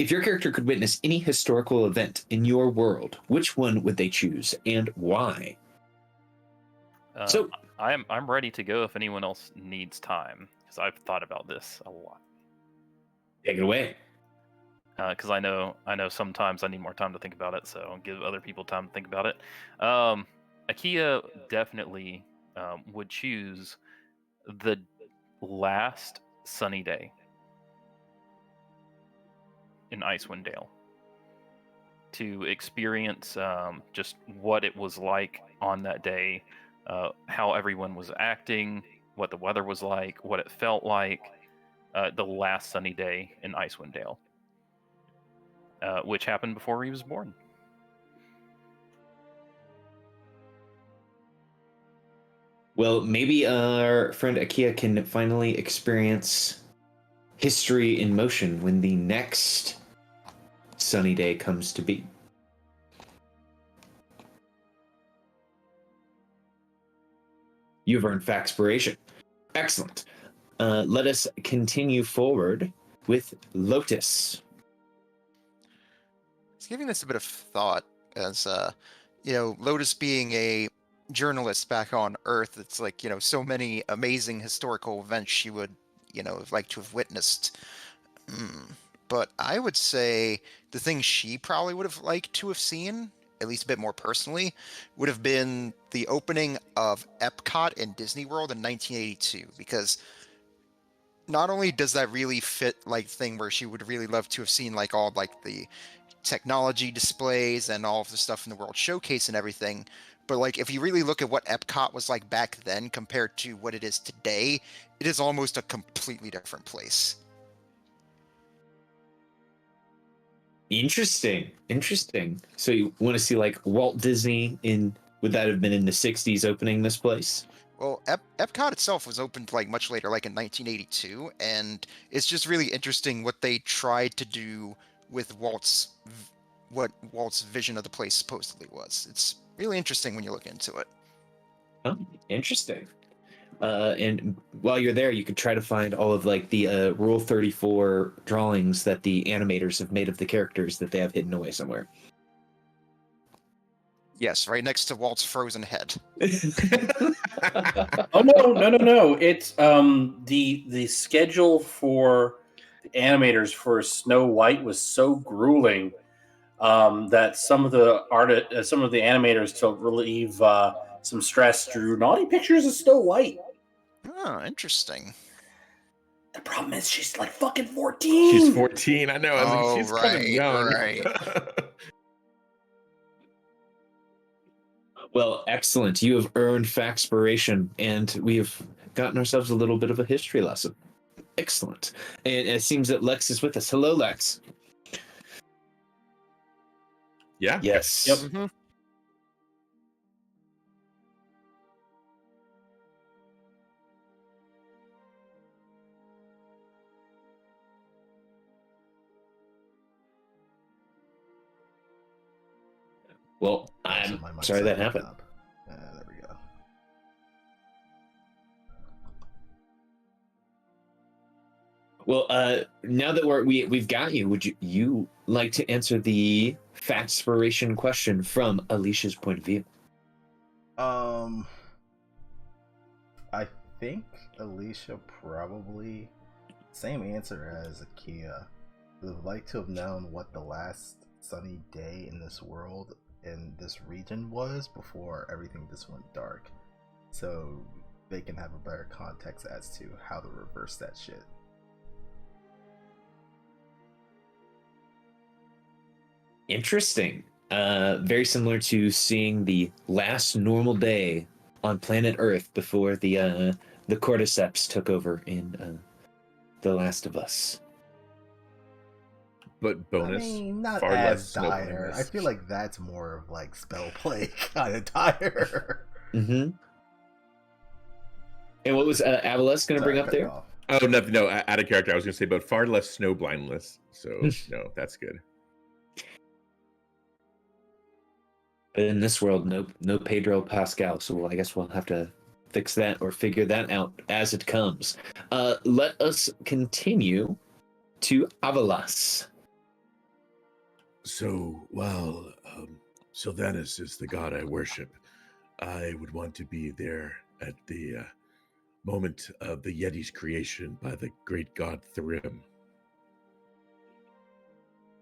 If your character could witness any historical event in your world, which one would they choose and why? So I'm ready to go if anyone else needs time, because I've thought about this a lot. Take it away. Because I know sometimes I need more time to think about it, so I'll give other people time to think about it. Akia definitely would choose the last sunny day in Icewind Dale to experience just what it was like on that day, how everyone was acting, what the weather was like, what it felt like, the last sunny day in Icewind Dale. Which happened before he was born. Well, maybe our friend Akia can finally experience history in motion when the next sunny day comes to be. You've earned Faxpiration. Excellent. Let us continue forward with Lotus. It's giving this a bit of thought as, Lotus being a journalist back on Earth. It's like, so many amazing historical events she would, like to have witnessed. But I would say the thing she probably would have liked to have seen, at least a bit more personally, would have been the opening of Epcot in Disney World in 1982, because not only does that really fit like thing where she would really love to have seen like all like the technology displays and all of the stuff in the World Showcase and everything, but like if you really look at what Epcot was like back then compared to what it is today, it is almost a completely different place. Interesting. So you want to see like Walt Disney would that have been in the 60s opening this place? Well, Epcot itself was opened like much later, like in 1982, and it's just really interesting what they tried to do with what Walt's vision of the place supposedly was. It's really interesting when you look into it. Oh, interesting. And while you're there, you could try to find all of like the Rule 34 drawings that the animators have made of the characters that they have hidden away somewhere. Yes, right next to Walt's frozen head. Oh no! It's the schedule for the animators for Snow White was so grueling that some of the animators to relieve some stress drew naughty pictures of Snow White. Oh, interesting. The problem is she's like fucking 14. She's 14. I know. Oh, she's right, kind of young. right. Well, excellent. You have earned Faxpiration, and we have gotten ourselves a little bit of a history lesson. Excellent. And it seems that Lex is with us. Hello, Lex. Yeah. Yes. Yep. Mm-hmm. Well, I'm sorry that happened. There we go. Well, now that we've got you, would you like to answer the Faxpiration question from Alicia's point of view? I think Alicia probably same answer as Akia. Would like to have known what the last sunny day in this world in this region was before everything just went dark, so they can have a better context as to how to reverse that shit. Interesting. Very similar to seeing the last normal day on planet Earth before the cordyceps took over in The Last of Us. But bonus, I mean, not far as less snow dire. blindness. I feel like that's more of like spell plague kind of dire. Mm-hmm. And what was Avalus going to bring up there? Off. Oh no! Out of character, I was going to say, but far less snow blindness. So no, that's good. But in this world, no Pedro Pascal. So I guess we'll have to fix that or figure that out as it comes. Let us continue to Avalas. So, while Sylvanus is the god I worship, I would want to be there at the moment of the Yeti's creation by the great god Thrym.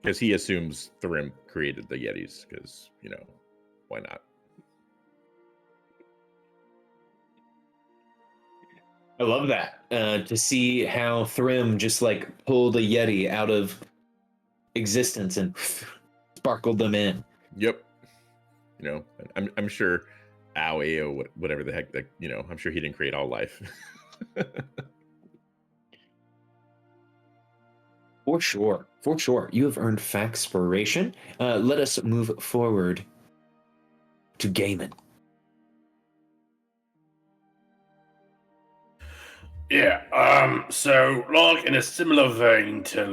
Because he assumes Thrym created the Yetis, because, why not? I love that. To see how Thrym just like pulled a Yeti out of existence and sparkled them in. Yep. I'm sure Aoi or whatever the heck, I'm sure he didn't create all life. For sure. For sure. You have earned Faxpiration. Let us move forward to Gaiman. Yeah, so like in a similar vein to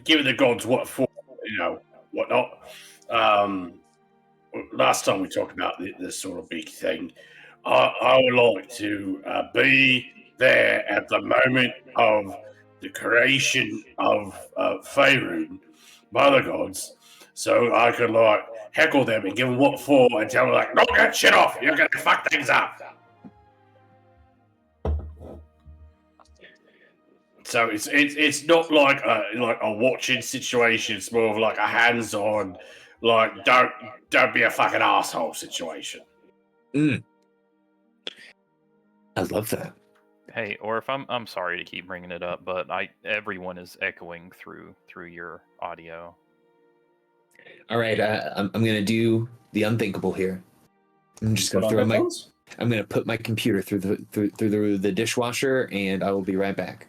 giving the gods what for, whatnot. Last time we talked about this sort of big thing, I would like to be there at the moment of the creation of Faerun by the gods, so I could like heckle them and give them what for, and tell them like, "Knock that shit off! You're gonna fuck things up." So it's not like a watching situation. It's more of like a hands-on, like don't be a fucking asshole situation. I love that. Hey, or if I'm sorry to keep bringing it up, but everyone is echoing through your audio. All right, I'm going to do the unthinkable here. I'm just going to throw I'm going to put my computer through the dishwasher, and I will be right back.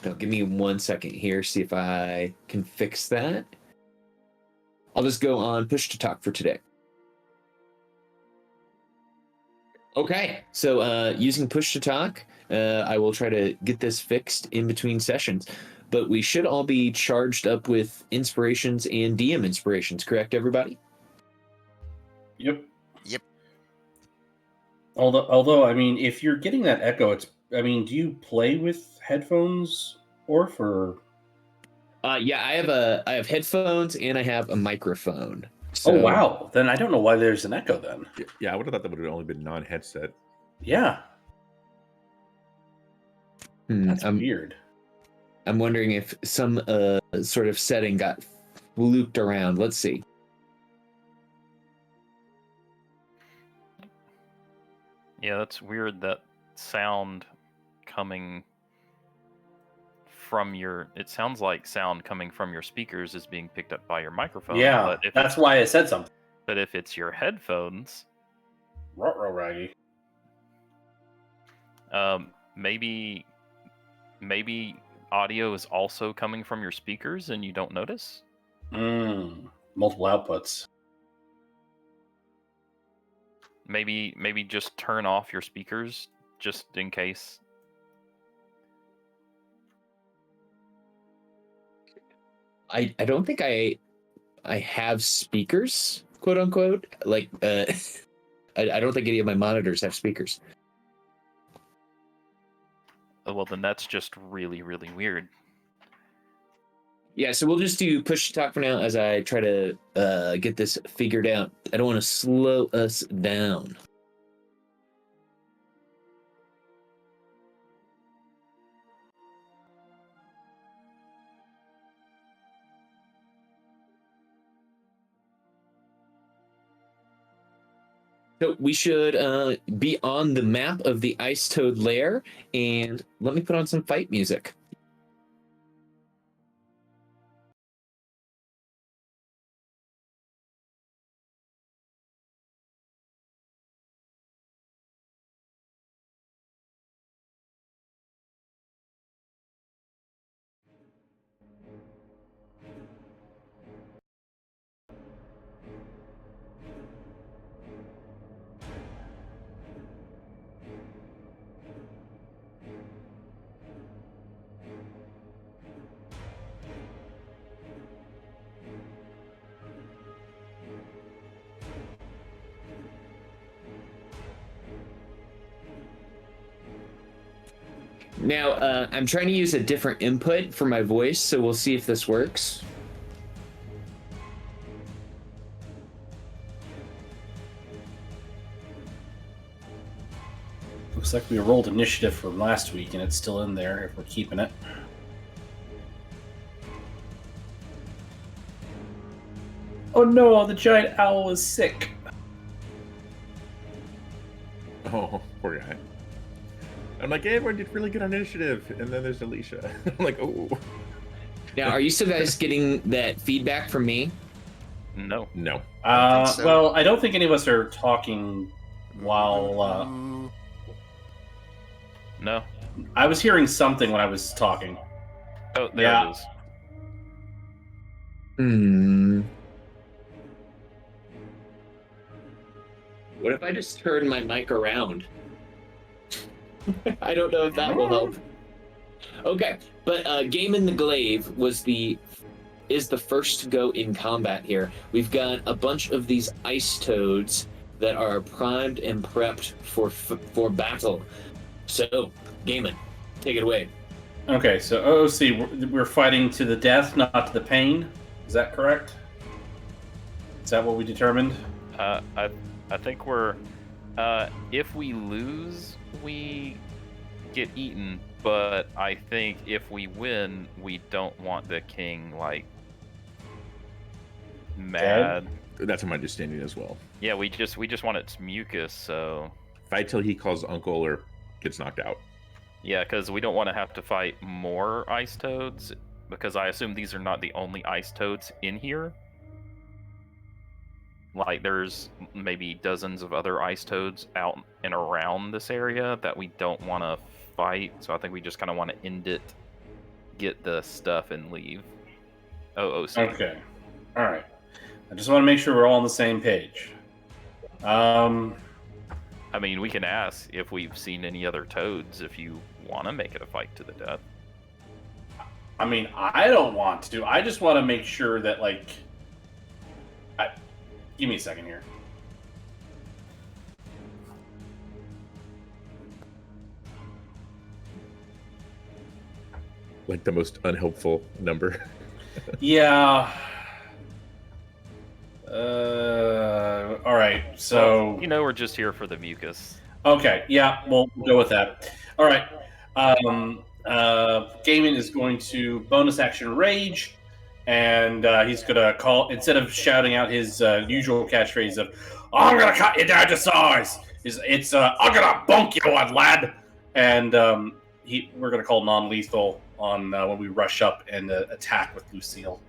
Now, give me 1 second here, see if I can fix that. I'll just go on push to talk for today. Okay, so using push to talk, I will try to get this fixed in between sessions. But we should all be charged up with inspirations and DM inspirations, correct, everybody? Yep. Yep. Although, I mean, if you're getting that echo, do you play with headphones or for? Yeah, I have headphones and I have a microphone. So, oh wow! Then I don't know why there's an echo. Then Yeah, I would have thought that would have only been non-headset. yeah, that's I'm weird. I'm wondering if some sort of setting got looped around. Let's see. Yeah, that's weird. That sound coming from it sounds like sound coming from your speakers is being picked up by your microphone. Yeah, but that's why I said something. But if it's your headphones, Ruh-roh, Raggy. maybe audio is also coming from your speakers and you don't notice. Multiple outputs. Maybe just turn off your speakers just in case. I don't think I have speakers, quote unquote. Like I don't think any of my monitors have speakers. Well, then that's just really, really weird. Yeah, so we'll just do push to talk for now as I try to get this figured out. I don't want to slow us down. So we should be on the map of the Ice Toad Lair, and let me put on some fight music. Now, I'm trying to use a different input for my voice, so we'll see if this works. Looks like we rolled initiative from last week, and it's still in there if we're keeping it. Oh no, the giant owl is sick. Oh, poor guy. I'm like, hey, everyone did really good on initiative, and then there's Alicia. I'm like, oh. Now, are you still guys getting that feedback from me? No. No. I think so. Well, I don't think any of us are talking while. No. I was hearing something when I was talking. Oh, there Yeah. it is. What if I just turn my mic around? I don't know if that will help. Okay, but Game in the Glaive is the first to go in combat here. We've got a bunch of these ice toads that are primed and prepped for battle. So, Gaiman, take it away. Okay, so OOC, we're fighting to the death, not to the pain. Is that correct? Is that what we determined? I think we're if we lose, we get eaten. But I think if we win, we don't want the king like mad. That's my understanding as well. Yeah, we just want its mucus. So Fight till he calls uncle or gets knocked out. yeah, because we don't want to have to fight more ice toads. Because I assume these are not the only ice toads in here. Like, there's maybe dozens of other ice toads out and around this area that we don't want to fight. So I think we just kind of want to end it, get the stuff, and leave. OOC. Okay. All right. I just want to make sure we're all on the same page. I mean, we can ask if we've seen any other toads if you want to make it a fight to the death. I mean, I don't want to. I just want to make sure that, like... Give me a second here. Like the most unhelpful number. Yeah. All right. So Well, you know, we're just here for the mucus. okay. Yeah, we'll go with that. All right. Gaiman is going to bonus action rage, and he's gonna call, instead of shouting out his usual catchphrase of "I'm gonna cut you down to size," it's "I'm gonna bunk you one, lad," and we're gonna call non-lethal on when we rush up and attack with Lucille.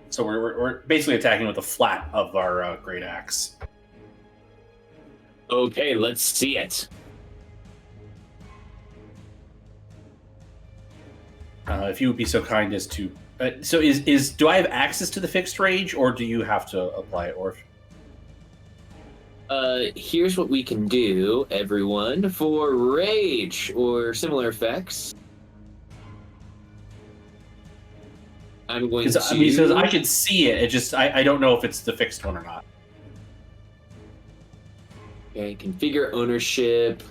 So we're basically attacking with the flat of our great axe. Okay, let's see it. If you would be so kind as to, so do I have access to the fixed rage, or do you have to apply it, or? Here's what we can do, everyone, for rage or similar effects. I'm going to. I mean, so I can see it. It just I don't know if it's the fixed one or not. Okay, configure ownership,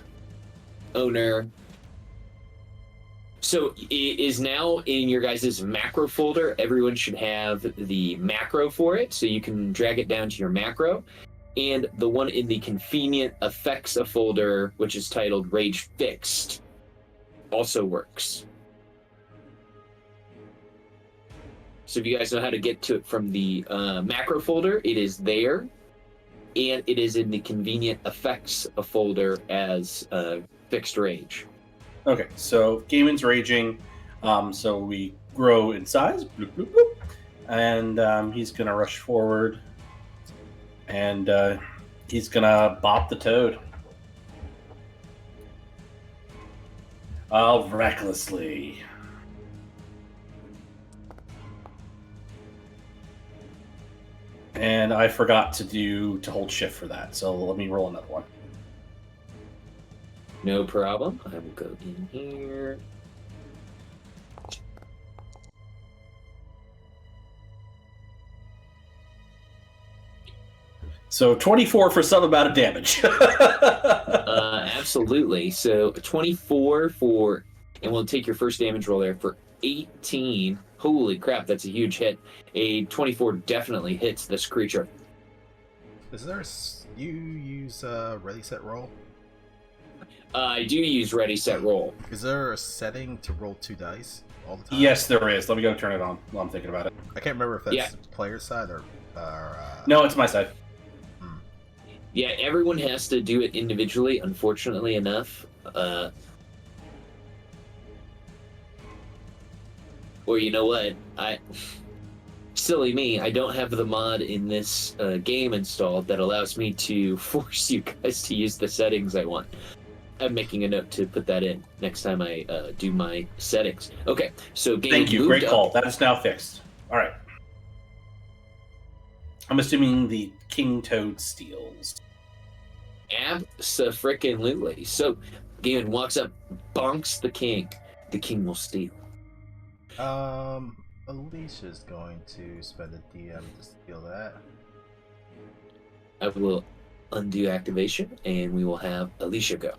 owner. So it is now in your guys' macro folder. Everyone should have the macro for it, so you can drag it down to your macro. And the one in the convenient effects folder, which is titled Rage Fixed, also works. So if you guys know how to get to it from the macro folder, it is there. And it is in the convenient effects folder as fixed rage. Okay, so Gaiman's raging, so we grow in size, bloop, bloop, bloop, and he's gonna rush forward, and he's gonna bop the toad. Recklessly. And I forgot to hold shift for that, so let me roll another one. No problem. I will go in here. So 24 for some amount of damage. Absolutely. So 24 for and we'll take your first damage roll there for 18. Holy crap, that's a huge hit. A 24 definitely hits this creature. Is there you use ready set roll? I do use ready set roll. Is there a setting to roll 2 dice all the time? Yes, there is. Let me go turn it on while I'm thinking about it. I can't remember if that's player side or No, it's my side. Yeah, everyone has to do it individually, unfortunately enough. Or you know what? Silly me, I don't have the mod in this game installed that allows me to force you guys to use the settings I want. I'm making a note to put that in next time I do my settings. Okay, so game Thank you. moved Great up. call. That is now fixed. All right. I'm assuming the King Toad steals. Abso-frickin-lutely. So, Gaiman walks up, bonks the king. The king will steal. Alicia's going to spend a DM to steal that. I will undo activation, and we will have Alicia go.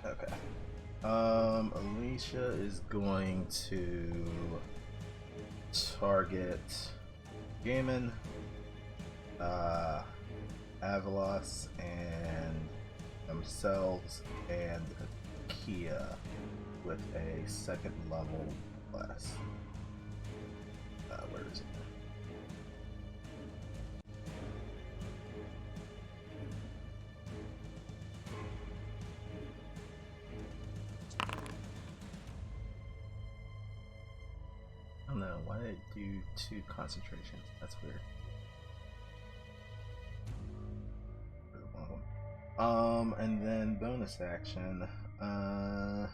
Okay. Alicia is going to target Gaiman, Avalos, and themselves, and Kia with a 2nd level class. Where is it? I don't know, why did I do 2 concentrations? That's weird. And then bonus action. I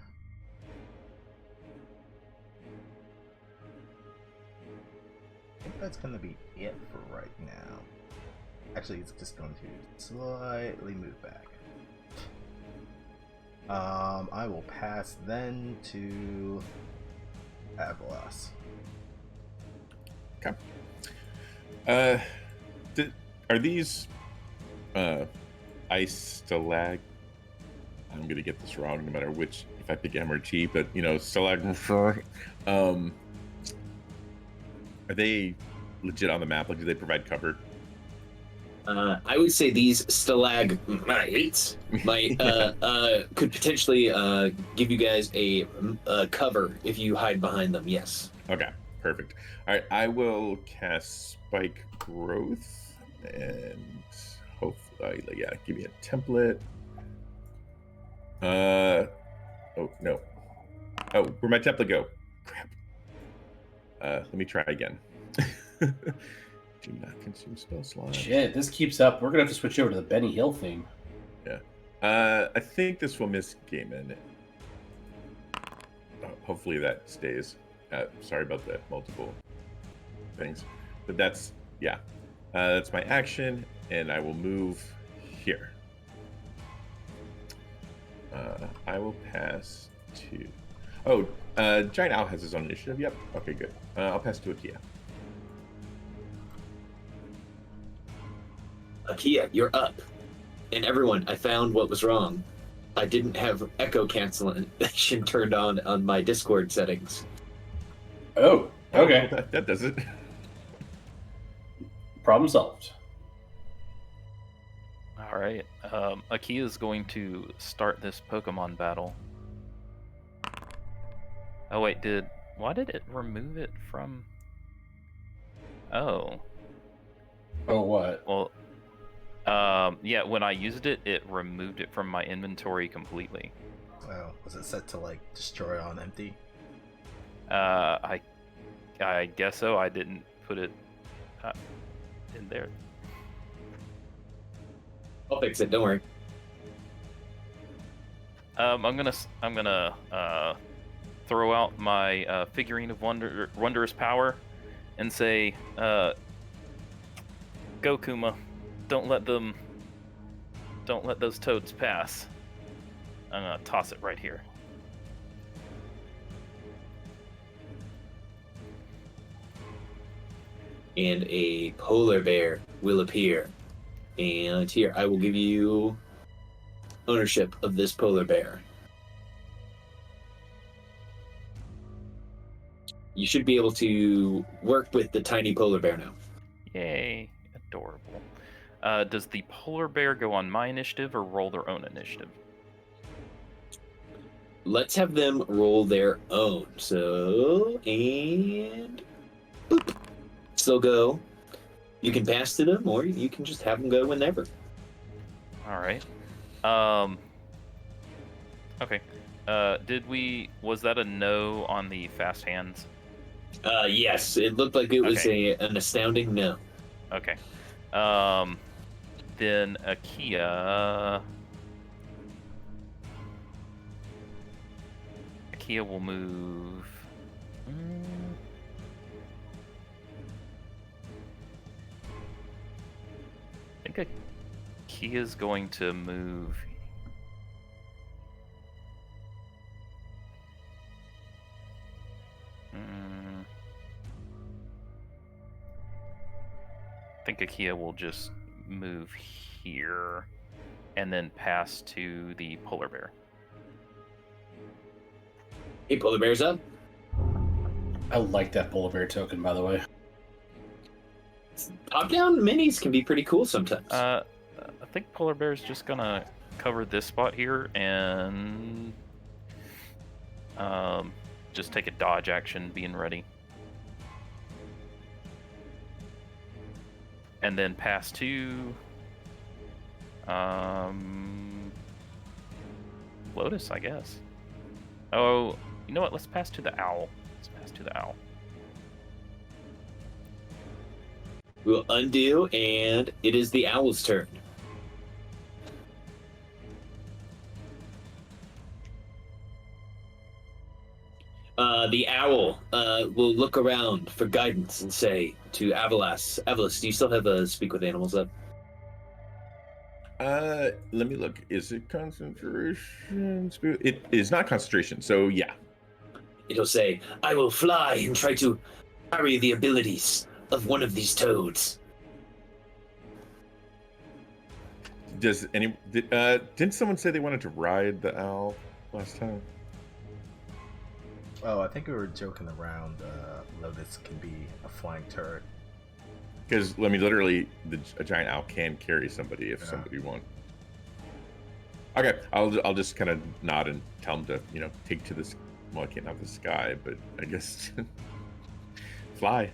think that's gonna be it for right now. Actually, it's just going to slightly move back. I will pass then to Avalos. Okay. Are these ice stalag? I'm gonna get this wrong no matter which, if I pick M or T, but stalag. Are they legit on the map? Like, do they provide cover? I would say these stalagmites might could potentially give you guys a cover if you hide behind them. Yes. Okay, perfect. All right, I will cast Spike Growth and hopefully, give me a template. Oh no. Oh, where'd my template go? Crap. Let me try again. Do not consume spell slot. Shit, this keeps up. We're gonna have to switch over to the Benny Hill theme. Yeah. I think this will miss Gaiman. Hopefully that stays. Sorry about the multiple things, but that's my action, and I will move here. I will pass to. Oh, Giant Owl has his own initiative. Yep. Okay, good. I'll pass to Akia. Akia, you're up. And everyone, I found what was wrong. I didn't have echo cancellation turned on my Discord settings. Oh, okay. Well, that does it. Problem solved. All right. Akia is going to start this Pokemon battle. Oh wait, why did it remove it from? Oh. Oh, what? Well, yeah. When I used it, it removed it from my inventory completely. Oh, was it set to like destroy on empty? I guess so. I didn't put it in there. I'll fix it. Don't worry. I'm gonna throw out my figurine of wondrous power, and say, "Go, Kuma! Don't let those toads pass." I'm gonna toss it right here. And a polar bear will appear. And here, I will give you ownership of this polar bear. You should be able to work with the tiny polar bear now. Yay, adorable. Does the polar bear go on my initiative or roll their own initiative? Let's have them roll their own. So, and boop. So go. You can pass to them, or you can just have them go whenever. All right. Okay. Was that a no on the fast hands? Yes, it looked like it was an astounding no. Okay. Then Akia will move. I think Akia's going to move. I think Akia will just move here and then pass to the polar bear. Hey, polar bear's up. I like that polar bear token, by the way. Top-down minis can be pretty cool sometimes. I think polar bear's just gonna cover this spot here and just take a dodge action, being ready. And then pass to Lotus, I guess. Oh, you know what? Let's pass to the owl. We'll undo, and it is the owl's turn. The owl will look around for guidance and say to Avalas, Avalas, do you still have a speak with animals up? Let me look. Is it concentration? It is not concentration, so yeah. It'll say, I will fly and try to carry the abilities of one of these toads. Didn't someone say they wanted to ride the owl last time? Oh, I think we were joking around. Lotus can be a flying turret. Because, I mean, literally, a giant owl can carry somebody if somebody wants. Okay, I'll just kind of nod and tell them to, take to this. Well, I can't have the sky, but I guess fly.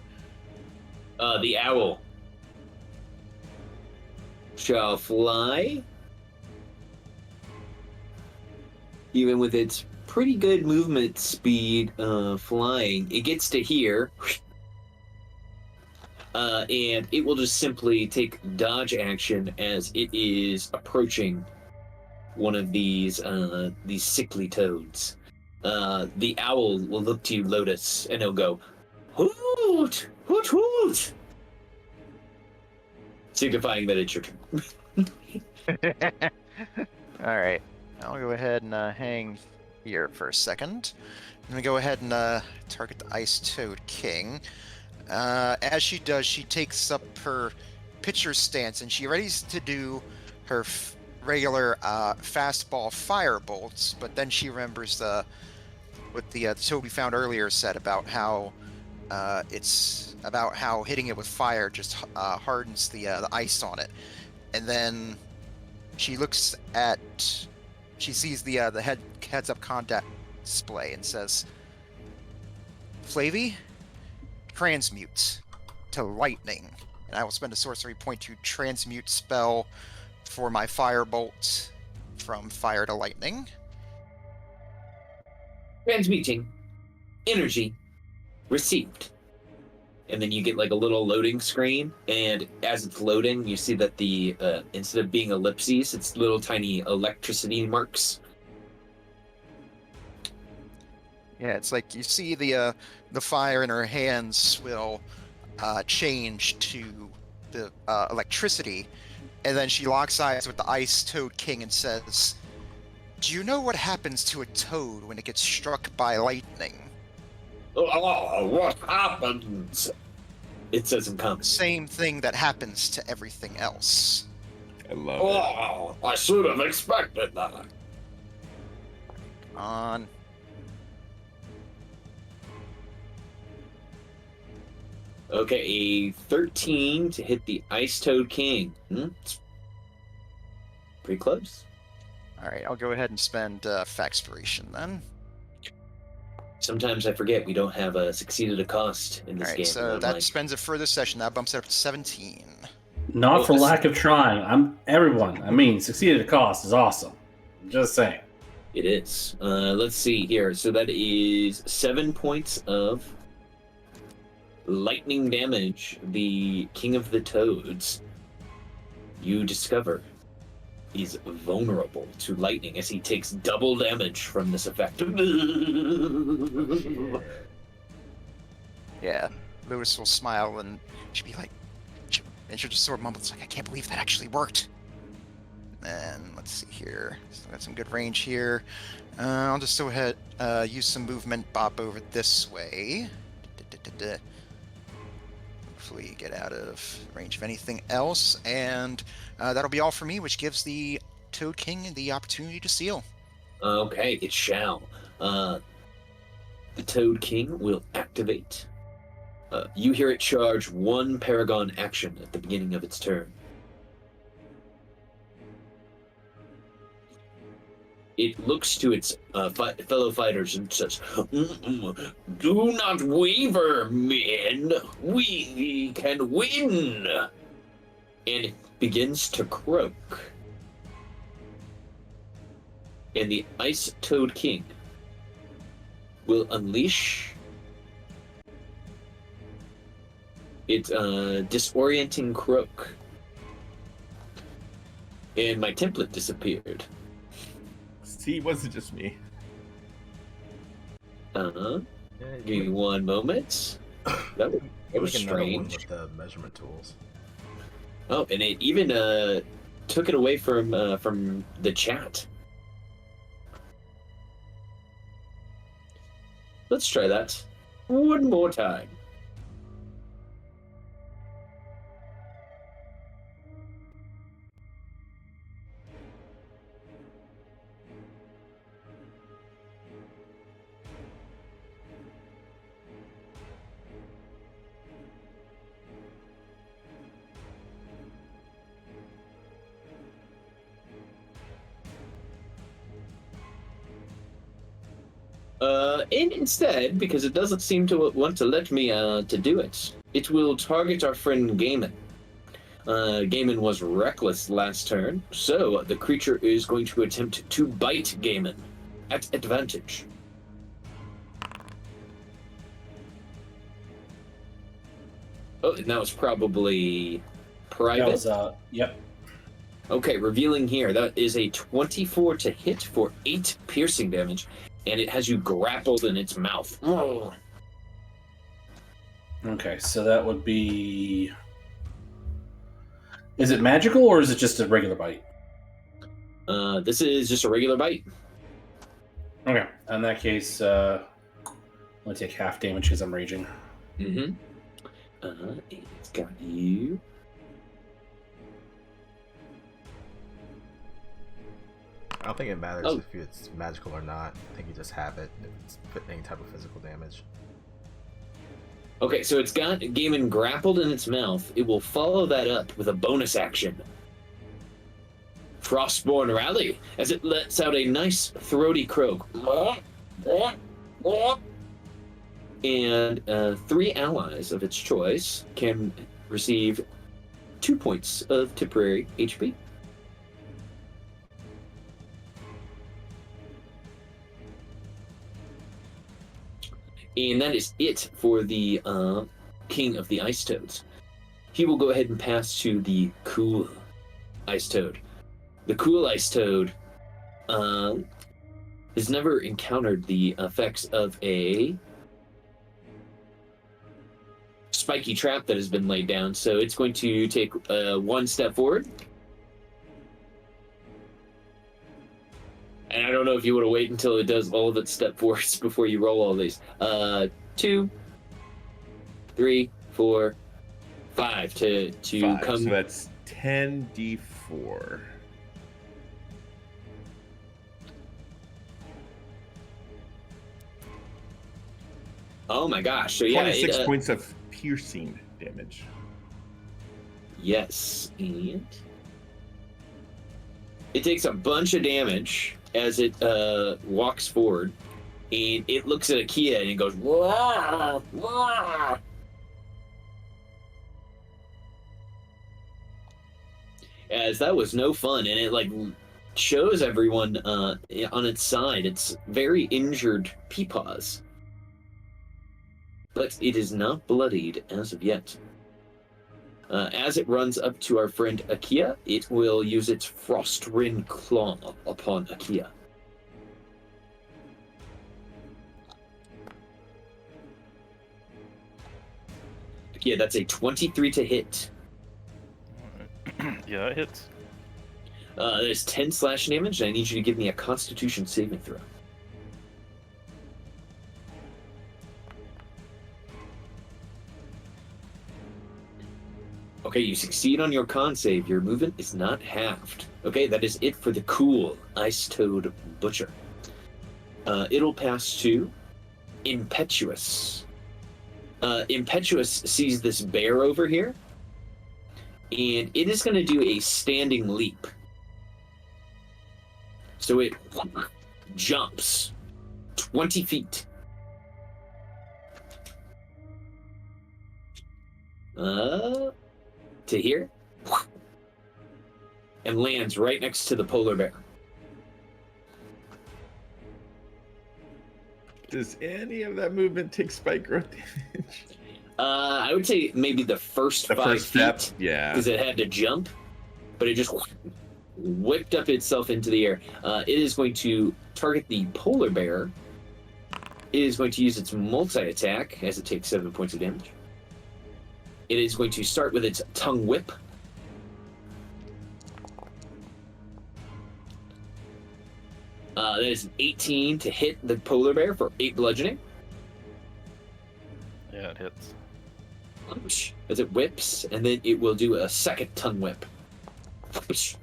The owl shall fly, even with its pretty good movement speed flying. It gets to here, and it will just simply take dodge action as it is approaching one of these sickly toads. The owl will look to you, Lotus, and it'll go, hoot, hoot, hoot, signifying that it's your turn. All right, I'll go ahead and hang here for a second. I'm gonna go ahead and target the Ice Toad King. As she does, she takes up her pitcher stance and she readies to do her regular fastball fire bolts, but then she remembers what the toad we found earlier said about how it's about how hitting it with fire just hardens the ice on it. And then she looks at, she sees the heads-up combat display and says, Flavy, transmute to lightning. And I will spend a sorcery point to transmute spell for my firebolt from fire to lightning. Transmuting energy received. And then you get like a little loading screen, and as it's loading, you see that the instead of being ellipses, it's little tiny electricity marks. Yeah, it's like you see the fire in her hands will change to the electricity, and then she locks eyes with the Ice Toad King and says, "Do you know what happens to a toad when it gets struck by lightning?" Oh, what happens? It says in common. Same thing that happens to everything else. I love it. I should have expected that. On. Okay, a 13 to hit the Ice Toad King. It's pretty close. All right, I'll go ahead and spend Faxpiration then. Sometimes I forget we don't have a succeeded a cost in All this right, game. so I'm that like, spends it for this session. That bumps it up to 17. Not Oh, for this- lack of trying. I mean, succeed at a cost is awesome. I'm just saying. It is. Let's see here. So that is 7 points of lightning damage. The King of the Toads, you discover, is vulnerable to lightning as he takes double damage from this effect. Yeah, Lewis will smile and she'll be like, and she'll just sort of mumble, it's like, I can't believe that actually worked. And let's see here. Still got some good range here. I'll just go ahead, use some movement, bop over this way. Hopefully get out of range of anything else. And that'll be all for me, which gives the Toad King the opportunity to seal. Okay, it shall. The Toad King will activate. You hear it charge one Paragon action at the beginning of its turn. It looks to its fellow fighters and says, "Do not waver, men. We can win." And it begins to croak. And the Ice Toad King will unleash its disorienting croak. And my template disappeared. See, it wasn't just me. Give me one moment. That was Make another one strange. with the measurement tools. Oh, and it even took it away from the chat. Let's try that one more time. And instead, because it doesn't seem to want to let me to do it, it will target our friend Gaiman. Gaiman was reckless last turn, so the creature is going to attempt to bite Gaiman at advantage. Oh, and that was probably private. That was, yep. Okay, revealing here, that is a 24 to hit for 8 piercing damage, and it has you grappled in its mouth. Oh. Okay, so that would be... Is it magical or is it just a regular bite? This is just a regular bite. Okay, in that case, I'm going to take half damage because I'm raging. Mm-hmm. It's got you. I don't think it matters Oh. if it's magical or not. I think you just have it if it's any type of physical damage. Okay, so it's got Gaiman grappled in its mouth. It will follow that up with a bonus action. Frostborn Rally, as it lets out a nice throaty croak. And 3 allies of its choice can receive 2 points of temporary HP. And that is it for the King of the Ice Toads. He will go ahead and pass to the Cool Ice Toad. The Cool Ice Toad has never encountered the effects of a spiky trap that has been laid down, so it's going to take 1 step forward. And I don't know if you want to wait until it does all of its step forwards before you roll all these. 2, 3, 4, 5 to 5, come. so that's 10d4. Oh my gosh! So yeah, 26 points of piercing damage. Yes, and it takes a bunch of damage as it walks forward, and it looks at Akia and it goes, "Wah, wah." As that was no fun, and it like shows everyone on its side its very injured peepaws, but it is not bloodied as of yet. As it runs up to our friend Akia, it will use its Frostrend Claw upon Akia. Akia, that's a 23 to hit. Yeah, it hits. There's 10 slash damage, and I need you to give me a Constitution saving throw. Okay, you succeed on your con save. Your movement is not halved. Okay, that is it for the cool Ice Toad Butcher. It'll pass to Impetuous. Impetuous sees this bear over here, and it is going to do a standing leap. So it jumps 20 feet. To here, and lands right next to the polar bear. Does any of that movement take spike growth damage? I would say maybe the first The 5 first step? feet, Yeah. because it had to jump, but it just whipped up itself into the air. It is going to target the polar bear. It is going to use its multi-attack as it takes 7 points of damage. It is going to start with its tongue whip. That is an 18 to hit the polar bear for 8 bludgeoning. Yeah, it hits. Whoosh, as it whips, and then it will do a second tongue whip. Whoosh.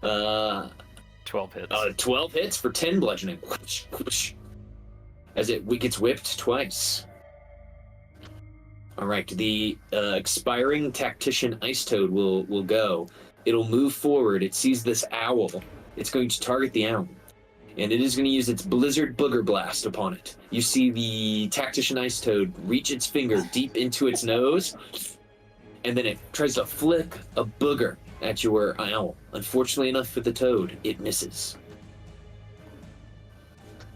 12 hits. 12 hits for 10 bludgeoning. Whoosh, whoosh. As it gets whipped twice. All right, the expiring tactician Ice Toad will go. It'll move forward. It sees this owl. It's going to target the owl, and it is going to use its Blizzard Booger Blast upon it. You see the tactician Ice Toad reach its finger deep into its nose, and then it tries to flick a booger at your owl. Unfortunately enough for the toad, it misses.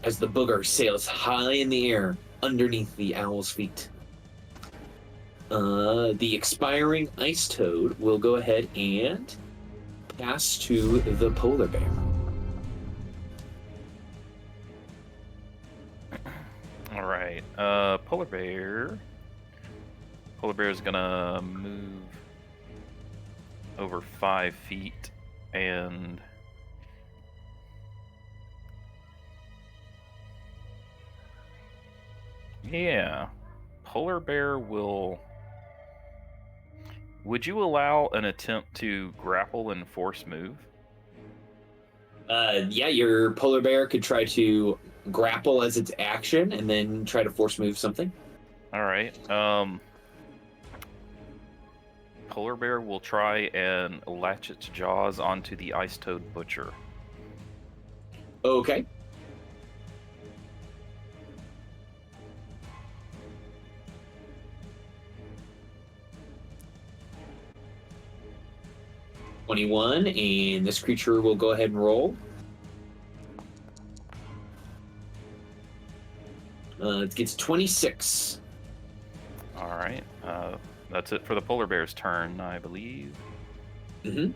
As the booger sails high in the air underneath the owl's feet. The expiring Ice Toad will go ahead and pass to the polar bear. All right. Polar bear. Polar bear is gonna move over 5 feet and yeah, polar bear will. Would you allow an attempt to grapple and force move? Yeah, your polar bear could try to grapple as its action and then try to force move something. All right. Polar bear will try and latch its jaws onto the Ice Toad Butcher. Okay. (21), and this creature will go ahead and roll. It gets 26. All right. That's it for the polar bear's turn, I believe. Mm-hmm.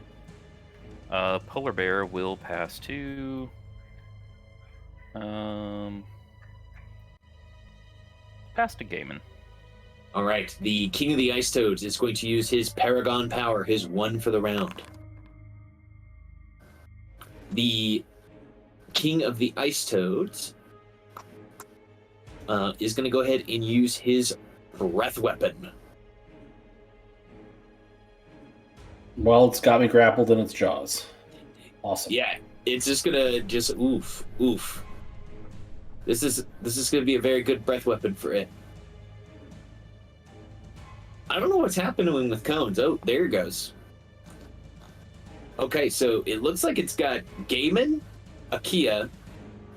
Polar bear will pass to. Pass to Gaiman. All right. The King of the Ice Toads is going to use his Paragon Power, his one for the round. The King of the Ice Toads is going to go ahead and use his breath weapon. Well, it's got me grappled in its jaws. Awesome. Yeah, it's just gonna oof. This is gonna be a very good breath weapon for it. I don't know what's happening with cones. Oh, there it goes. Okay, so it looks like it's got Gaiman, Akia,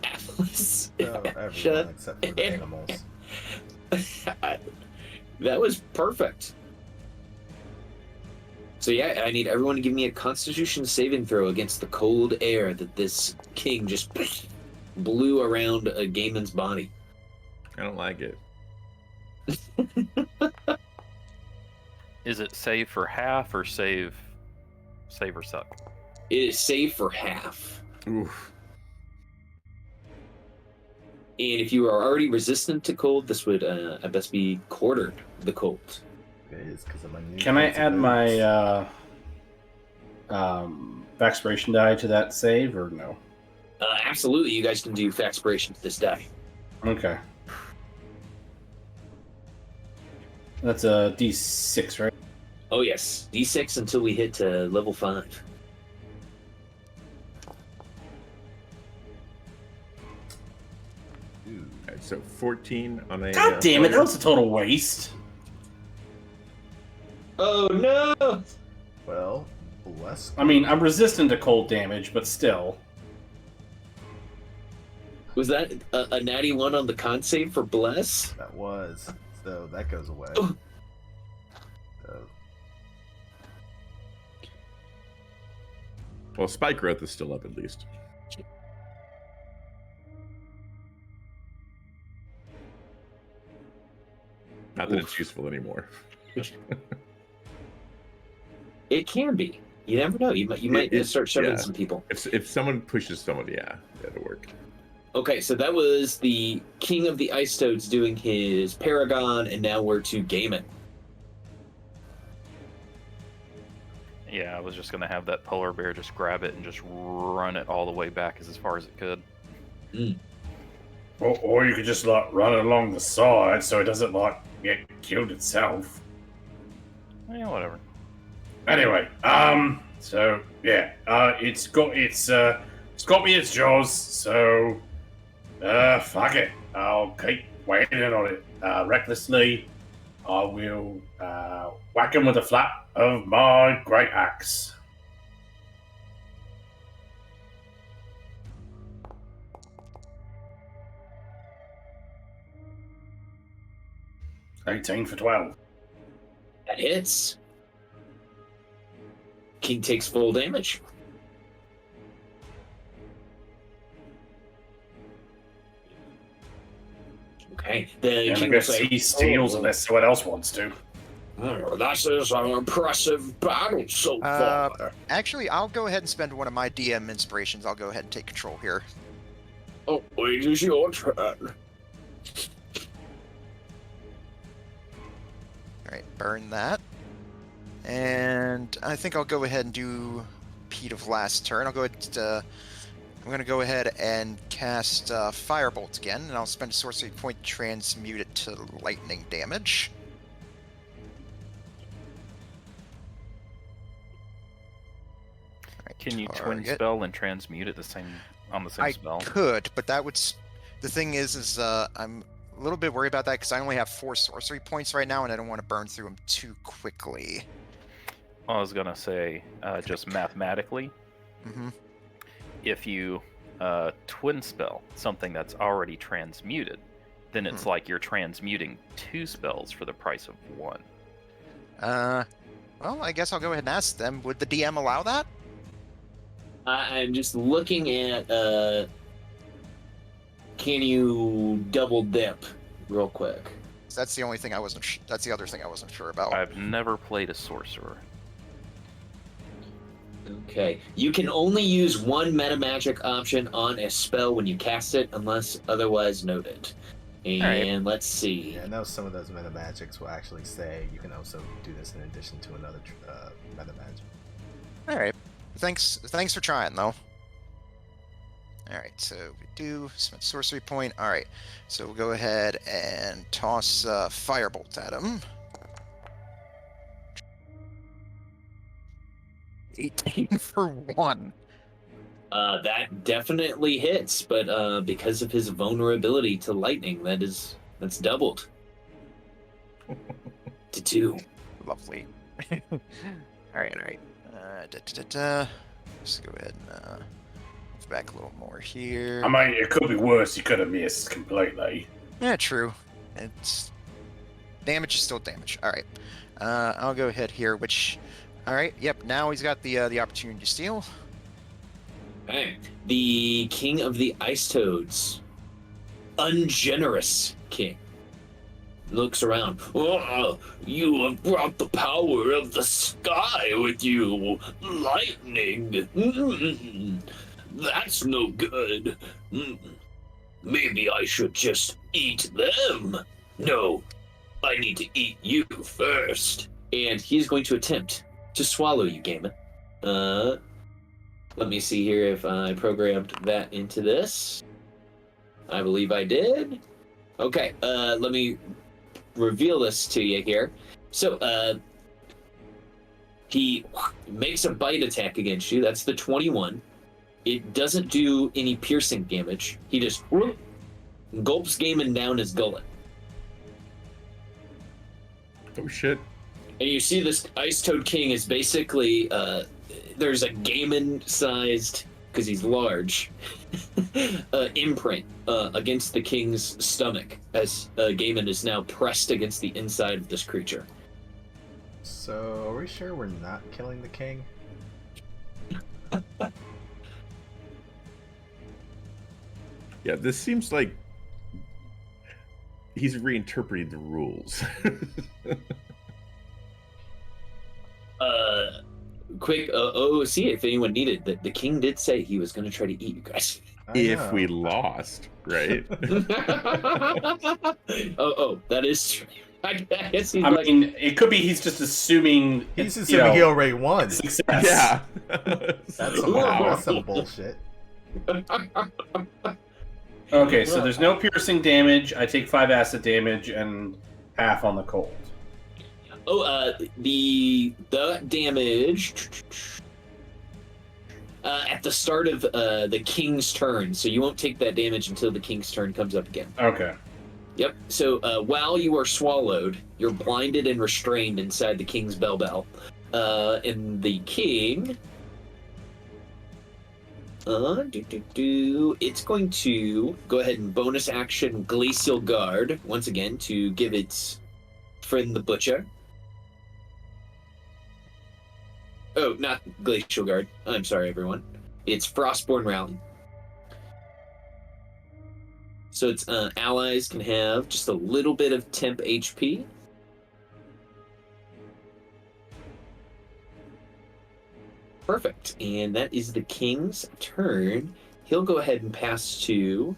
Atlas, Everyone except for the animals. That was perfect. So yeah, I need everyone to give me a Constitution saving throw against the cold air that this king just blew around Gaiman's body. I don't like it. Is it save for half or save or suck? It is save for half. Oof. And if you are already resistant to cold, this would at best be quartered the cold. It is because of my new. Can I fancy add boots. my Vexpiration die to that save, or no? Absolutely, you guys can do Faxpiration to this die. Okay. That's a D6, right? Oh yes, D6 until we hit level 5. Ooh. All right, so 14 on a. God damn it, that fighter. was a total waste. Oh no! Well, bless. I mean, I'm resistant to cold damage, but still. Was that a natty 1 on the con save for Bless? That was. So that goes away. Oh. So, Well, spike growth is still up at least. Not that it's useful anymore. It can be. You never know. You might start shoving yeah. some people. If someone pushes someone, yeah, that'll work. Okay, so that was the King of the Ice Toads doing his Paragon, and now we're to Gaiman. Yeah, I was just gonna have that polar bear just grab it and just run it all the way back as far as it could. Or you could just like run it along the side so it doesn't like get killed itself. Yeah, whatever. Anyway, so yeah, it's got me its jaws, so fuck it. I'll keep waiting on it. Recklessly, I will whack him with the flat of my great axe. $18 for 12. That hits. King takes full damage. Okay. The And I king will guess say, he steals unless someone else wants to. "Oh, this is an impressive battle so far." Actually, I'll go ahead and spend one of my DM inspirations. I'll go ahead and take control here. Oh, it is your turn. Alright, burn that. And I think I'll go ahead and do Pete of last turn. I'll go ahead I'm going to go ahead and cast Firebolt again, and I'll spend a sorcery point to transmute it to lightning damage. Alright, Can you twin target. spell and transmute it on the same I spell? could, but that would... The thing is I'm a little bit worried about that because I only have 4 sorcery points right now, and I don't want to burn through them too quickly. I was gonna say, just mathematically, Mm-hmm. if you twin spell something that's already transmuted, then it's like you're transmuting 2 spells for the price of 1. Well, I guess I'll go ahead and ask them. Would the DM allow that? I'm just looking at, can you double dip real quick? That's the only thing I wasn't. That's the other thing I wasn't sure about. I've never played a sorcerer. Okay. You can only use one meta magic option on a spell when you cast it, unless otherwise noted. And let's see. Yeah, I know some of those meta magics will actually say you can also do this in addition to another meta magic. All right. Thanks for trying, though. All right, so we do spend sorcery point. All right, so we'll go ahead and toss Firebolt at him. 18 for 1. That definitely hits, but because of his vulnerability to lightning, that's doubled to 2. Lovely. all right. Let's go ahead and move back a little more here. I mean, it could be worse. You could have missed completely. Yeah, true. It's damage is still damage. All right. I'll go ahead here. All right. Yep. Now he's got the opportunity to steal. Okay. The king of the ice toads, ungenerous king, looks around. Oh, you have brought the power of the sky with you, lightning. That's no good. Maybe I should just eat them. No, I need to eat you first. And he's going to attempt to swallow you, Gaiman. Let me see here if I programmed that into this. I believe I did. Okay, let me reveal this to you here. So, he makes a bite attack against you. That's the 21. It doesn't do any piercing damage. He just gulps Gaiman down his gullet. Oh shit. And you see this Ice Toad King is basically, there's a Gaiman-sized, because he's large, imprint against the king's stomach, as Gaiman is now pressed against the inside of this creature. So, are we sure we're not killing the king? Yeah, this seems like he's reinterpreting the rules. Quick see if anyone needed that. The king did say he was going to try to eat you guys. If we lost, right? That is true. I guess he's I mean, it could be he's just assuming. He's assuming he already won. Success. Yeah. That's some bullshit. Okay, so there's no piercing damage. I take 5 acid damage and half on the cold. The damage at the start of the king's turn, so you won't take that damage until the king's turn comes up again. Okay. Yep. So while you are swallowed, you're blinded and restrained inside the king's bell. And the king, it's going to go ahead and bonus action Glacial Guard once again to give its friend the butcher. Oh, not Glacial Guard. I'm sorry, everyone. It's Frostborn Rally. So its allies can have just a little bit of temp HP. Perfect. And that is the king's turn. He'll go ahead and pass to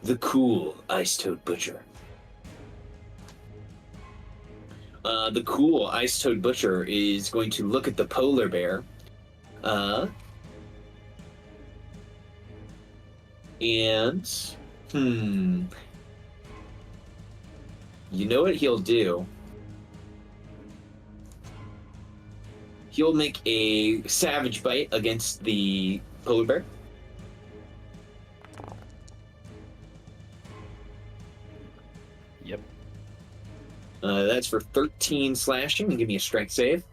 the cool Ice Toad Butcher. The cool Ice Toad Butcher is going to look at the polar bear. And you know what he'll do? He'll make a savage bite against the polar bear. Yep. That's for 13 slashing. Give me a strength save.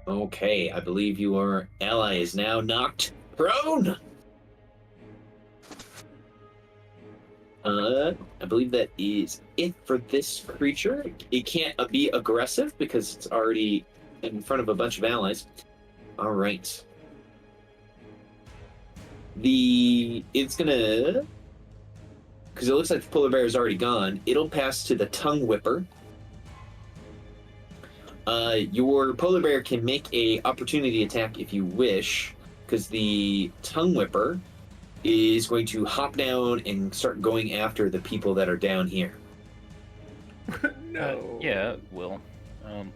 Okay, I believe your ally is now knocked prone. I believe that is it for this creature. It can't be aggressive because it's already in front of a bunch of allies. All right. It's gonna, because it looks like the polar bear is already gone. It'll pass to the tongue whipper. Your polar bear can make a opportunity attack if you wish, because the tongue whipper is going to hop down and start going after the people that are down here. No. Yeah, it will.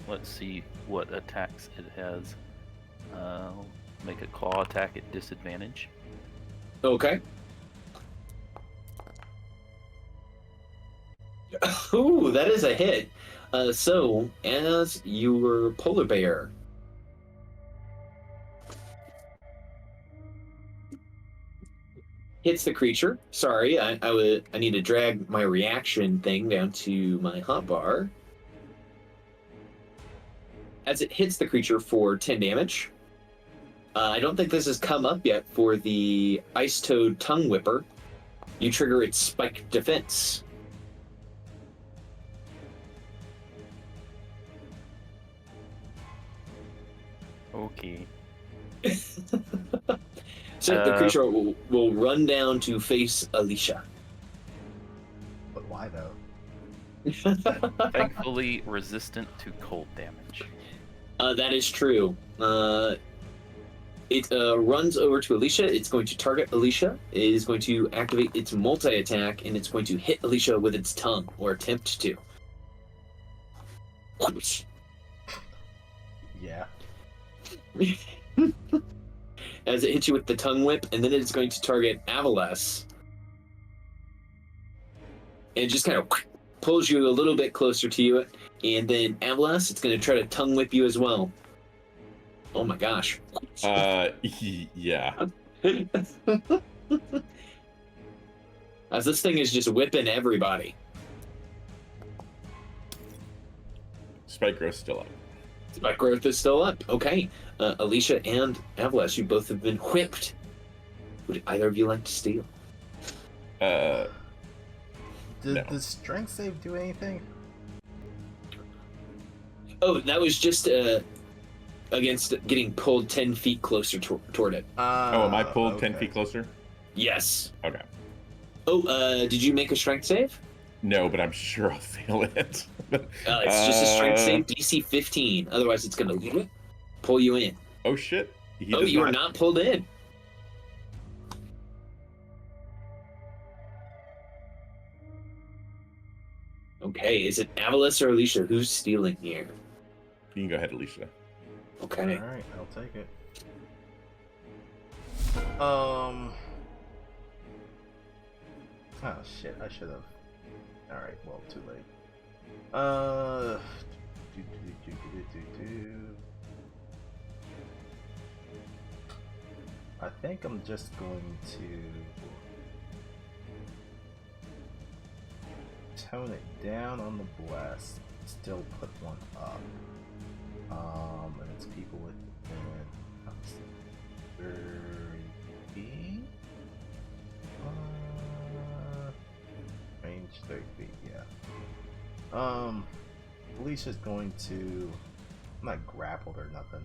Let's see what attacks it has. Make a claw attack at disadvantage. Okay. Ooh, that is a hit. So, as your polar bear hits the creature, sorry, I need to drag my reaction thing down to my hotbar. As it hits the creature for 10 damage. I don't think this has come up yet for the Ice Toad Tongue Whipper. You trigger its spike defense. Okay. So the creature will run down to face Alicia. But why though? Thankfully resistant to cold damage. That is true. It runs over to Alicia. It's going to target Alicia. It is going to activate its multi-attack, and it's going to hit Alicia with its tongue, or attempt to. Yeah. As it hits you with the tongue whip, and then it's going to target Avalas. And it just kind of pulls you a little bit closer to you. And then Avalas, it's going to try to tongue whip you as well. Oh my gosh. Yeah. As this thing is just whipping everybody. Spike growth still up. Spike growth is still up. Okay. Alicia and Avalas, you both have been whipped. Would either of you like to steal? Did No. the strength save do anything? Oh, that was just against getting pulled 10 feet closer toward it. Oh, am I pulled 10 okay. feet closer? Yes. Okay. Oh, did you make a strength save? No, but I'm sure I'll fail it. It's just a strength save, DC 15. Otherwise, it's going to pull you in. Oh, shit. He Oh, does you are not pulled in. Okay, is it Avalas or Alicia? Who's stealing here? You can go ahead, Alicia. Okay. Alright, I'll take it. Oh shit, I should have. Alright, well, too late. I think I'm just going to tone it down on the blast, still put one up. And it's people within 30 feet. Range 30 feet, yeah. Alicia's going to. I'm not grappled or nothing.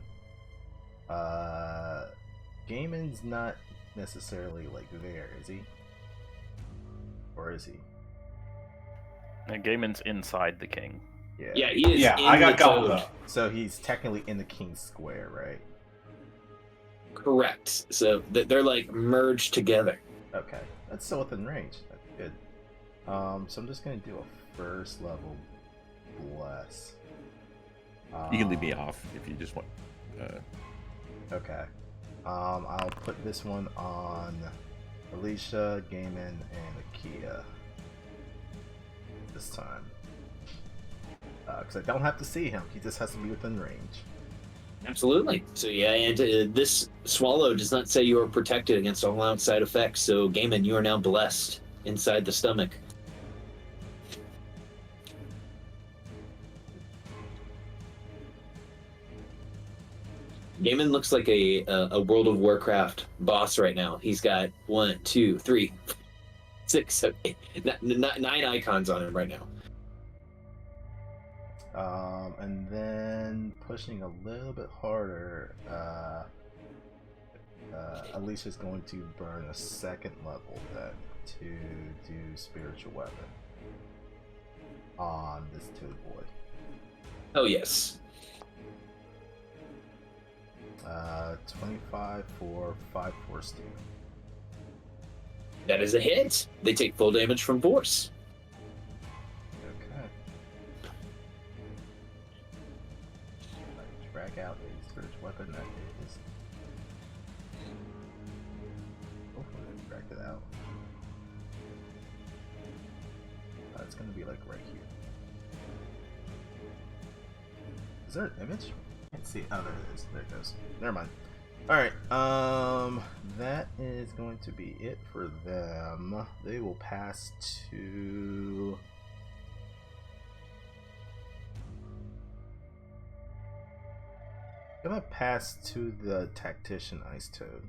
Gaiman's not necessarily like there, is he? Or is he? And Gaiman's inside the king. Yeah, he is. Yeah, in I got the gobbled toad. up. So he's technically in the king's square, right? Correct. So they're like merged together. Okay, that's still within range. That's good. So I'm just gonna do a first level bless. You can leave me off if you just want. Okay. I'll put this one on Alicia, Gaiman, and Akia this time. Because I don't have to see him; he just has to be within range. Absolutely. So yeah, and this swallow does not say you are protected against all outside effects. So Gaiman, you are now blessed inside the stomach. Gaiman looks like a World of Warcraft boss right now. He's got 1, 2, 3, 6, 7, 8, 9 icons on him right now. And then pushing a little bit harder, Alicia's going to burn a second level then to do spiritual weapon on this toad boy. Oh yes. 25 for 5 force steel. That is a hit. They take full damage from force. Okay. Drag out a spiritual weapon that is. Hopefully, I dragged it out. it's gonna be like right here. Is there an image? I can't see. Oh, there it is. There it goes. Never mind. All right. That is going to be it for them. They will pass to. I'm gonna pass to the tactician Ice Toad.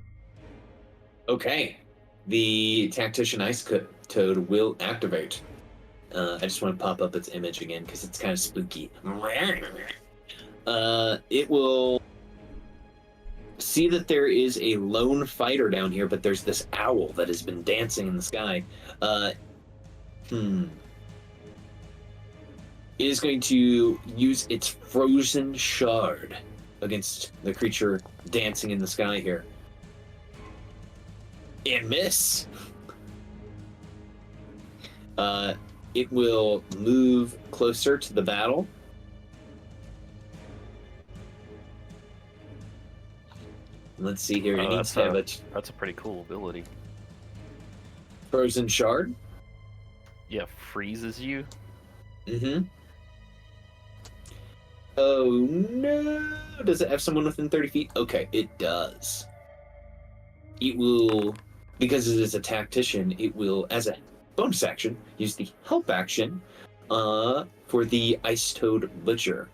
Okay. The tactician ice toad will activate. I just want to pop up its image again because it's kind of spooky. It will see that there is a lone fighter down here, but there's this owl that has been dancing in the sky. It is going to use its frozen shard against the creature dancing in the sky here. And miss. It will move closer to the battle. Let's see here. It needs to have That's a pretty cool ability. frozen shard. Yeah, freezes you. Mm-hmm. Oh no! Does it have someone within 30 feet? Okay, it does. It will, because it is a tactician, it will, as a bonus action, use the help action for the Ice Toad Butcher.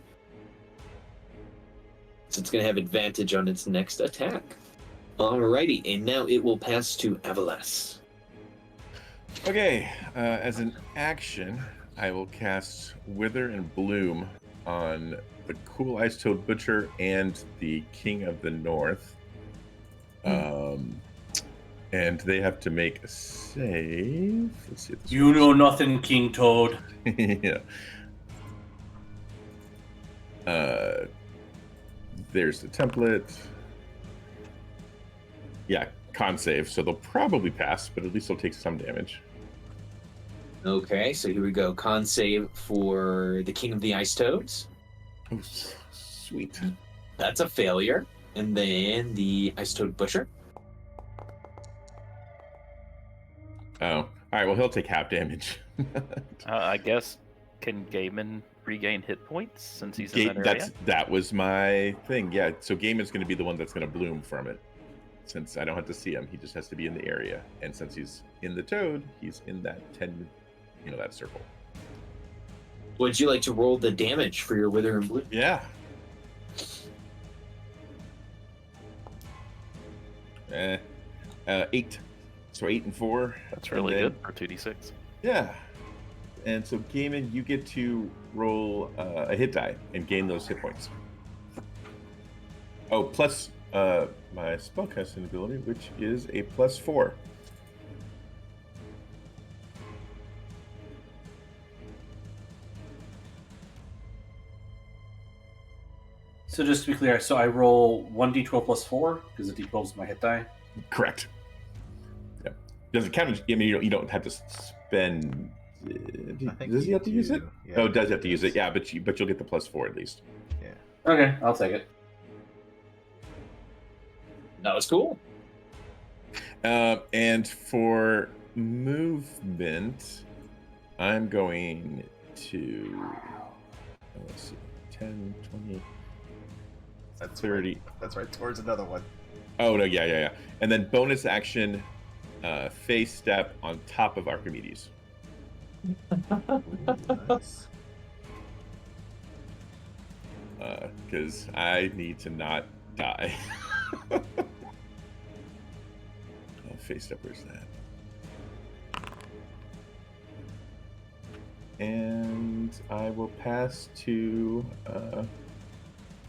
So it's going to have advantage on its next attack. Alrighty, and now it will pass to Avalas. Okay, as an action, I will cast Wither and Bloom on the cool Ice Toad Butcher and the King of the North. And they have to make a save. Let's see if this You know nothing, King Toad. yeah. There's the template. Yeah, con save. So they'll probably pass, but at least they'll take some damage. Okay, so here we go. Con save for the King of the Ice Toads. Oh, sweet. That's a failure. And then the Ice Toad Butcher. Oh, all right. Well, he'll take half damage. I guess, can Gaiman regain hit points since he's in that area? That was my thing. Yeah. So Gaiman's going to be the one that's going to bloom from it. Since I don't have to see him, he just has to be in the area. And since he's in the toad, he's in that 10, that circle. Would you like to roll the damage for your Wither and Bloom? Yeah. 8. So 8 and 4. That's really good for 2d6. Yeah. And so Gaiman, you get to roll a hit die and gain those hit points. Oh, plus my spellcasting ability, which is a +4. So just to be clear, so I roll 1d12 plus 4 because the d12 is my hit die. Correct. Yeah. Does it count? I mean, you don't have to spend. Does he have to use it? Yeah, oh, it does have to use it. Yeah, but you'll get the +4 at least. Yeah. Okay, I'll take it. That was cool. And for movement, I'm going to. Let's see, 10, 20. That's 30. Right. That's right towards another one. Oh no, yeah. And then bonus action, face step on top of Archimedes. Ooh, nice. Because I need to not die. Face step, where's that? And I will pass to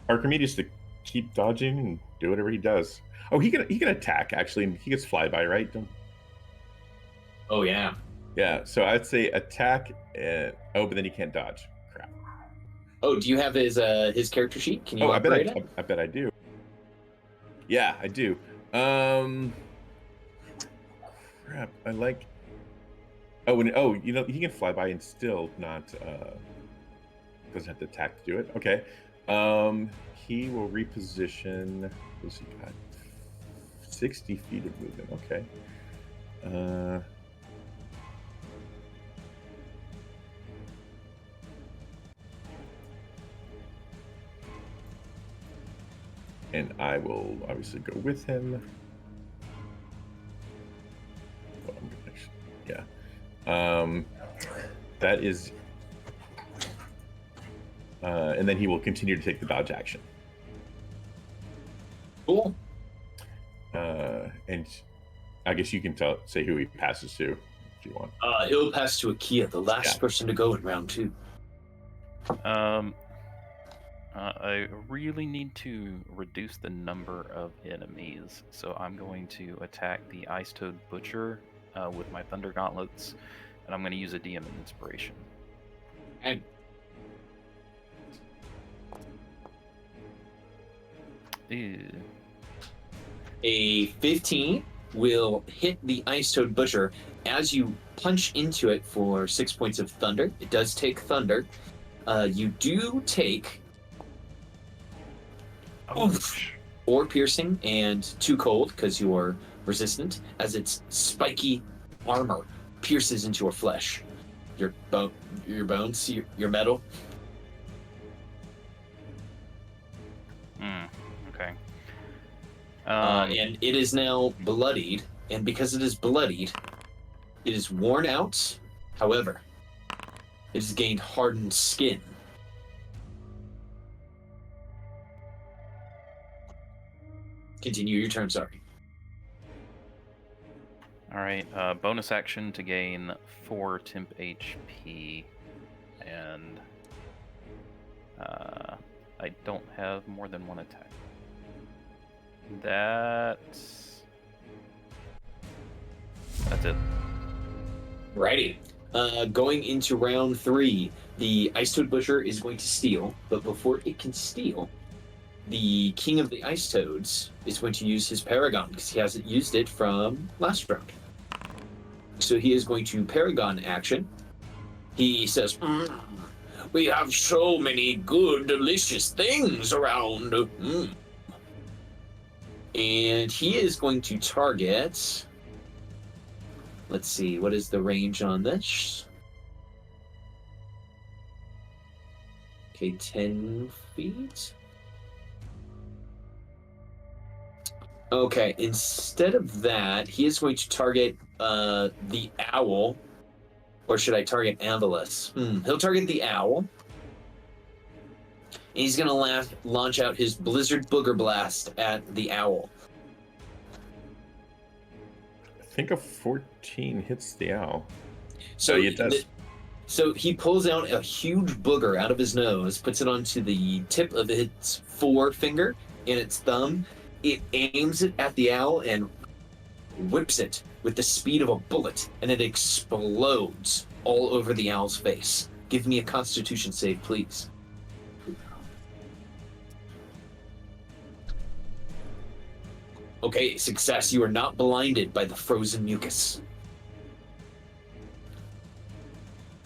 Archimedes to keep dodging and do whatever he does. Oh, he can attack actually. He gets flyby, right? Oh, yeah. Yeah. So I'd say attack. But then he can't dodge. Crap. Oh, do you have his character sheet? Can you I bet upgrade it? I bet I do. Yeah, I do. Crap. I like. He can fly by and still not. Doesn't have to attack to do it. Okay. He will reposition. What's he got? 60 feet of movement. Okay. and I will obviously go with him. Well, I'm gonna actually, that is, and then he will continue to take the dodge action. Cool. And I guess you can say who he passes to if you want. He'll pass to Akia, the last Yeah. person to go in round 2. I really need to reduce the number of enemies, so I'm going to attack the Ice Toad Butcher with my Thunder Gauntlets, and I'm going to use a DM Inspiration. And Ew. a 15 will hit the Ice Toad Butcher as you punch into it for 6 points of thunder. It does take thunder. You do take Ouch. 4 piercing and 2 cold because you are resistant, as its spiky armor pierces into your flesh, your bones, your metal. Okay. And it is now bloodied, and because it is bloodied, it is worn out. However, it has gained hardened skin. Continue your turn, sorry. All right. Bonus action to gain 4 temp HP, and I don't have more than 1 attack. That's it. Righty. Going into round 3, the Ice Toad Butcher is going to steal, but before it can steal, the King of the Ice Toads is going to use his Paragon, because he hasn't used it from last round. So he is going to Paragon action. He says, we have so many good, delicious things around. And he is going to target... Let's see, what is the range on this? Okay, 10 feet. Okay, instead of that, he is going to target the owl. Or should I target Avalus? He'll target the owl. And he's going to launch out his Blizzard Booger Blast at the owl. I think a 14 hits the owl. So it does. So he pulls out a huge booger out of his nose, puts it onto the tip of its forefinger and its thumb. It aims it at the owl and whips it with the speed of a bullet, and it explodes all over the owl's face. Give me a Constitution save, please. Okay, success. You are not blinded by the frozen mucus.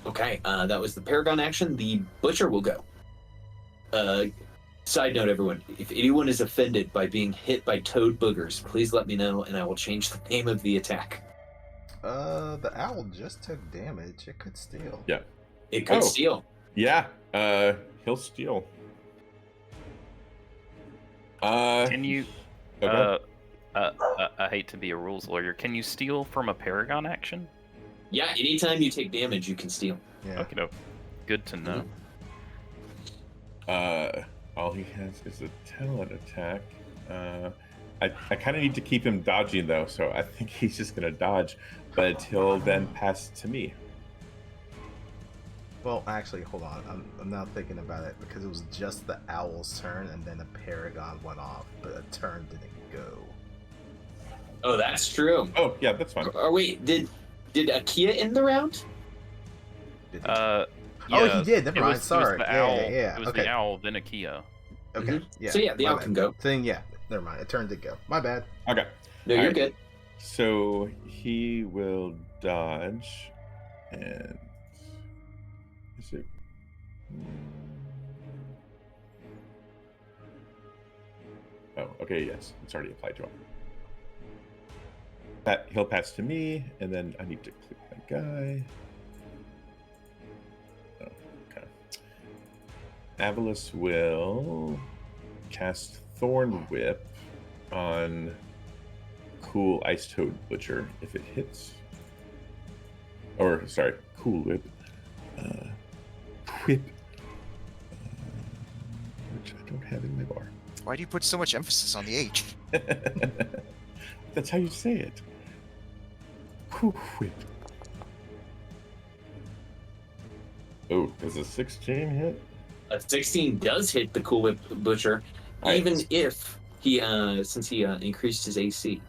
Okay, that was the Paragon action. The Butcher will go. Side note, everyone, if anyone is offended by being hit by toad boogers, please let me know, and I will change the name of the attack. The owl just took damage. It could steal. Yeah. It could steal. Yeah. He'll steal. Can you? Okay. I hate to be a rules lawyer. Can you steal from a Paragon action? Yeah, anytime you take damage, you can steal. Yeah. Okay, no. Good to know. All he has is a talent attack. I kind of need to keep him dodging though, so I think he's just gonna dodge, but he'll then pass to me. Well, actually, hold on. I'm now thinking about it because it was just the owl's turn, and then a Paragon went off, but a turn didn't go. Oh, that's true. Oh yeah, that's fine. Or wait, did Akia end the round? Did Yeah, oh, he did. Never it mind. was Sorry. the Yeah, owl. yeah. It was Okay. the owl, then Akia. Okay. Mhm. Yeah. So yeah, the my owl bad. can go. Then yeah. Never mind. A turn did go. My bad. Okay. No, you're Alright. good. So he will dodge, and is it? Oh, okay. Yes, it's already applied to him. He'll pass to me, and then I need to click my guy. Oh, okay. Avalus will cast Thorn Whip on Cool Ice Toad Butcher if it hits. Or, sorry, Cool Whip. Whip. Which I don't have in my bar. Why do you put so much emphasis on the H? That's how you say it. Cool Whip. Oh, does a 16 hit? A 16 does hit the Cool Whip Butcher, All right. even if he, since he increased his AC.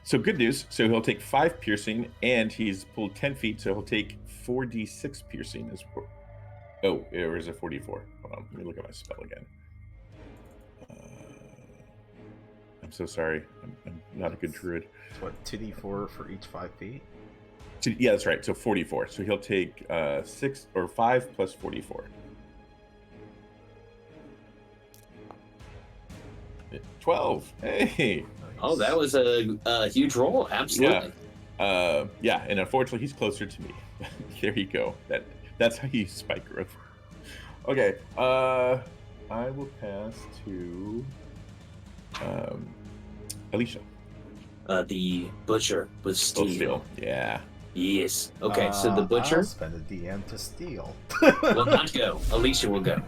So good news. So he'll take 5 piercing, and he's pulled 10 feet, so he'll take 4d6 piercing as well. Oh, or is it 44? Hold on, let me look at my spell again. I'm so sorry. I'm not a good druid. It's what, 2d4 for each 5 feet? Yeah, that's right. So 44. So he'll take 6 or 5 plus 44. 12. Hey. Oh, that was a huge roll. Absolutely. Yeah, and unfortunately, he's closer to me. There you go. That's how you use spike growth. Okay. I will pass to Alicia. The butcher with Oh, steel. steel. Yeah. Yes. Okay, so the butcher I'll spend a DM to steal. will not go. Alicia will go.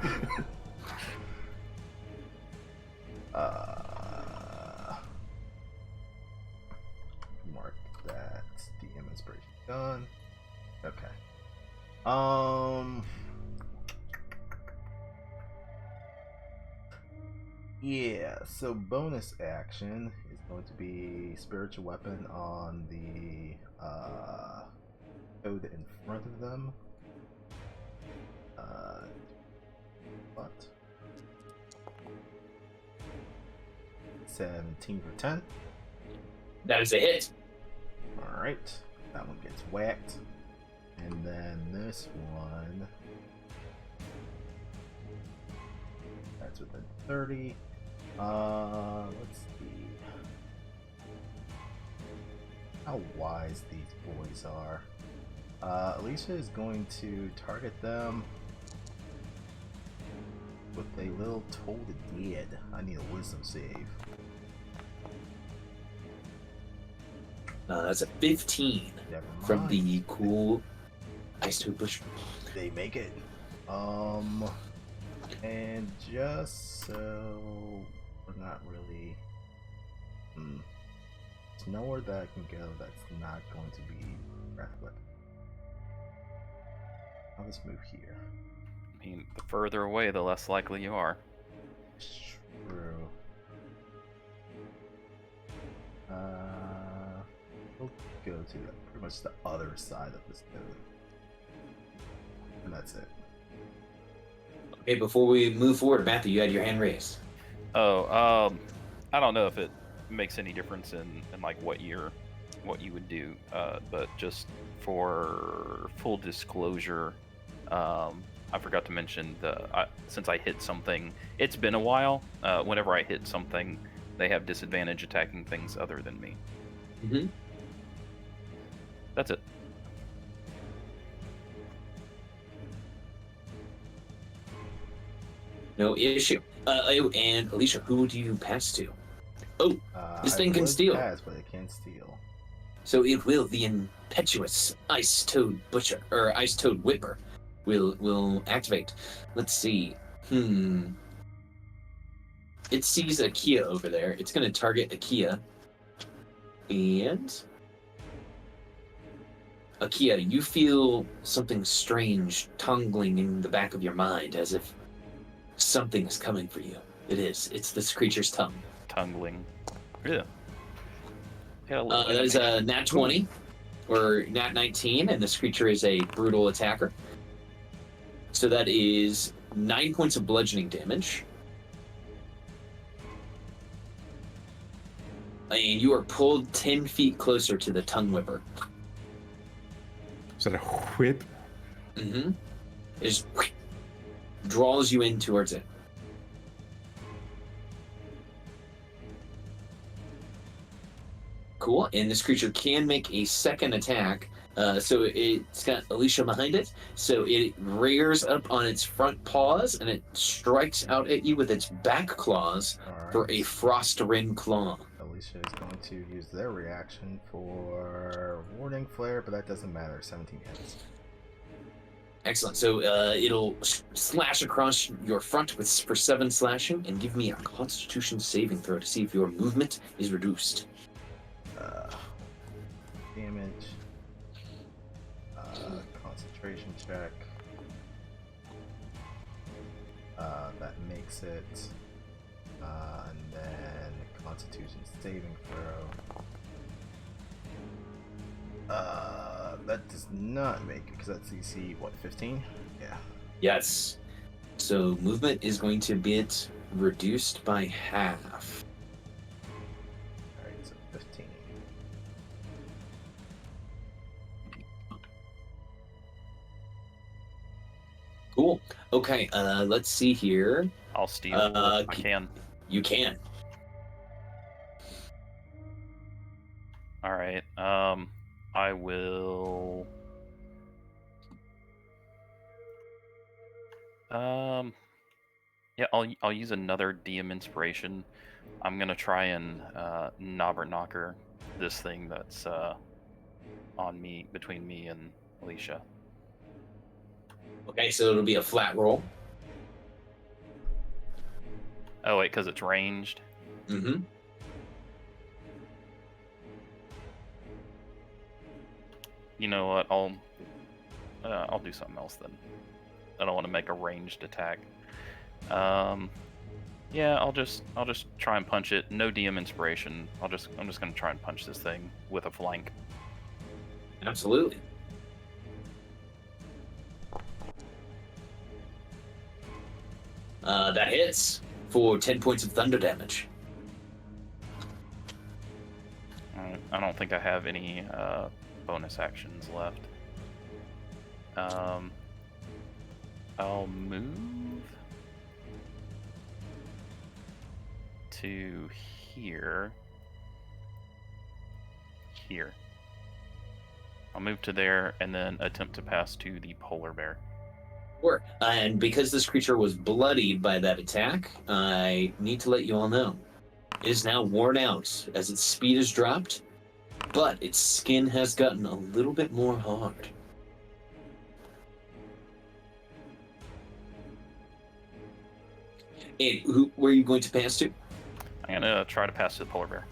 Mark that. DM inspiration done. Okay. Yeah, so bonus action is going to be spiritual weapon on the toad in front of them. What? 17 for 10. That is a hit. Alright. That one gets whacked. And then this one. That's within 30. Let's see how wise these boys are. Alicia is going to target them with a little toll to dead. I need a wisdom save. That's a 15 Never from mind. the cool Ice Toad Butcher. They make it. And just so we're not really. There's nowhere that I can go that's not going to be breath weapon. I'll just move here. I mean, the further away, the less likely you are. True. We'll go to pretty much the other side of this building. And that's it. Okay, before we move forward, Matthew, you had your hand raised. Oh, I don't know if it makes any difference in like what you would do, but just for full disclosure, I forgot to mention since I hit something, it's been a while. Whenever I hit something, they have disadvantage attacking things other than me. Mm-hmm. That's it. No issue. And Alicia, who do you pass to? Oh, this thing can would steal. Pass, but it can steal. So it will. The impetuous Ice Toad Butcher or Ice Toad Whipper will activate. Let's see. It sees a Kia over there. It's going to target a Kia. And Akia, you feel something strange tingling in the back of your mind, as if something is coming for you. It is. It's this creature's tongue. Tungling. Yeah. That is a nat 20 or nat 19, and this creature is a brutal attacker. So that is 9 points of bludgeoning damage. And you are pulled 10 feet closer to the tongue whipper. Is that a whip? Mm-hmm. It just draws you in towards it. Cool. And this creature can make a second attack So it's got Alicia behind it. So it rears up on its front paws and it strikes out at you with its back claws for a frost ring claw. Alicia is going to use their reaction for Warning Flare, but that doesn't matter. 17 hits. Excellent. So it'll slash across your front for 7 slashing and give me a Constitution saving throw to see if your movement is reduced. Damage. Concentration check. That makes it. And then Constitution saving throw. That does not make it because that's CC, what, 15? Yeah. Yes. So movement is going to get reduced by half. Alright, so 15. Cool. Okay, let's see here. I'll steal if I can. You can. All right. I will. Yeah, I'll use another DM inspiration. I'm gonna try and knobber knocker this thing that's on me, between me and Alicia. Okay, so it'll be a flat roll. Oh wait, because it's ranged. Mm-hmm. You know what? I'll do something else then. I don't want to make a ranged attack. Yeah, I'll just try and punch it. No DM inspiration. I'm just gonna try and punch this thing with a flank. Absolutely. That hits for 10 points of thunder damage. I don't think I have any bonus actions left. I'll move to here. Here. I'll move to there and then attempt to pass to the polar bear. Sure. And because this creature was bloodied by that attack, I need to let you all know. It is now worn out as its speed has dropped, but its skin has gotten a little bit more hard. And where are you going to pass to? I'm gonna try to pass to the polar bear.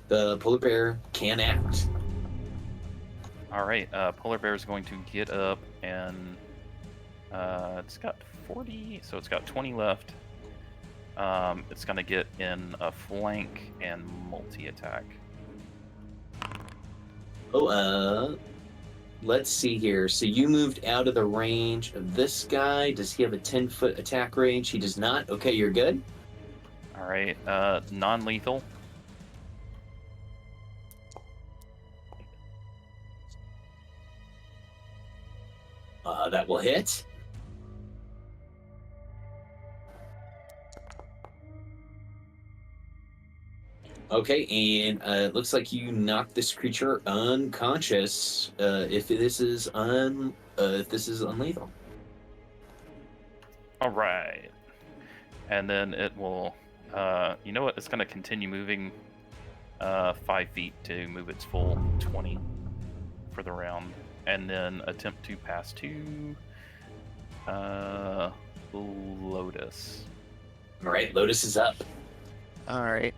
The polar bear can act. All right, polar bear is going to get up and it's got 40, so it's got 20 left. It's gonna get in a flank and multi-attack. Oh, let's see here. So you moved out of the range of this guy. Does he have a 10-foot attack range? He does not. Okay, you're good. All right, non-lethal. That will hit. Okay, and it looks like you knocked this creature unconscious. If this is unlethal. All right, and then it will. You know what? It's gonna continue moving 5 feet to move its full 20 for the round, and then attempt to pass to Lotus. All right, Lotus is up. All right.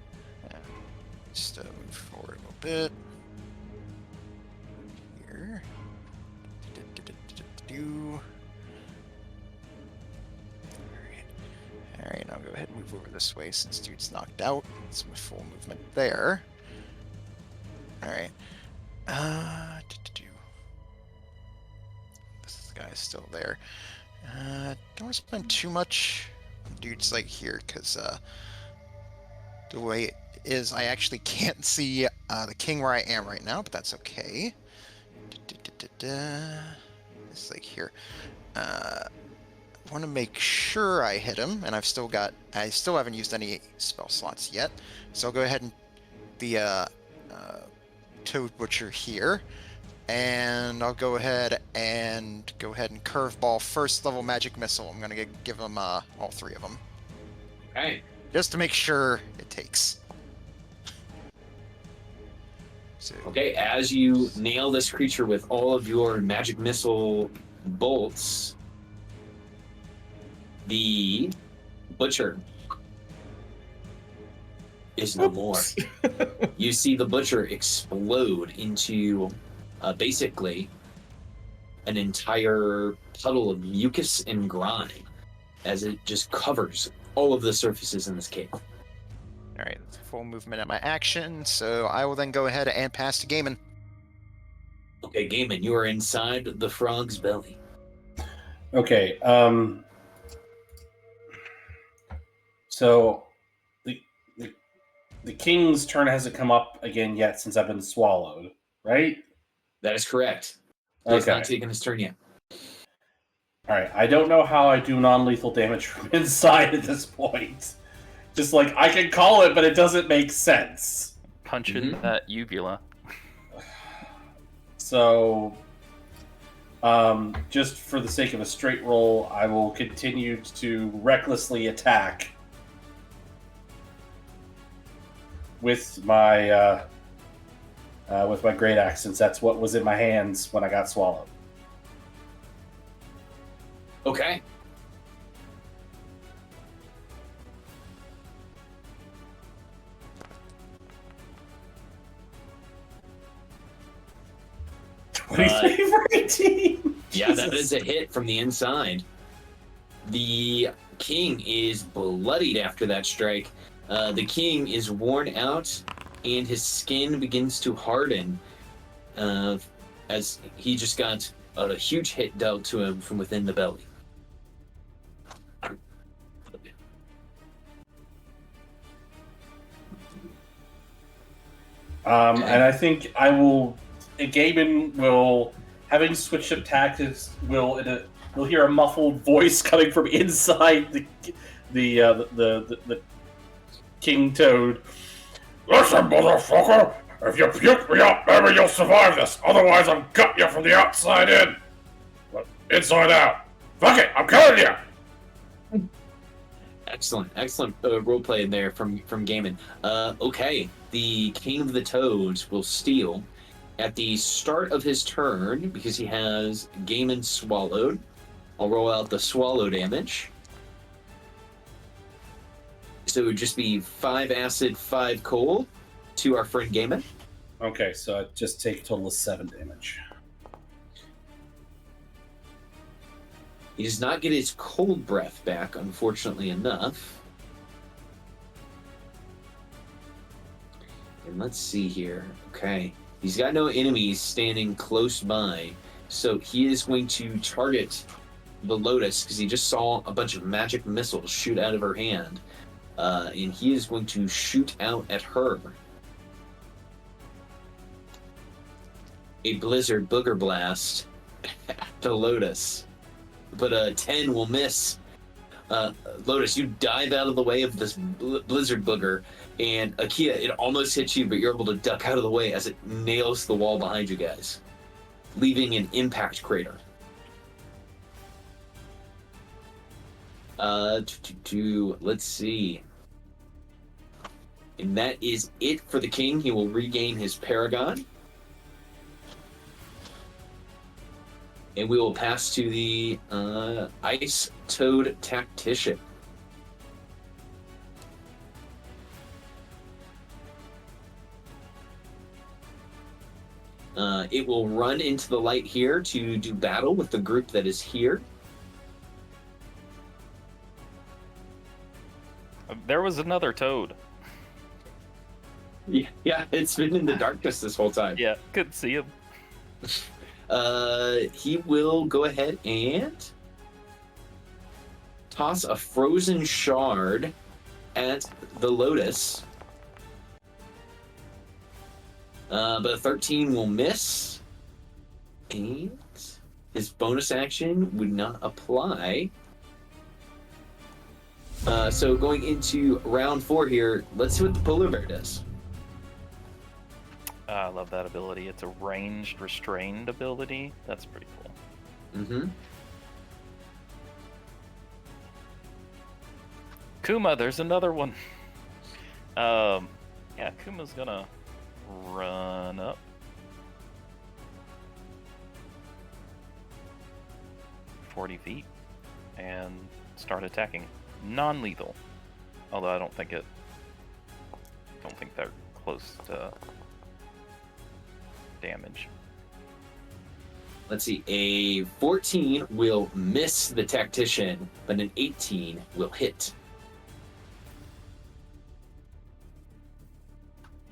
Just move forward a little bit. Here. Alright, I'll go ahead and move over this way since dude's knocked out. It's my full movement there. Alright. This guy's still there. Don't want to spend too much on dudes like here, because the way it is, I actually can't see the king where I am right now, but that's okay. It's like here. I want to make sure I hit him, and I still haven't used any spell slots yet. So I'll go ahead and the Toad Butcher here. And I'll go ahead and curveball first level magic missile. I'm gonna give them all 3 of them, Okay. just to make sure it takes. So, Okay, as you nail this creature with all of your magic missile bolts, the butcher is no more. You see the butcher explode into basically an entire puddle of mucus and grime as it just covers all of the surfaces in this cave. all right, that's full movement at my action. So I will then go ahead and pass to Gaiman. Okay, Gaiman, you are inside the frog's belly. Okay. So the king's turn hasn't come up again yet since I've been swallowed, right? That is correct. He's Okay. not taken his turn yet. All right. I don't know how I do non-lethal damage from inside at this point. Just like I can call it, but it doesn't make sense. Punch in that uvula. So, just for the sake of a straight roll, I will continue to recklessly attack with my great axe, since that's what was in my hands when I got swallowed. Okay. For 18. Yeah, that is a hit from the inside. The king is bloodied after that strike. The king is worn out, and his skin begins to harden as he just got a huge hit dealt to him from within the belly. And I think I will. Gaiman will, having switched up tactics, will hear a muffled voice coming from inside the King Toad. Listen, motherfucker! If you puke me up, maybe you'll survive this. Otherwise, I'll gut you from the outside in. But inside out. Fuck it, I'm killing you! Excellent roleplay in there from Gaiman. Okay, the King of the Toads will steal at the start of his turn because he has Gaiman swallowed. I'll roll out the swallow damage. So it would just be 5 acid, 5 cold to our friend Gaiman. Okay, so I just take a total of 7 damage. He does not get his cold breath back, unfortunately enough. And let's see here. Okay. He's got no enemies standing close by, so he is going to target the Lotus because he just saw a bunch of magic missiles shoot out of her hand. And he is going to shoot out at her. A Blizzard Booger Blast at the Lotus. But a 10 will miss. Lotus, you dive out of the way of this Blizzard Booger, and Akia, it almost hits you, but you're able to duck out of the way as it nails the wall behind you guys, leaving an impact crater. Let's see. And that is it for the king. He will regain his Paragon. And we will pass to the Ice Toad Tactician. It will run into the light here to do battle with the group that is here. There was another toad. Yeah, it's been in the darkness this whole time. Yeah, couldn't see him. He will go ahead and toss a frozen shard at the Lotus. But 13 will miss. And his bonus action would not apply. So going into round 4 here, let's see what the polar bear does. I love that ability. It's a ranged, restrained ability. That's pretty cool. Mm-hmm. Kuma, there's another one. Yeah, Kuma's gonna run up. ...40 feet and start attacking. Non-lethal. Although I don't think they're close to damage. Let's see. A 14 will miss the tactician, but an 18 will hit.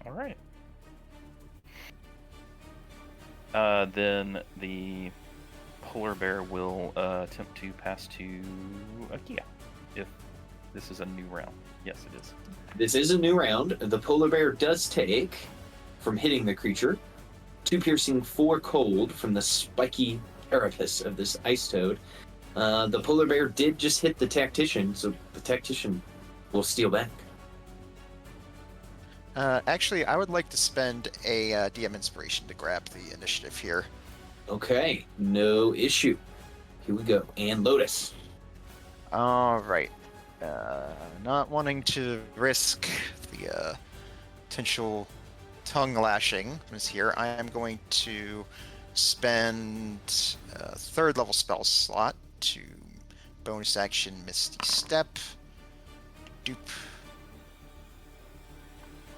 All right. Then the polar bear will attempt to pass to Akia, if this is a new round. Yes, it is. This is a new round. The polar bear does take, from hitting the creature, 2 piercing, 4 cold from the spiky carapace of this ice toad. The polar bear did just hit the tactician, so the tactician will steal back. Actually, I would like to spend a DM inspiration to grab the initiative here. Okay, no issue. Here we go. And Lotus. All right. Not wanting to risk the potential tongue lashing is here. I am going to spend a 3rd level spell slot to bonus action Misty Step. Dupe.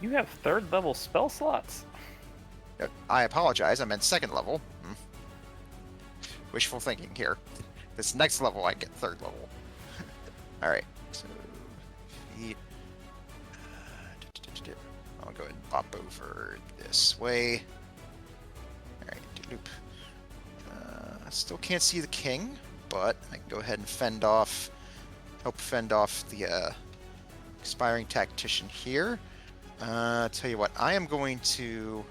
You have 3rd level spell slots. I apologize. I meant 2nd level. Wishful thinking here. This next level, I get 3rd level. All right. So, feet. I'll go ahead and pop over this way. All right. Loop. Still can't see the king, but I can go ahead and help fend off the expiring tactician here. Tell you what, I am going to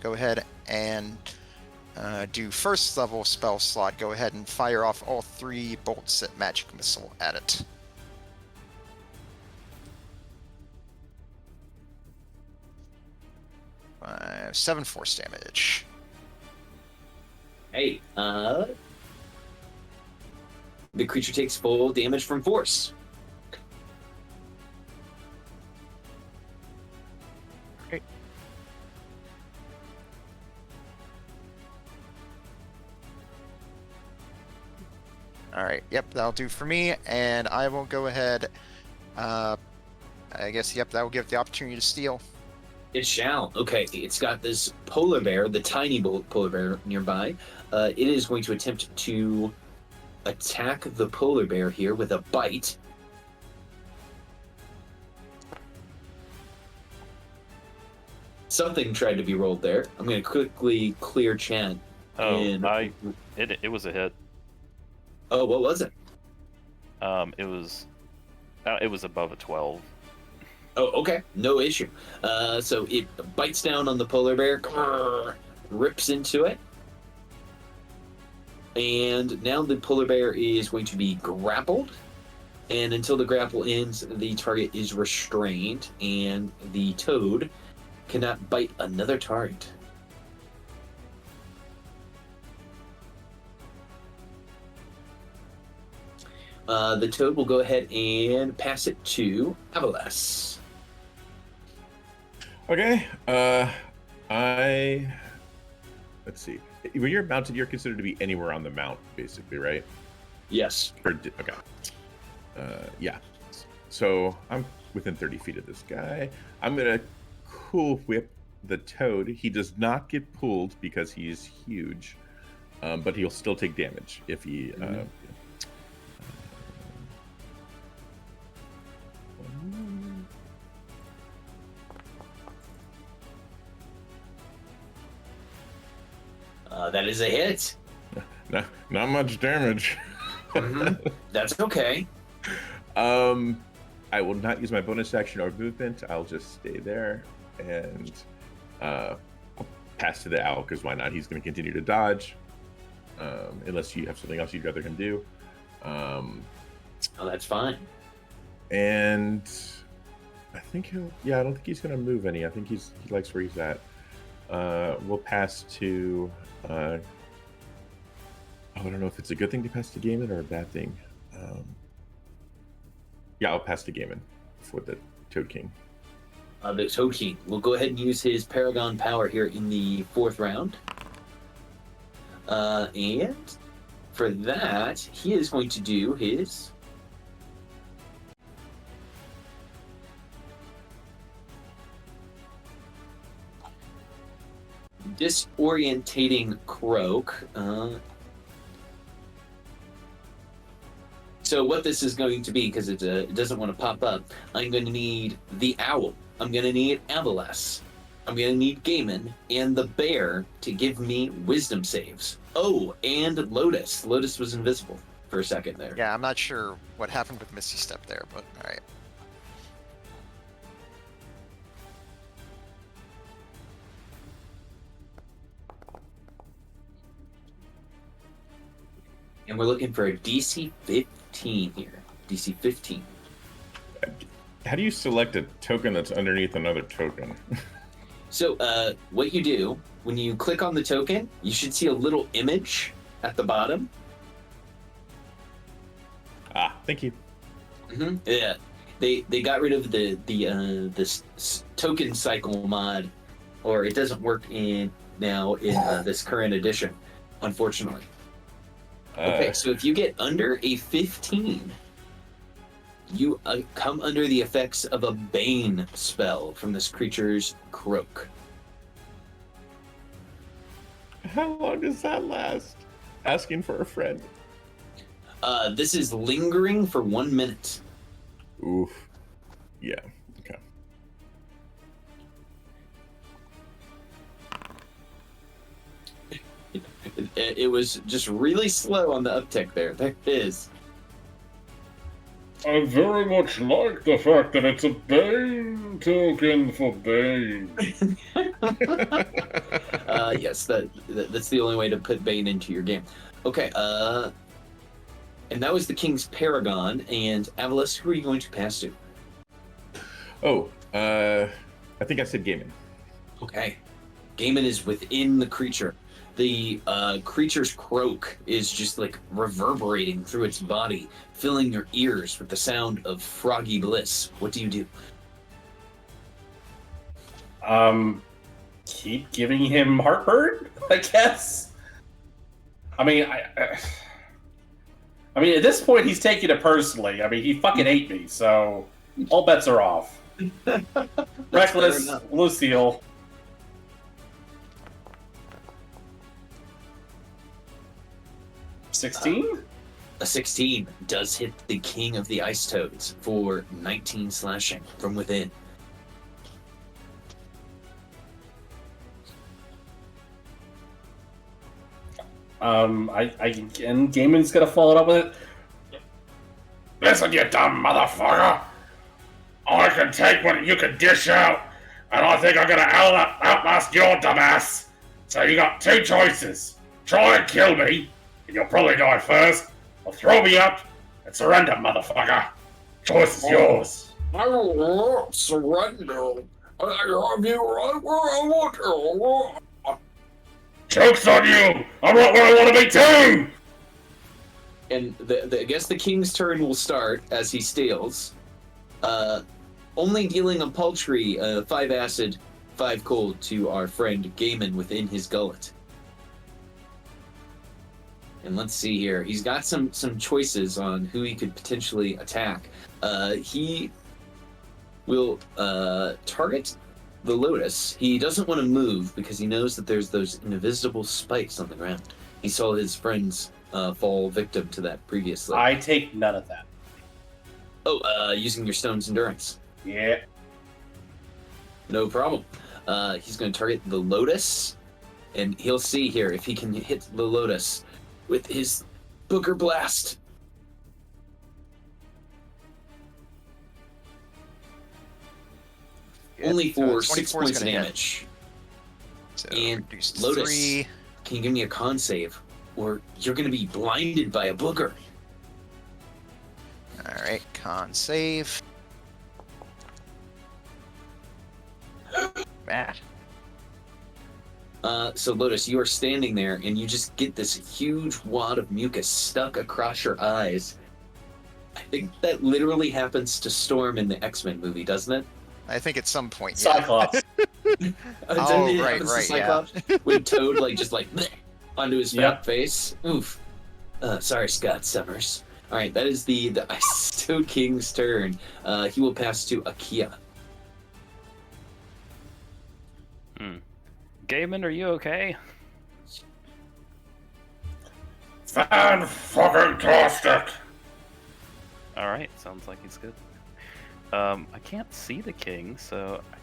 go ahead and do 1st level spell slot. Go ahead and fire off all 3 bolts at magic missile at it. Uh, 7 force damage. Hey, the creature takes full damage from force. Great. All right. Yep, that'll do for me, and I will go ahead. I guess. Yep, that will give it the opportunity to steal. It shall. Okay, it's got this polar bear, the tiny polar bear nearby. It is going to attempt to attack the polar bear here with a bite. Something tried to be rolled there. I'm going to quickly clear chat. Oh, and... it was a hit. Oh, what was it? It was above a 12. Oh, okay. No issue. So it bites down on the polar bear, rips into it. And now the polar bear is going to be grappled. And until the grapple ends, the target is restrained, and the toad cannot bite another target. The toad will go ahead and pass it to Avalas. Okay. Let's see. When you're mounted, you're considered to be anywhere on the mount, basically, right? Yes. Okay. Yeah. So I'm within 30 feet of this guy. I'm gonna cool whip the toad. He does not get pulled because he's huge, but he'll still take damage if he. That is a hit. Not much damage. That's okay. I will not use my bonus action or movement. I'll just stay there and I'll pass to the owl, because why not? He's going to continue to dodge, unless you have something else you'd rather him do. Oh, that's fine. And I think he'll. Yeah, I don't think he's going to move any. I think he likes where he's at. We'll pass to. I don't know if it's a good thing to pass to Gaiman or a bad thing. Yeah, I'll pass to Gaiman for the Toad King. The Toad King will go ahead and use his Paragon power here in the 4th round. And for that, he is going to do his... disorientating croak. So what this is going to be, because it doesn't want to pop up, I'm going to need the owl. I'm going to need Avaless. I'm going to need Gaiman and the bear to give me wisdom saves. Oh, and Lotus. Lotus was invisible for a second there. Yeah, I'm not sure what happened with Misty Step there, but all right. And we're looking for a DC 15 here. DC 15. How do you select a token that's underneath another token? So what you do, when you click on the token, you should see a little image at the bottom. Thank you. Mm-hmm. Yeah, they got rid of this token cycle mod, or it doesn't work in this current edition, unfortunately. Okay, so if you get under a 15, you come under the effects of a Bane spell from this creature's croak. How long does that last? Asking for a friend. This is lingering for 1 minute. Oof. Yeah. Okay. It was just really slow on the uptick there. There it is. I very much like the fact that it's a Bane token for Bane. Yes, that's the only way to put Bane into your game. Okay, and that was the King's Paragon, and Avalus, who are you going to pass to? Oh, I think I said Gaiman. Okay. Gaiman is within the creature. The creature's croak is just like reverberating through its body, filling your ears with the sound of froggy bliss. What do you do? Keep giving him heartburn, I guess. I mean, I mean, at this point, he's taking it personally. I mean, he fucking ate me, so all bets are off. Reckless, Lucille. $16? A 16 does hit the King of the Ice Toads for 19 slashing from within. And Gaiman's gonna follow up with it. Listen, you dumb motherfucker! I can take what you can dish out, and I think I'm gonna outlast your dumbass. So you got two choices. Try and kill me, and you'll probably die first, or throw me up and surrender, motherfucker. Choice is yours. I will not surrender. I have you right where I want you. Joke's on you! I'm right where I want to be too! And I guess the King's turn will start as he steals. Only dealing a paltry 5 acid, 5 cold to our friend Gaiman within his gullet. And let's see here. He's got some choices on who he could potentially attack. He will target the Lotus. He doesn't want to move because he knows that there's those invisible spikes on the ground. He saw his friends fall victim to that previously. I take none of that. Oh, using your stone's endurance. Yeah. No problem. He's going to target the Lotus, and he'll see here if he can hit the Lotus with his Booker Blast. Only for 6 points of damage. So And reduced Lotus, 3. can you give me a con save? Or you're going to be blinded by a booger. Alright, con save. bad. So Lotus, you are standing there, and you just get this huge wad of mucus stuck across your eyes. I think that literally happens to Storm in the X-Men movie, doesn't it? I think at some point, yeah. Cyclops. Doesn't it right, happen to right, Cyclops? When Toad just bleh, onto his Yep. fat face. Oof. Sorry, Scott Summers. All right, that is the Ice Toad King's turn. He will pass to Akia. Gaiman, are you okay? Fan-fucking-tastic! Alright, sounds like he's good. I can't see the king, so I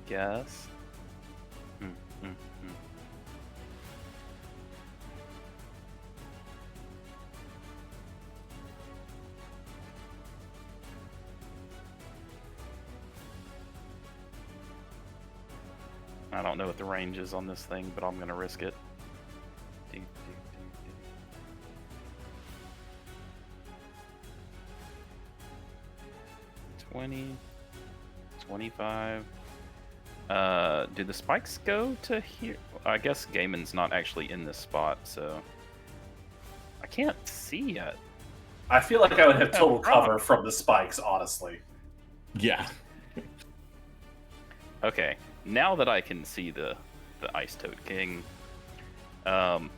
guess... I don't know what the range is on this thing, but I'm gonna risk it. 20, 25. Do the spikes go to here? I guess Gaiman's not actually in this spot, so I can't see yet. I feel like I would have total cover from the spikes, honestly. Yeah. Okay, now that I can see the Ice Toad King, I'm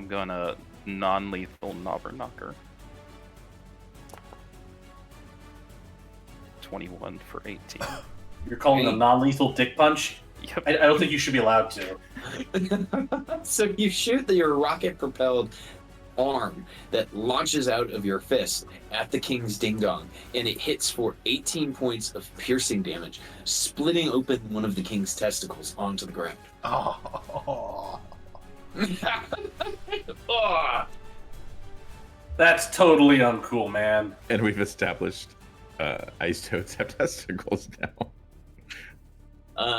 gonna non-lethal knobber knocker. 21 for 18. You're calling a non-lethal dick punch? Yep. I don't think you should be allowed to. So you shoot your rocket-propelled arm that launches out of your fist at the king's ding-dong, and it hits for 18 points of piercing damage, splitting open one of the king's testicles onto the ground. Oh. That's totally uncool, man. And we've established ice toads have testicles now.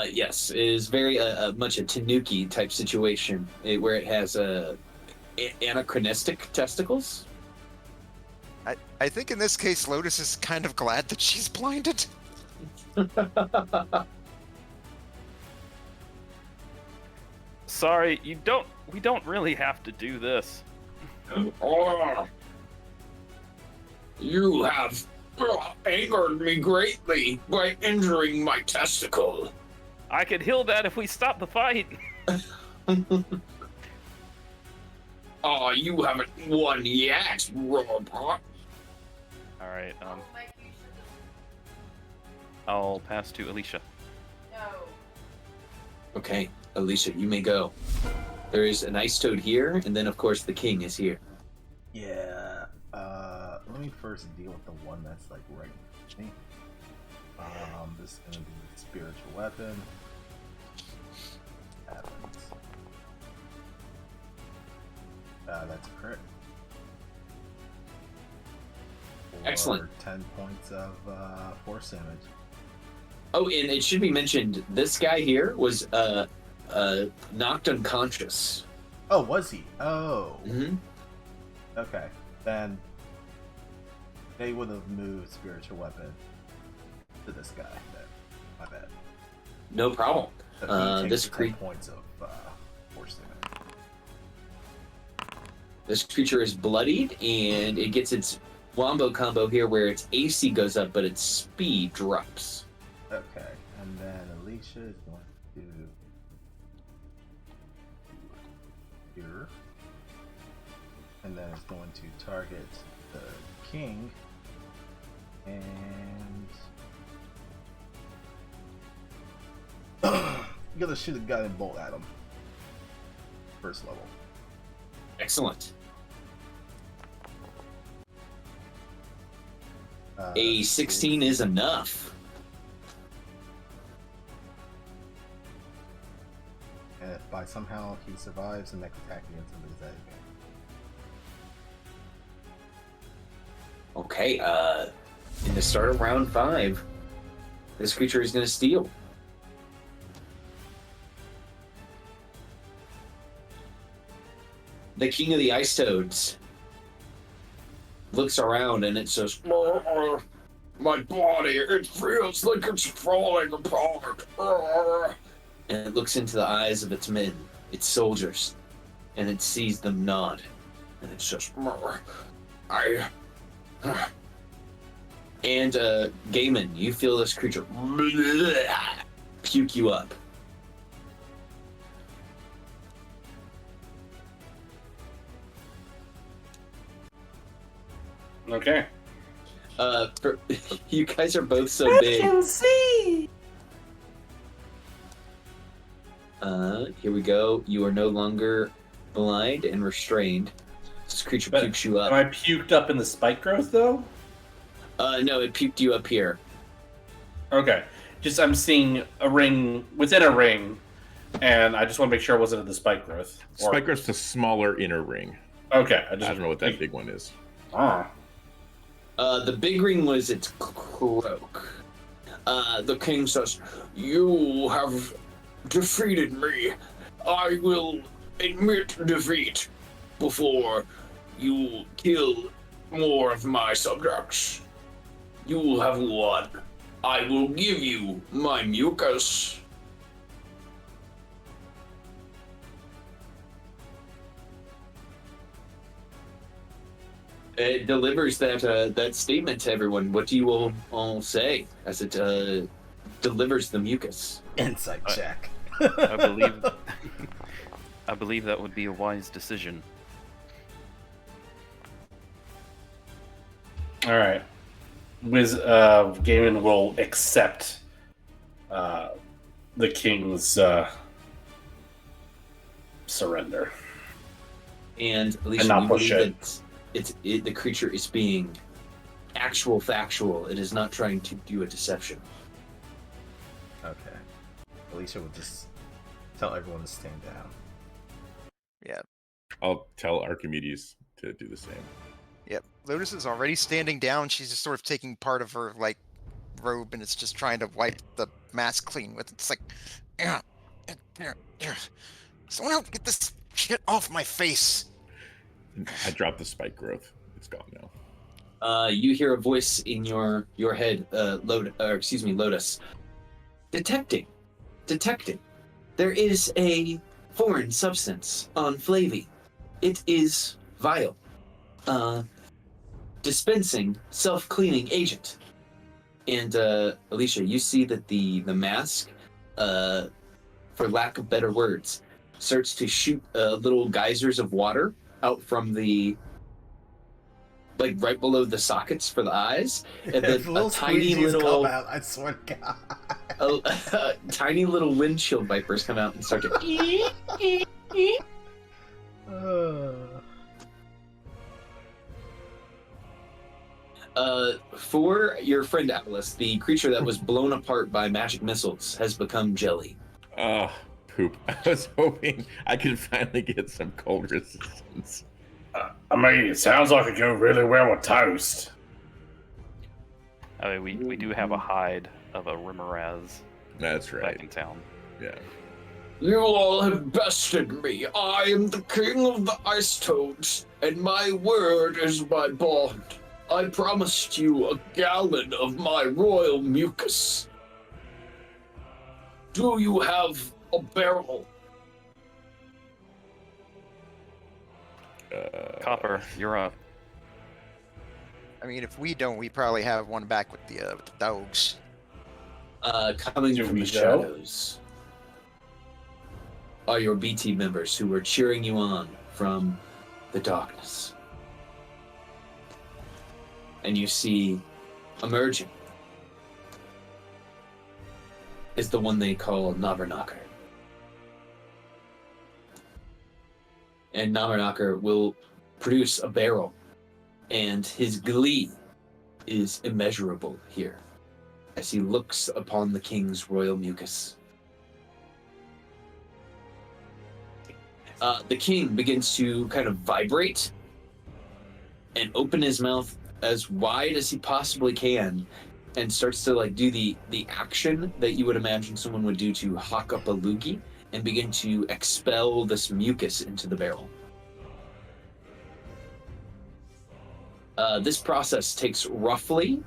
Yes, it is very much a Tanuki type situation where it has anachronistic testicles. I think in this case, Lotus is kind of glad that she's blinded. Sorry, we don't really have to do this. You have angered me greatly by injuring my testicle. I could heal that if we stop the fight. Oh, you haven't won yet, robot. All right. I'll pass to Alicia. Okay, Alicia, you may go. There is an ice toad here, and then of course the king is here. Yeah. Let me first deal with the one that's like right next to me. This is gonna be the spiritual weapon. Happens. That's a crit. For Excellent. 10 points of force damage. Oh, and it should be mentioned, this guy here was knocked unconscious. Oh, was he? Oh. Mm-hmm. Okay. Then they would have moved spiritual weapon to this guy. Then. My bad. No problem. So he This takes 10 creature. points of force damage. This creature is bloodied, and it gets its wombo combo here where its AC goes up, but its speed drops. Okay, and then Alicia is going to here, and then it's going to target the king, and you're gonna shoot a guiding bolt at him. First level. Excellent. A 16 is enough. And if by somehow he survives, the next attack against him is at advantage. Okay, in the start of round 5, this creature is going to steal. The king of the ice toads looks around and it says, My body, it feels like it's falling apart. and it looks into the eyes of its men, its soldiers, and it sees them nod, and it says, and Gaiman, you feel this creature puke you up. Okay. You guys are both so big. can see. Here we go. You are no longer blind and restrained. This creature pukes you up. Am I puked up in the spike growth though? No, it puked you up here. Okay. Just I'm seeing a ring within a ring, and I just want to make sure it wasn't in the spike growth. Spike growth's a smaller inner ring. Okay. I don't know what that big one is. Ah. The big ring was its cloak. The king says, You have defeated me. I will admit defeat before you kill more of my subjects. You have won. I will give you my mucus. it delivers that statement to everyone. What do you all say as it delivers the mucus? Insight check. I believe that would be a wise decision. All right. Gaiman will accept the king's surrender. And Alicia, And not you push believe that the creature is being factual. It is not trying to do a deception. Okay. Alicia will just tell everyone to stand down. Yeah. I'll tell Archimedes to do the same. Yep. Lotus is already standing down. She's just sort of taking part of her like robe, and it's just trying to wipe the mask clean with it. It's like, someone help get this shit off my face. I dropped the spike growth. It's gone now. You hear a voice in your head, Lotus. Detecting. There is a foreign substance on Flavy. It is vile. Dispensing self-cleaning agent. And Alicia, you see that the mask, for lack of better words, starts to shoot little geysers of water out from the, like, right below the sockets for the eyes, and then a tiny little, come out, I swear to God. tiny little windshield vipers come out and start to. For your friend Atlas, the creature that was blown apart by magic missiles has become jelly. Oh, poop. I was hoping I could finally get some cold resistance. I mean, it sounds like it go really well with toast. I mean, we do have a hide of a Rimaraz That's back right. in town. Yeah. You all have bested me. I am the king of the ice toads, and my word is my bond. I promised you a gallon of my royal mucus. Do you have a barrel? Copper, you're up. I mean, if we don't, we probably have one back with the dogs. Coming Do from we the go? shadows are your BT members who were cheering you on from the darkness. And you see emerging is the one they call Nabarnacker. And Nabarnacker will produce a barrel, and his glee is immeasurable here as he looks upon the king's royal mucus. The king begins to kind of vibrate and open his mouth as wide as he possibly can, and starts to like do the action that you would imagine someone would do to hawk up a loogie and begin to expel this mucus into the barrel. This process takes roughly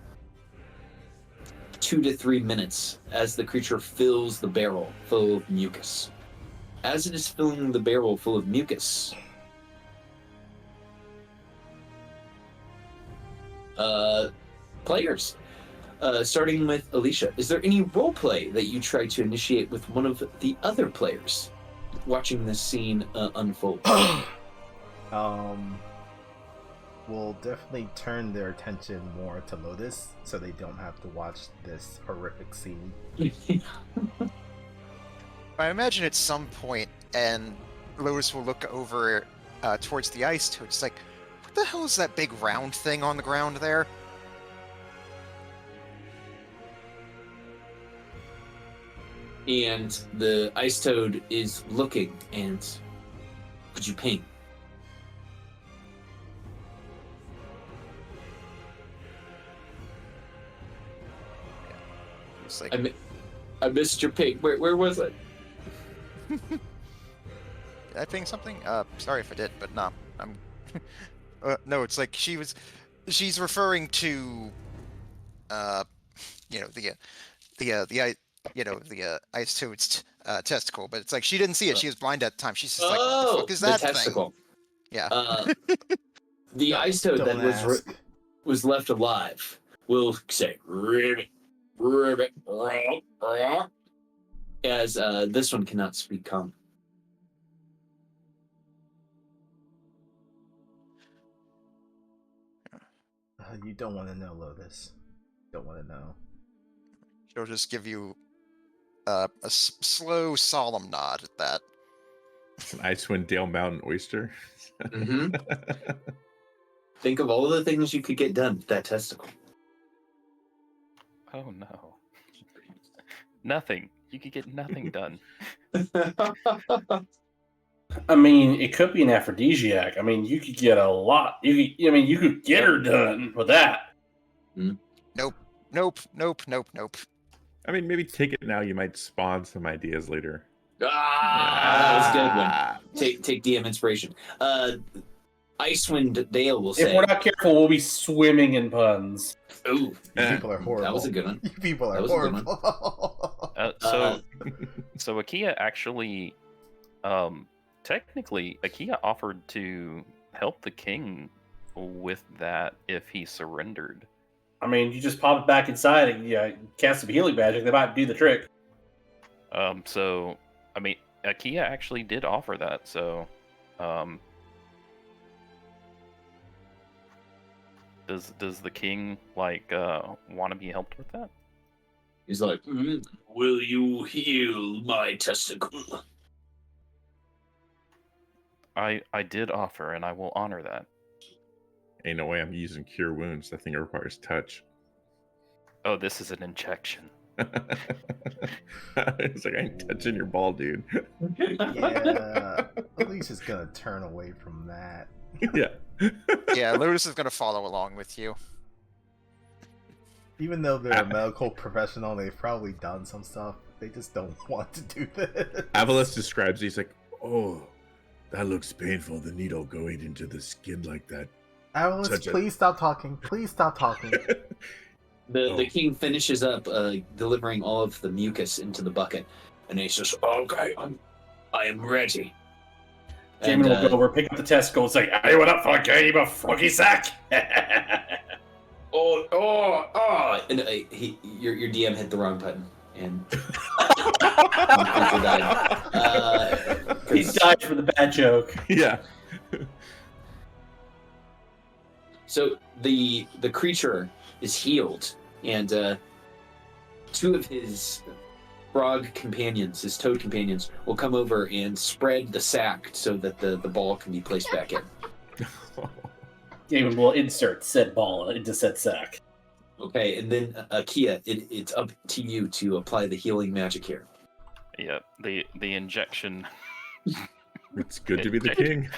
2 to 3 minutes as the creature fills the barrel full of mucus. As it is filling the barrel full of mucus, players, starting with Alicia, is there any role play that you try to initiate with one of the other players watching this scene unfold? Will definitely turn their attention more to Lotus so they don't have to watch this horrific scene. I imagine at some point, and Lotus will look over towards the ice toad. It's like, what the hell is that big round thing on the ground there? And the ice toad is looking, and could you ping? It's like, I missed your ping. Where was it? did I ping something? Sorry if I did, but no. I'm. No, it's like she's referring to, the ice toad's testicle, but it's like she didn't see it. She was blind at the time. She's just like, what the fuck is that the testicle. Thing? Yeah. The ice toad Don't that was left alive will say ribbit, ribbit, as this one cannot speak common. You don't want to know, Lotus. Don't want to know. She'll just give you a slow, solemn nod at that. An Icewind Dale Mountain oyster. Mm-hmm. Think of all the things you could get done with that testicle. Oh no. Nothing. You could get nothing done. I mean, it could be an aphrodisiac. I mean, you could get a lot. You could get her done with that. Nope. I mean, maybe take it now. You might spawn some ideas later. That was a good one. Take DM inspiration. Icewind Dale will say, If we're not careful, we'll be swimming in puns. ooh, You people are horrible. that was a good one. You people are That was a good one. horrible. So Akia actually, technically, Akia offered to help the king with that if he surrendered. I mean, you just pop it back inside and cast some healing magic. They might do the trick. So, I mean, Akia actually did offer that. So, does the king want to be helped with that? He's like, will you heal my testicle? I did offer, and I will honor that. Ain't no way I'm using cure wounds. That thing requires touch. Oh, this is an injection. It's like, I ain't touching your ball, dude. Yeah, Alicia's gonna turn away from that. Yeah. Yeah, Lotus is gonna follow along with you. Even though they're a medical professional, they've probably done some stuff. They just don't want to do this. Avalos describes, he's like, oh, that looks painful, the needle going into the skin like that. Alice, please stop talking. Please stop talking. The king finishes up delivering all of the mucus into the bucket, and he says, "Okay, I am ready." Jamie will go over, pick up the testicle, and say, "Hey, what up, fuck? Game of froggy sack." And your DM hit the wrong button, and he died for the bad joke. Yeah. So the creature is healed, and two of his frog companions, his toad companions, will come over and spread the sack so that the ball can be placed back in. David will insert said ball into said sack. Okay, and then Kia, it's up to you to apply the healing magic here. Yeah, the injection. It's good to be the king.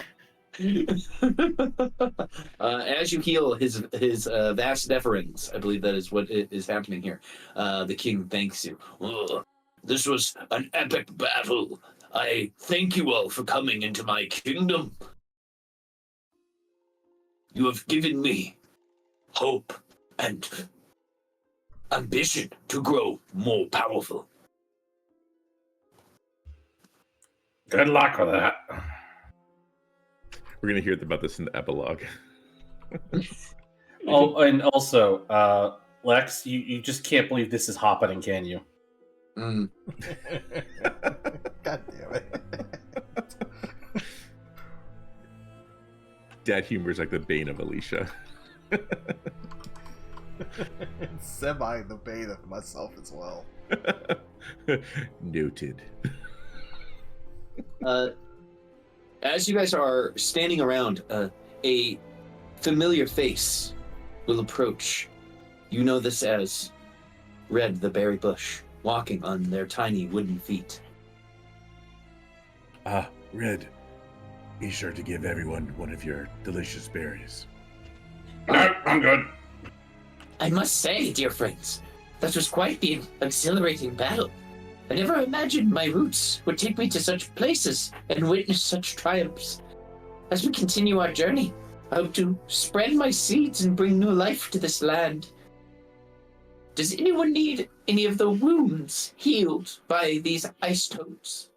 As you heal his vast deferens, I believe that is what is happening here. The king thanks you. "Oh, this was an epic battle. I thank you all for coming into my kingdom. You have given me hope and ambition to grow more powerful. Good luck with that. We're gonna hear about this in the epilogue. Oh, and also, Lex, you just can't believe this is happening, can you? Mm. God damn it. Dad humor is like the bane of Alicia. It's semi the bane of myself as well. Noted. As you guys are standing around, a familiar face will approach. You know this as Reghed the Berry Bush, walking on their tiny wooden feet. Ah, Red, be sure to give everyone one of your delicious berries. No, I'm good. I must say, dear friends, that was quite the exhilarating battle. I never imagined my roots would take me to such places and witness such triumphs. As we continue our journey, I hope to spread my seeds and bring new life to this land. Does anyone need any of the wounds healed by these ice toads?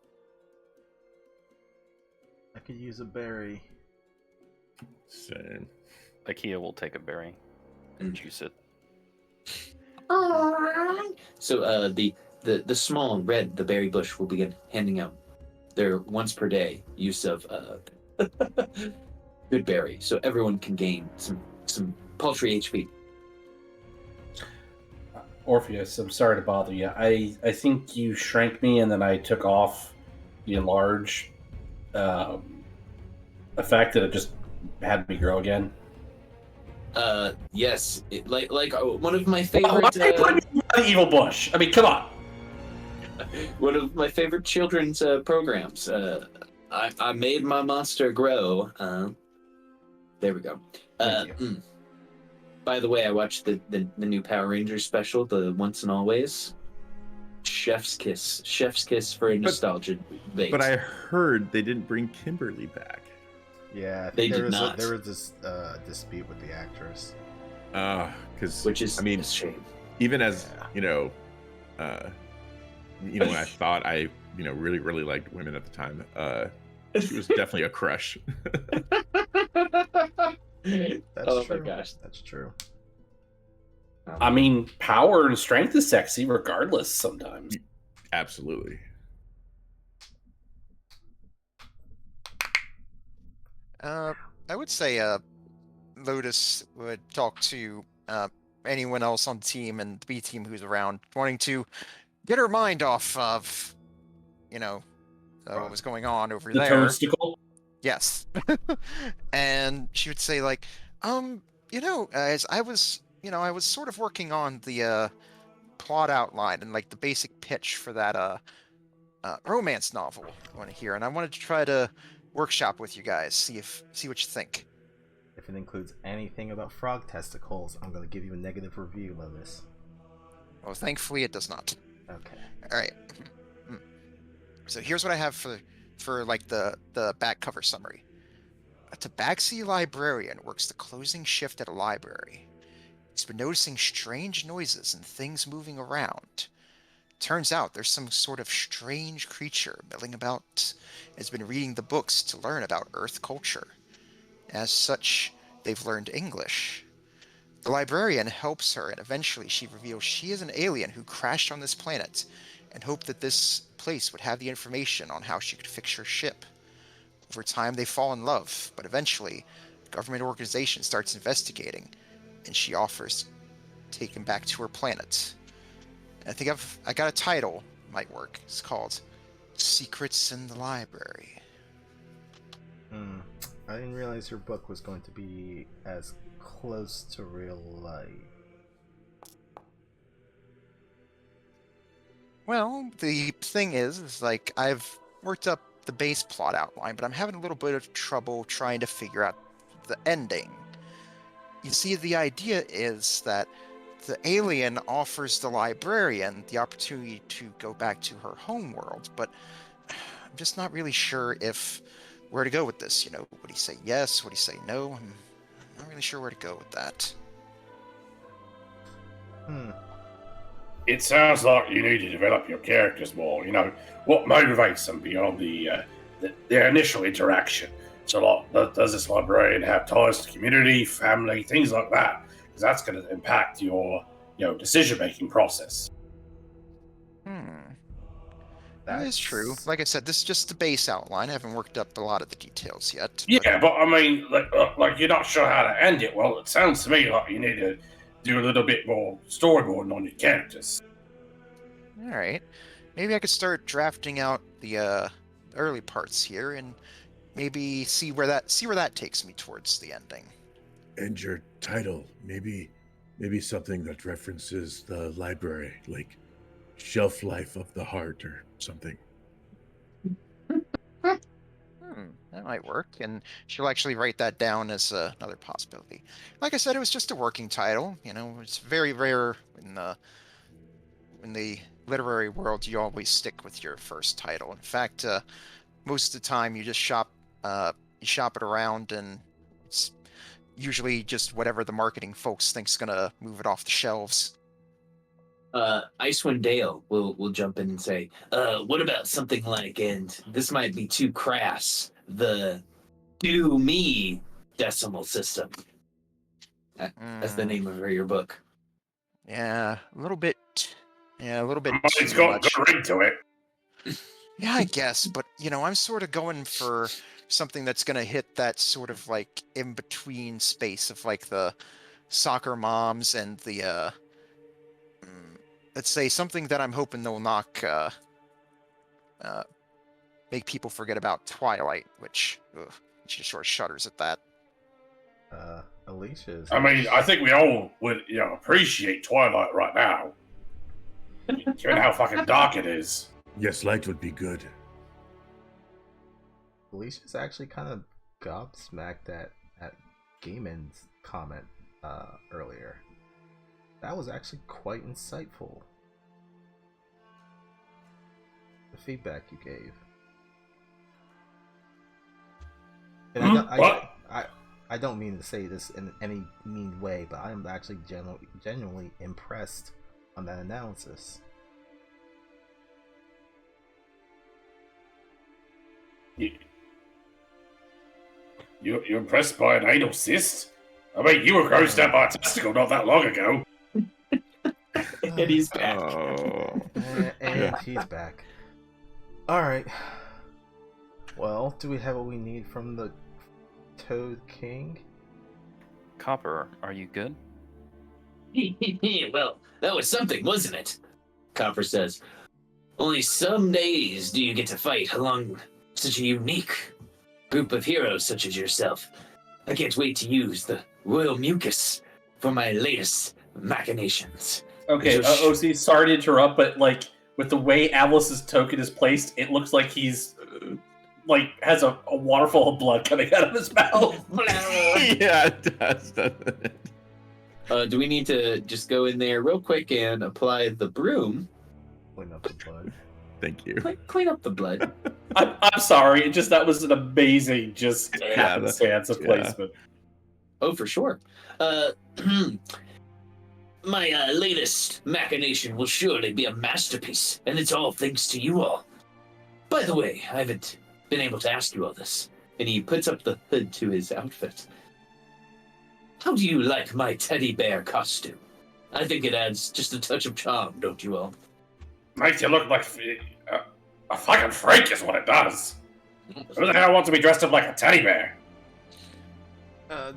I could use a berry. Same. Ikea will take a berry and juice it. So the small Reghed the Berry Bush will begin handing out their once per day use of good berry, so everyone can gain some paltry HP. Orpheus, I'm sorry to bother you. I think you shrank me and then I took off the enlarge effect that it just had me grow again. Yes, one of my Why favorite. are you putting me on the evil bush? I mean, come on. One of my favorite children's programs. I made my monster grow. There we go. Thank you. By the way, I watched the new Power Rangers special, the Once and Always. Chef's kiss for a nostalgia bait. But I heard they didn't bring Kimberly back. Yeah, I They think did not. there was this dispute with the actress. Because Which is I mean, a shame. even as Yeah. when I thought I really really liked women at the time, she was definitely a crush. That's Oh true. my gosh. That's true. I mean, power and strength is sexy regardless sometimes. Absolutely. I would say Lotus would talk to anyone else on the team and the B team who's around, wanting to get her mind off of, what was going on over The there. toadsticle. Yes. And she would say like, guys, I was sort of working on the plot outline and like the basic pitch for that romance novel I want to hear, and I wanted to try to workshop with you guys, see what you think. If it includes anything about frog testicles, I'm going to give you a negative review, Lotus. Well, thankfully it does not. Okay. All right. So here's what I have for like the back cover summary. A Tabaxi librarian works the closing shift at a library. He's been noticing strange noises and things moving around. Turns out there's some sort of strange creature milling about and has been reading the books to learn about Earth culture. As such, they've learned English. The librarian helps her, and eventually she reveals she is an alien who crashed on this planet and hoped that this place would have the information on how she could fix her ship. Over time, they fall in love, but eventually, a government organization starts investigating, and she offers to take him back to her planet. I think I got a title, might work. It's called Secrets in the Library. I didn't realize your book was going to be as close to real life. Well, the thing is like I've worked up the base plot outline, but I'm having a little bit of trouble trying to figure out the ending. You see, the idea is that the alien offers the librarian the opportunity to go back to her homeworld, but I'm just not really sure where to go with this. Would he say yes? Would he say no? I'm not really sure where to go with that. It sounds like you need to develop your characters more. You know, what motivates them beyond their initial interaction. So, like, does this librarian have ties to community, family, things like that? Because that's going to impact your, decision-making process. That is true. Like I said, this is just the base outline. I haven't worked up a lot of the details yet. Yeah, but I mean, like you're not sure how to end it. Well, it sounds to me like you need to do a little bit more storyboarding on your characters. All right, maybe I could start drafting out the early parts here, and maybe see where that takes me towards the ending. And your title, maybe something that references the library, like Shelf Life of the Heart or something. That might work, and she'll actually write that down as another possibility. Like I said, it was just a working title. It's very rare in the literary world. You always stick with your first title. In fact, most of the time you just shop it around, and it's usually just whatever the marketing folks think's gonna move it off the shelves. Icewind Dale will jump in and say, what about something like, and this might be too crass, the Do Me decimal system. That's the name of your book. Yeah, a little bit. It's got a ring to it. Yeah, I guess, but I'm sort of going for something that's gonna hit that sort of like in between space of like the soccer moms and the let's say something that I'm hoping they'll knock make people forget about Twilight, which she just sort of shudders at that. Alicia's. I mean, I think we all would, appreciate Twilight right now. Given how fucking dark it is. Yes, light would be good. Alicia's actually kind of gobsmacked at Gaiman's comment earlier. That was actually quite insightful. The feedback you gave. And I don't mean to say this in any mean way, but I am actually genuinely impressed on that analysis. You're impressed by an anal cyst? I mean, you were grossed out by a testicle not that long ago. And he's back. And he's back. Alright. Well, do we have what we need from the Toad King? Copper, are you good? Well, that was something, wasn't it? Copper says. Only some days do you get to fight along such a unique group of heroes such as yourself. I can't wait to use the royal mucus for my latest machinations. Okay, OC, sorry to interrupt, but like with the way Avalis's token is placed, it looks like he's has a waterfall of blood coming out of his mouth. Yeah, it does, doesn't it? Do we need to just go in there real quick and apply the broom? Clean up the blood. Thank you. Clean up the blood. I'm sorry. That was an amazing happenstance of placement. Oh, for sure. My latest machination will surely be a masterpiece, and it's all thanks to you all. By the way, I haven't been able to ask you all this. And he puts up the hood to his outfit. How do you like my teddy bear costume? I think it adds just a touch of charm, don't you all? Makes you look like a fucking freak is what it does. Who the hell wants to be dressed up like a teddy bear?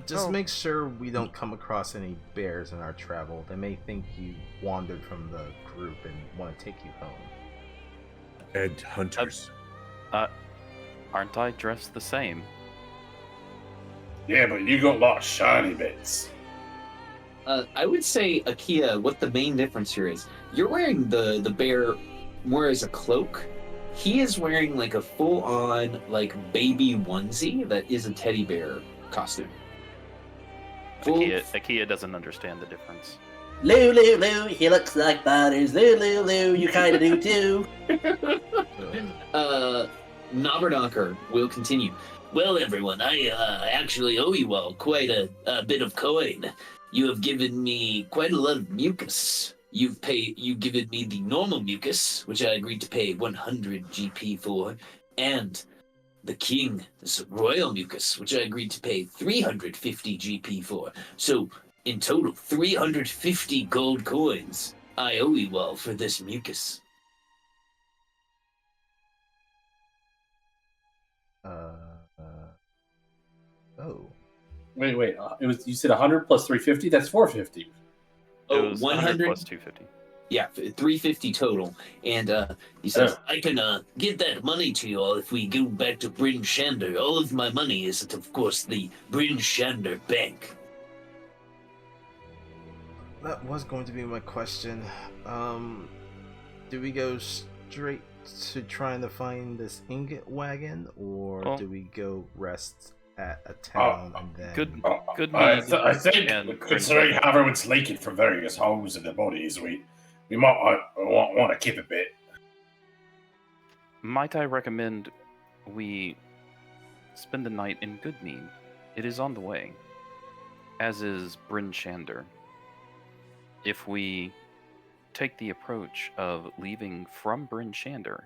Just make sure we don't come across any bears in our travel. They may think you wandered from the group and want to take you home. And hunters. Aren't I dressed the same? Yeah, but you got a lot of shiny bits. I would say, Akia, what the main difference here is, you're wearing the bear more as a cloak. He is wearing like a full-on baby onesie that is a teddy bear costume. Akia doesn't understand the difference. Lou, Lou, Lou, he looks like butters. Lou, Lou, Lou, you kind of do too. Knocker will continue. Well, everyone, I actually owe you all quite a bit of coin You have given me quite a lot of mucus. You've given me the normal mucus, which I agreed to pay 100 GP for, and the king, this royal mucus, which I agreed to pay 350 GP for. So, in total, 350 gold coins I owe you all for this mucus. Oh. Wait. It was, you said 100 plus 350. That's 450. It Oh, was 100 plus 250. Yeah, 350 total. And he says, I can get that money to you all if we go back to Bryn Shander. All of my money is at, of course, the Bryn Shander Bank. That was going to be my question. Do we go straight to trying to find this ingot wagon, or do we go rest at a town and then... Good I think, considering how everyone's leaking from various holes in their bodies, we might want to keep a bit. Might I recommend we spend the night in Goodmead? It is on the way, as is Bryn Shander. If we take the approach of leaving from Bryn Shander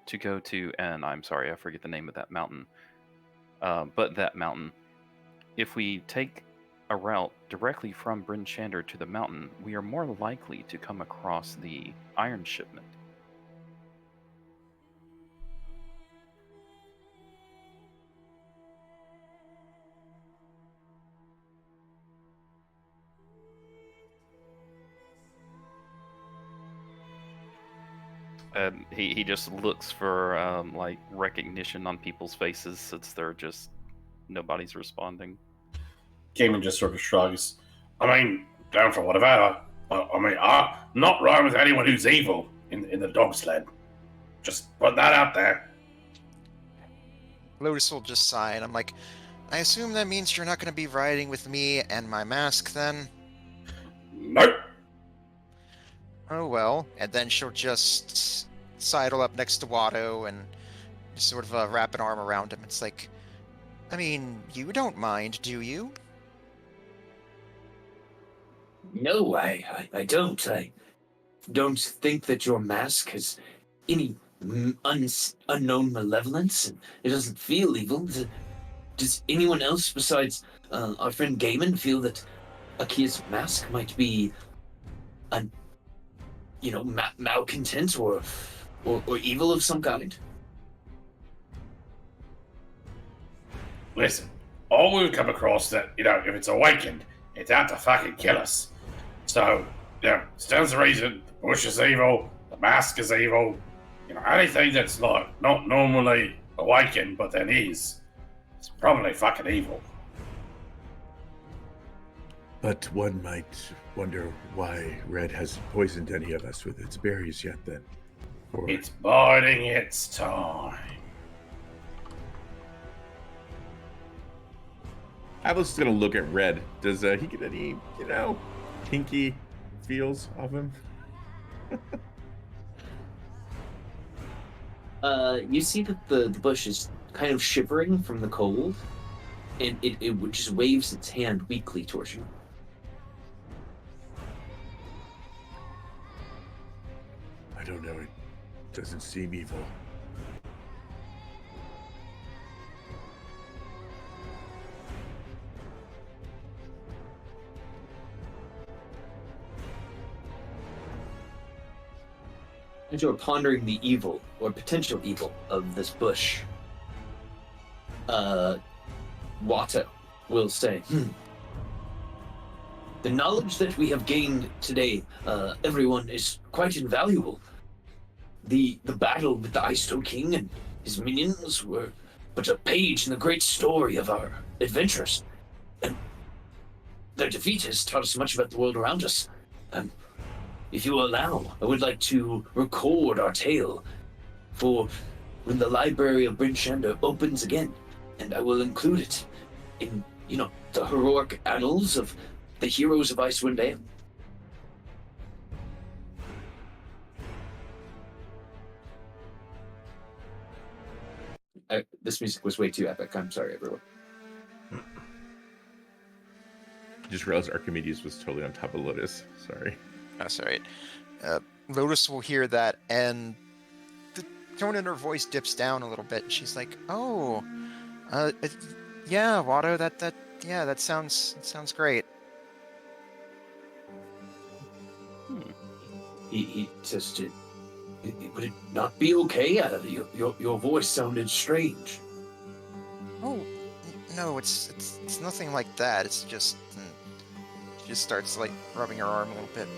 to go to, and I'm sorry, I forget the name of that mountain, but that mountain, if we take a route directly from Bryn Shander to the mountain, we are more likely to come across the iron shipment. He just looks for like recognition on people's faces since they're just nobody's responding. Gaiman just sort of shrugs. I mean, down for whatever. I'm not right with anyone who's evil in the dog sled. Just put that out there. Lotus will just sigh, and I'm like, I assume that means you're not going to be riding with me and my mask then? Nope. Oh well. And then she'll just sidle up next to Watto and just sort of wrap an arm around him. It's like, I mean, you don't mind, do you? No, I don't. I don't think that your mask has any unknown malevolence, and it doesn't feel evil. Does anyone else besides our friend Gaiman feel that Akia's mask might be malcontent or evil of some kind? Listen, all we've come across that, if it's awakened, it's out to fucking kill us. So, stands to reason, the bush is evil, the mask is evil, anything that's not normally awakened but then is, it's probably fucking evil. But one might wonder why Red hasn't poisoned any of us with its berries yet then. Or... It's biding its time. I was just gonna look at Red. Does he get any, kinky feels off him? You see that the bush is kind of shivering from the cold, and it just waves its hand weakly towards you. I don't know, it doesn't seem evil. As you're pondering the evil, or potential evil, of this bush, Watto will say, The knowledge that we have gained today, everyone, is quite invaluable. The battle with the Ice Stone King and his minions were but a page in the great story of our adventures. And their defeat has taught us much about the world around us. If you allow, I would like to record our tale for when the library of Bryn Shander opens again, and I will include it in, the heroic annals of the heroes of Icewind Dale. This music was way too epic. I'm sorry, everyone. just realized Archimedes was totally on top of Lotus. Sorry. That's all right. Lotus will hear that, and the tone in her voice dips down a little bit. And she's like, "Oh, yeah, Watto. That sounds great." He says, would it not be okay? Your voice sounded strange. Oh, no, it's nothing like that. It's just she just starts like rubbing her arm a little bit.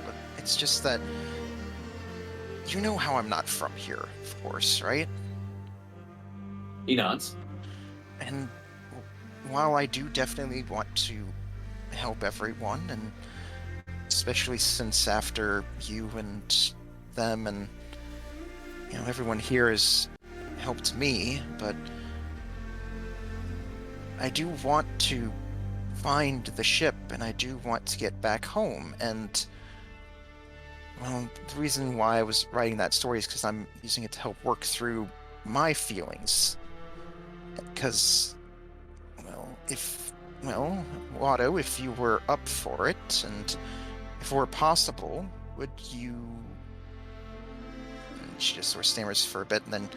But it's just that you know how I'm not from here, of course, right? He nods. And while I do definitely want to help everyone, and especially since after you and them and everyone here has helped me, but I do want to find the ship, and I do want to get back home. And well, the reason why I was writing that story is because I'm using it to help work through my feelings. Because, Watto, if you were up for it, and if it were possible, would you... And she just sort of stammers for a bit, and then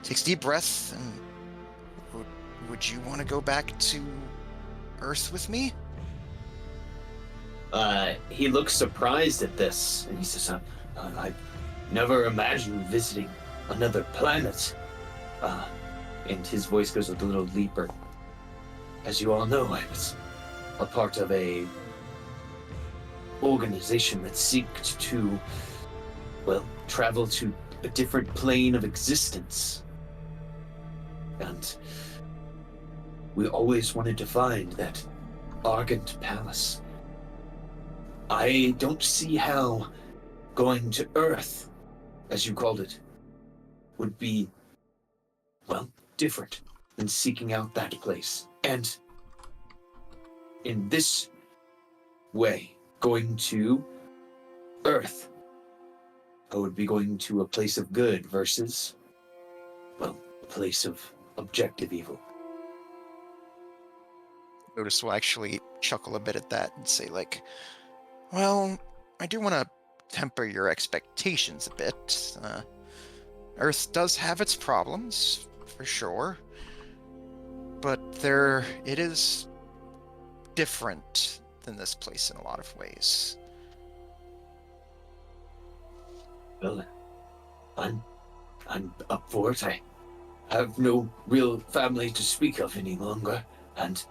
takes a deep breath, and would you want to go back to Earth with me? He looks surprised at this, and he says, I never imagined visiting another planet. And his voice goes a little deeper. As you all know, I was a part of a organization that seeked to, travel to a different plane of existence. And we always wanted to find that Argent Palace. I don't see how going to Earth, as you called it, would be, different than seeking out that place. And in this way, going to Earth, I would be going to a place of good versus, a place of objective evil. Lotus will actually chuckle a bit at that and say, I do want to temper your expectations a bit. Earth does have its problems, for sure, but it is different than this place in a lot of ways. Well, I'm up for it. I have no real family to speak of any longer, and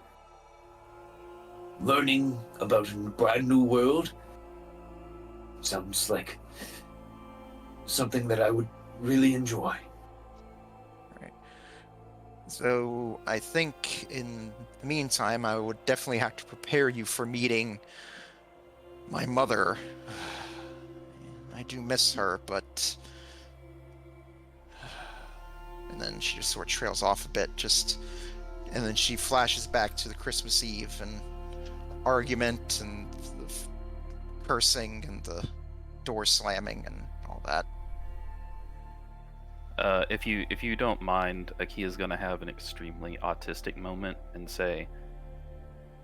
learning about a brand new world sounds like something that I would really enjoy. Right. So I think in the meantime, I would definitely have to prepare you for meeting my mother. I do miss her, but... And then she just sort of trails off a bit, and then she flashes back to the Christmas Eve and argument and the cursing and the door slamming and all that. If you don't mind, Akia's gonna have an extremely autistic moment and say,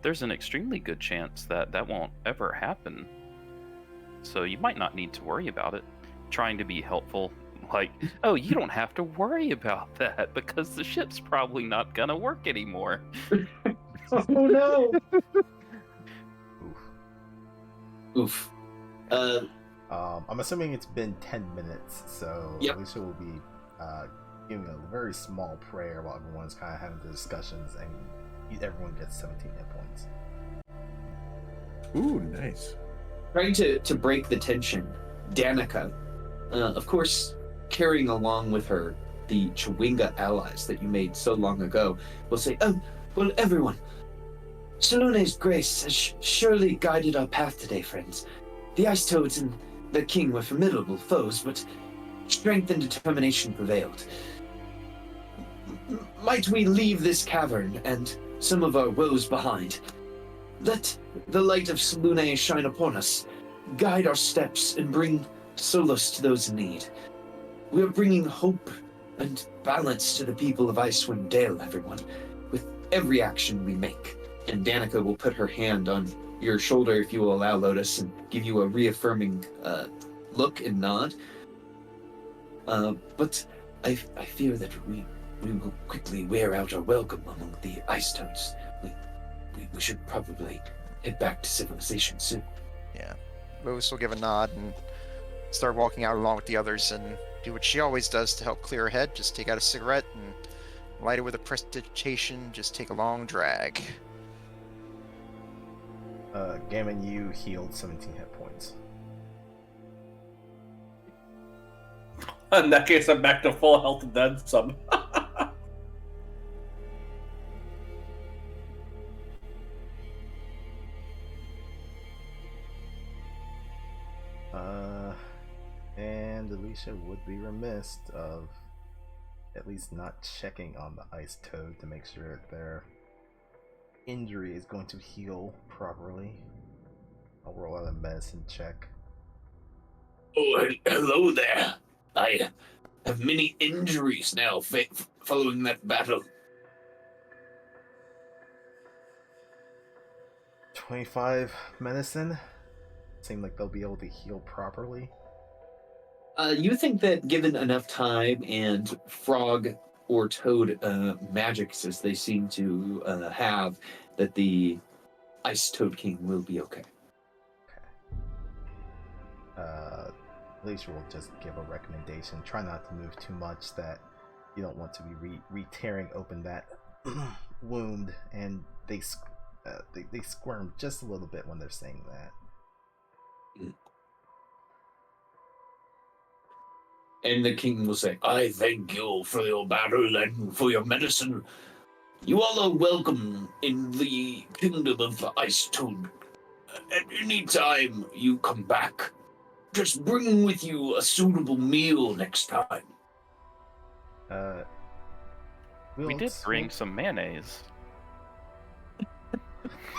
"There's an extremely good chance that won't ever happen. So you might not need to worry about it." Trying to be helpful, like, "Oh, you don't have to worry about that because the ship's probably not gonna work anymore." Oh no! Oof. I'm assuming it's been 10 minutes, so Yep. Alicia will be giving a very small prayer while everyone's kind of having the discussions, and everyone gets 17 hit points. Ooh, nice. Trying to break the tension, Danica, of course, carrying along with her the Chewinga allies that you made so long ago, will say, "Oh, well, everyone, Salone's grace has surely guided our path today, friends. The Ice Toads and the King were formidable foes, but strength and determination prevailed. Might we leave this cavern and some of our woes behind? Let the light of Salune shine upon us, guide our steps, and bring solace to those in need. We are bringing hope and balance to the people of Icewind Dale, everyone, with every action we make. And Danica will put her hand on your shoulder, if you will allow, Lotus, and give you a reaffirming look and nod. But I fear that we will quickly wear out our welcome among the ice toads. We should probably head back to civilization soon. Yeah. Rose will give a nod and start walking out along with the others and do what she always does to help clear her head. Just take out a cigarette and light it with a prestidigitation. Just take a long drag. Gammon, you healed 17 hit points. In that case, I'm back to full health and then some. And Alicia would be remiss of at least not checking on the ice toad to make sure their injury is going to heal properly. I'll roll out a medicine check. Oh, hello there. I have many injuries now following that battle. 25 medicine. Seem like they'll be able to heal properly. You think that given enough time and frog or toad magics as they seem to have, that the Ice Toad King will be okay. Alicia will just give a recommendation. Try not to move too much, that you don't want to be re-tearing open that wound, and they squirm just a little bit when they're saying that. And the king will say, I thank you for your battle and for your medicine. You all are welcome in the kingdom of Ice Toad. At any time you come back, just bring with you a suitable meal next time. We did bring some mayonnaise.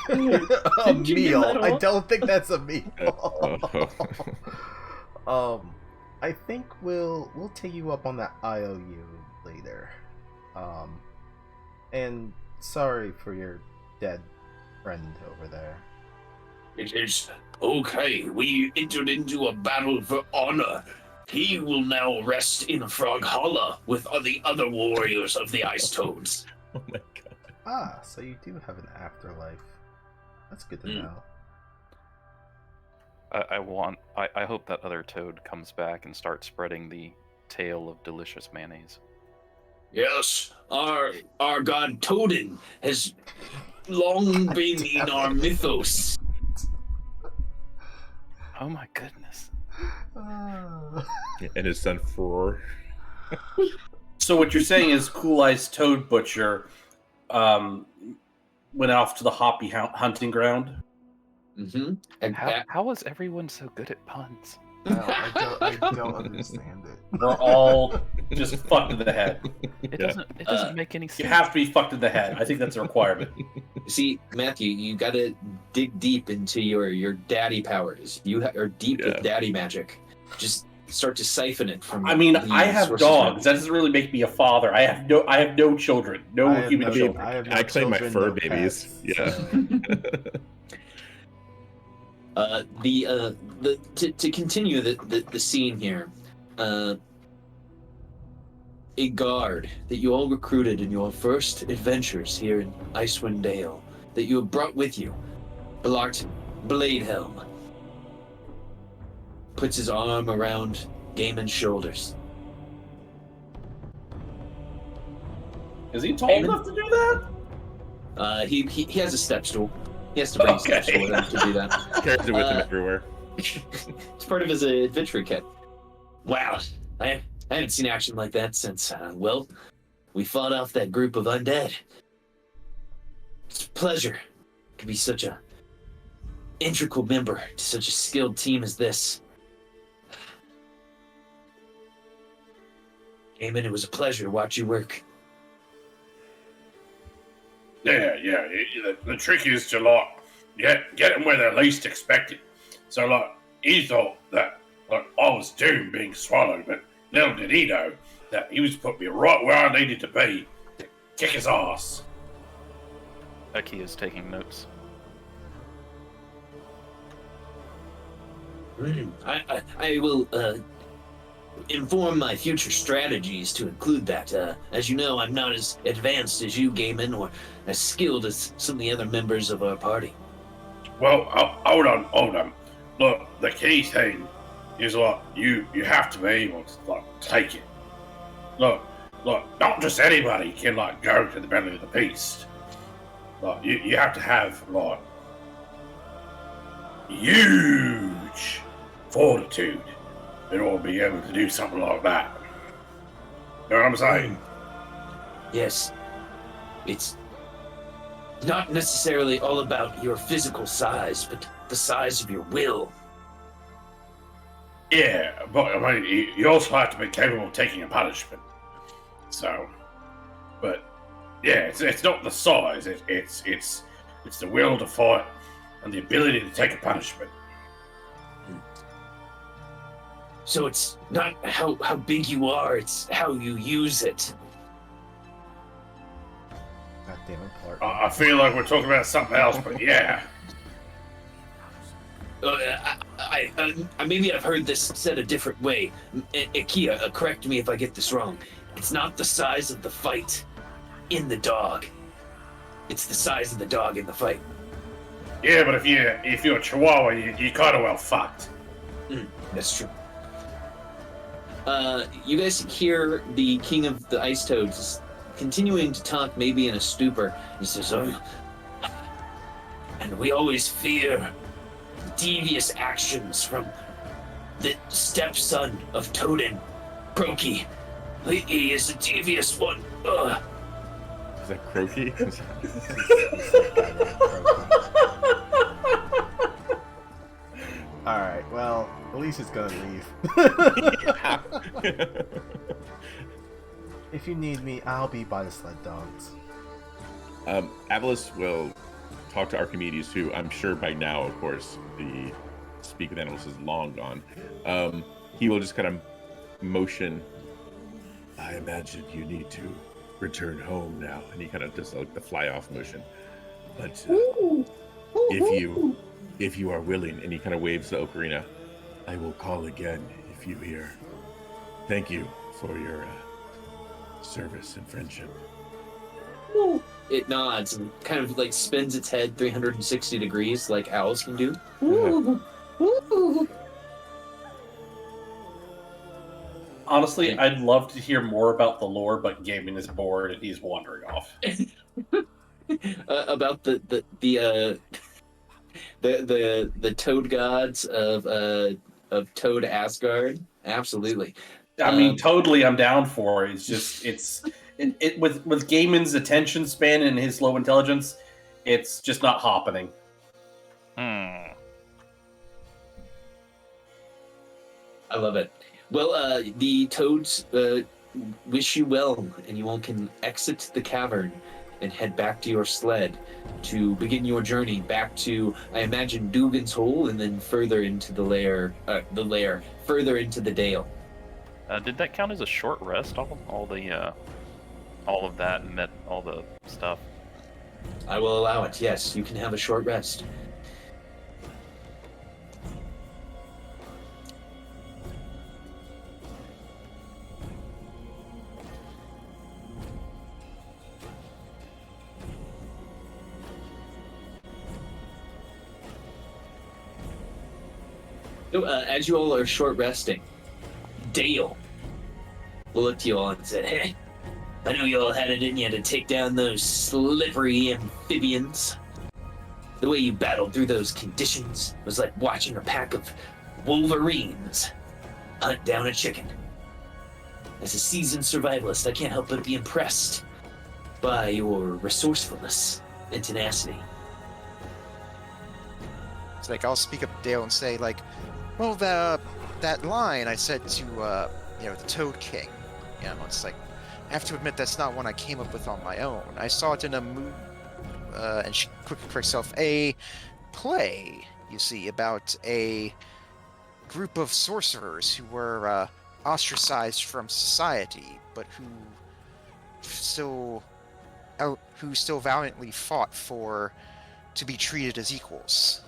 A meal. I don't think that's a meal. I think we'll take you up on that IOU later. And sorry for your dead friend over there. It is okay. We entered into a battle for honor. He will now rest in Frog Hollow with the other warriors of the Ice Toads. Oh my god. Ah, so you do have an afterlife. That's good to know. I hope that other toad comes back and starts spreading the tale of delicious mayonnaise. Yes, our god Toadin has long been in our mythos. Oh my goodness. And his son Fror. So what you're saying is Cool Eyes Toad Butcher went off to the Hoppy hunting ground? Mm-hmm. And how is everyone so good at puns? I don't understand it. We're all just fucked in the head. It doesn't make any sense. You have to be fucked in the head. I think that's a requirement. See, Matthew, you gotta dig deep into your daddy powers. You are deep with daddy magic. Just start to siphon it from. I mean, I have dogs. That doesn't really make me a father. I have no children. No human children. I claim my fur babies. Pets. Yeah. To continue the scene here, a guard that you all recruited in your first adventures here in Icewind Dale, that you have brought with you, Blarton Bladehelm, puts his arm around Gaiman's shoulders. Is he tall enough to do that? He has a step stool. He has to bring a step stool with him to do that. Carries it with him everywhere. It's part of his adventure kit. Wow, I haven't seen action like that since, we fought off that group of undead. It's a pleasure to be such a integral member to such a skilled team as this. Eamon, it was a pleasure to watch you work. Yeah. The trick is to get them where they're least expected. So he thought that I was doomed being swallowed, but little did he know that he was put me right where I needed to be to kick his ass. Eki is taking notes. I will inform my future strategies to include that. As you know, I'm not as advanced as you, Gaiman, or as skilled as some of the other members of our party. Well, hold on. Look, the key thing is like you have to be able to like take it. Look, not just anybody can like go to the belly of the beast. Like you have to have like huge fortitude in order to be able to do something like that. You know what I'm saying? Yes. It's not necessarily all about your physical size, but the size of your will. Yeah, but I mean, you also have to be capable of taking a punishment. So, but yeah, it's not the size. It's the will to fight and the ability to take a punishment. So it's not how big you are; it's how you use it. God damn it, Clark. I feel like we're talking about something else, but yeah. I maybe I've heard this said a different way. Ikea, correct me if I get this wrong. It's not the size of the fight in the dog. It's the size of the dog in the fight. Yeah, but if you're a Chihuahua, you're kind of well fucked. That's true. You guys hear the King of the Ice Toads continuing to talk, maybe in a stupor. He says, and we always fear devious actions from the stepson of Toadin, Croaky. He is a devious one. Is that Croaky? Alright, well, Alicia's gonna leave. If you need me, I'll be by the sled dogs. Avalis will talk to Archimedes, who I'm sure by now, of course, the Speak with Animals is long gone. He will just kind of motion. I imagine you need to return home now. And he kind of does like the fly off motion. But if you are willing, And he kind of waves the ocarina. I will call again if you hear. Thank you for your service and friendship. It nods and kind of like spins its head 360 degrees like owls can do. Honestly, I'd love to hear more about the lore, but Gaiman is bored and he's wandering off. About the toad gods of Toadsgard. Absolutely. I mean, totally, I'm down for it. It's just it with Gaiman's attention span and his low intelligence, it's just not happening. Hmm. I love it. Well, the toads wish you well, and you all can exit the cavern and head back to your sled to begin your journey back to, I imagine, Dugan's Hole, and then further into the lair, further into the Dale. Did that count as a short rest? All of that and all the stuff. I will allow it. Yes, you can have a short rest. So, as you all are short resting, Dale will look to you all and say, "Hey, I know you all had it in you to take down those slippery amphibians. The way you battled through those conditions was like watching a pack of wolverines hunt down a chicken. As a seasoned survivalist, I can't help but be impressed by your resourcefulness and tenacity." It's like I'll speak up to Dale and say, like, well, that line I said to the Toad King, it's like, I have to admit that's not one I came up with on my own. I saw it in a and she quickly corrects herself, a play, you see, about a group of sorcerers who were ostracized from society, but who still valiantly fought to be treated as equals.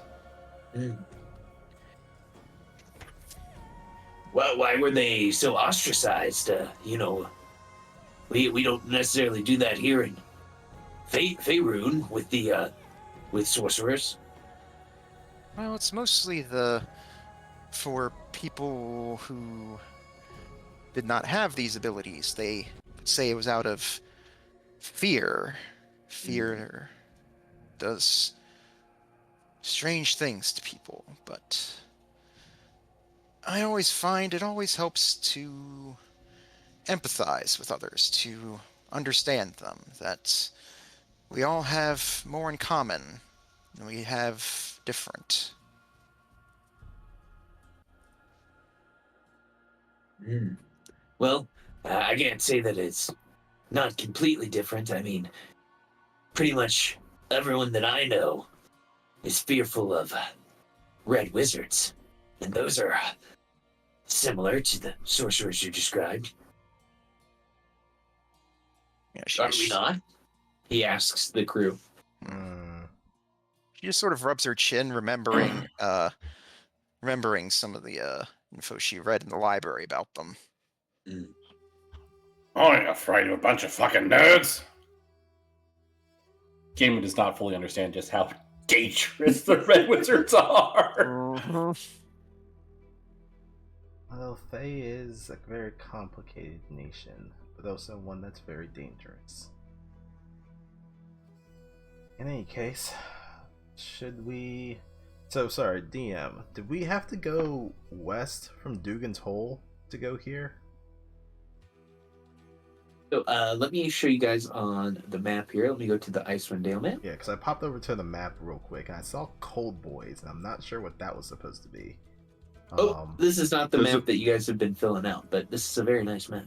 Well, why were they so ostracized? We don't necessarily do that here in Faerun with sorcerers. Well, it's mostly for people who did not have these abilities. They would say it was out of fear. Fear does strange things to people, but I always find it always helps to empathize with others, to understand them, that we all have more in common than we have different. Well, I can't say that it's not completely different. I mean, pretty much everyone that I know is fearful of red wizards, and those are similar to the sorcerers you described. Yeah, Are we not? He asks the crew. She just sort of rubs her chin, remembering some of the info she read in the library about them. Oh, you're afraid of a bunch of fucking nerds? Gamer does not fully understand just how dangerous the red wizards are. Well, Fae is a very complicated nation, but also one that's very dangerous. In any case, should we... So, sorry, DM, did we have to go west from Dugan's Hole to go here? So, let me show you guys on the map here. Let me go to the Icewind Dale map. Yeah, because I popped over to the map real quick, and I saw Cold Boys, and I'm not sure what that was supposed to be. This is not the map that you guys have been filling out, but this is a very nice map.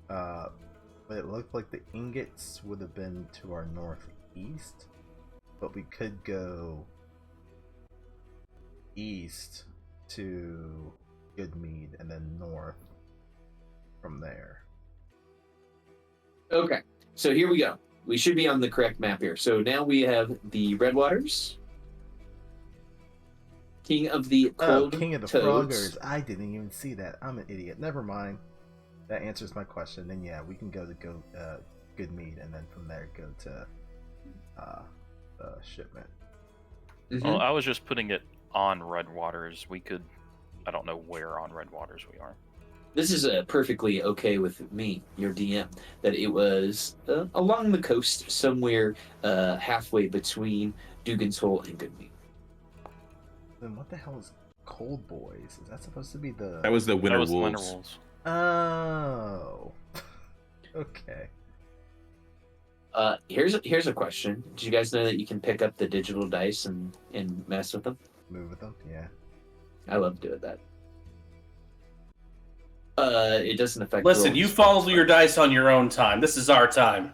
But it looked like the ingots would have been to our northeast, but we could go east to Goodmead and then north from there. Okay, so here we go. We should be on the correct map here. So now we have the Redwaters, King of the Cold King of the Toads. Froggers. I didn't even see that. I'm an idiot. Never mind. That answers my question. Then yeah, we can go to Goodmead and then from there go to shipment. Well, I was just putting it on Redwaters. I don't know where on Redwaters we are. This is perfectly okay with me, your DM, that it was along the coast, somewhere halfway between Dugan's Hole and Goodmead. Then what the hell is Cold Boys? Is that supposed to be the... That was the Winter Wolves. Winter Wolves. Oh. Okay. Here's a question. Did you guys know that you can pick up the digital dice and mess with them? Move with them? Yeah. I love doing that. It doesn't affect. Listen, rolls. you follow your dice on your own time. This is our time.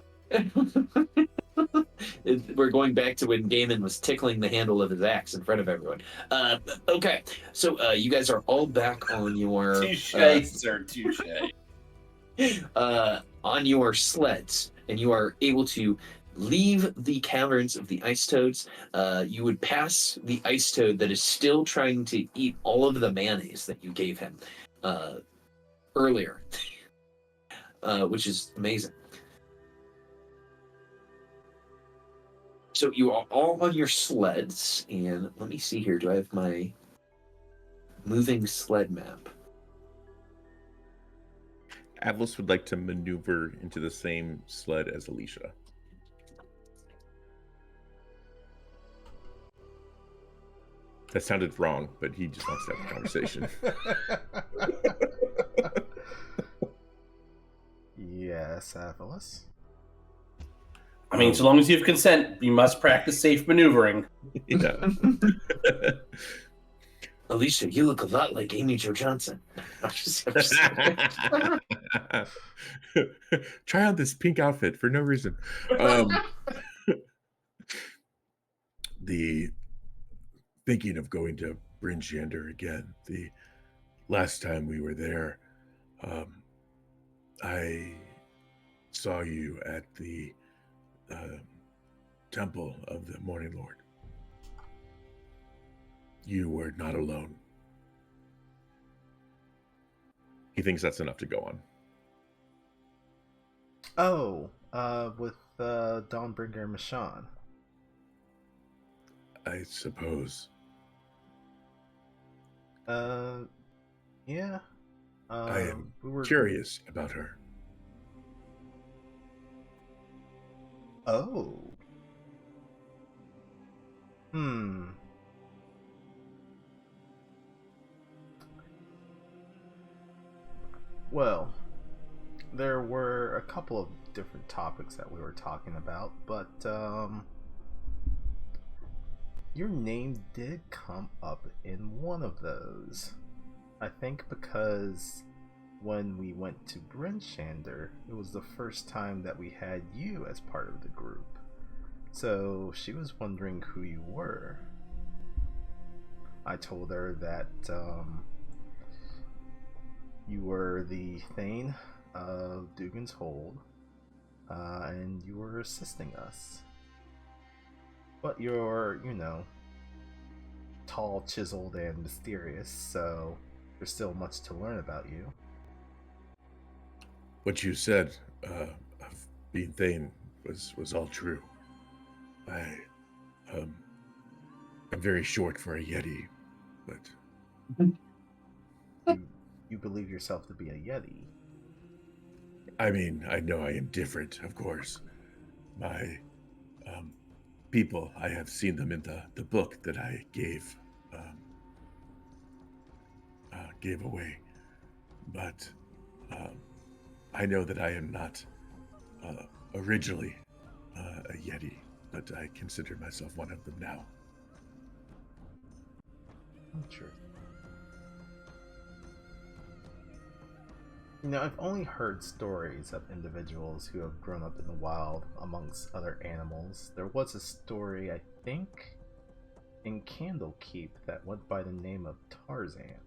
We're going back to when Gaiman was tickling the handle of his axe in front of everyone. Okay, so you guys are all back on your Touche, sir, touche. On your sleds, and you are able to leave the caverns of the ice toads. You would pass the ice toad that is still trying to eat all of the mayonnaise that you gave him earlier, which is amazing. So you are all on your sleds, and let me see here. Do I have my moving sled map? Atlas would like to maneuver into the same sled as Alicia. That sounded wrong, but he just wants to have a conversation. Yes, Atlas. I mean, so long as you have consent, you must practice safe maneuvering. Yeah. Alicia, you look a lot like Amy Jo Johnson. I'm just Try on this pink outfit for no reason. The thinking of going to Bryn Shander again. The last time we were there, I saw you at the temple of the Morning Lord. You were not alone. He thinks that's enough to go on. Oh, with Dawnbringer and Mashan. I suppose. Yeah. I am we were curious about her. Oh. Well, there were a couple of different topics that we were talking about, but your name did come up in one of those. I think because when we went to Brenshander, it was the first time that we had you as part of the group. So she was wondering who you were. I told her that you were the Thane of Dugan's Hold, and you were assisting us. But you're, tall, chiseled, and mysterious, so there's still much to learn about you. What you said of being Thane was all true. I'm very short for a Yeti, but you believe yourself to be a Yeti. I mean, I know I am different, of course. My people, I have seen them in the book that I gave away, but I know that I am not originally a Yeti, but I consider myself one of them now. True. I've only heard stories of individuals who have grown up in the wild amongst other animals. There was a story, I think, in Candlekeep that went by the name of Tarzan.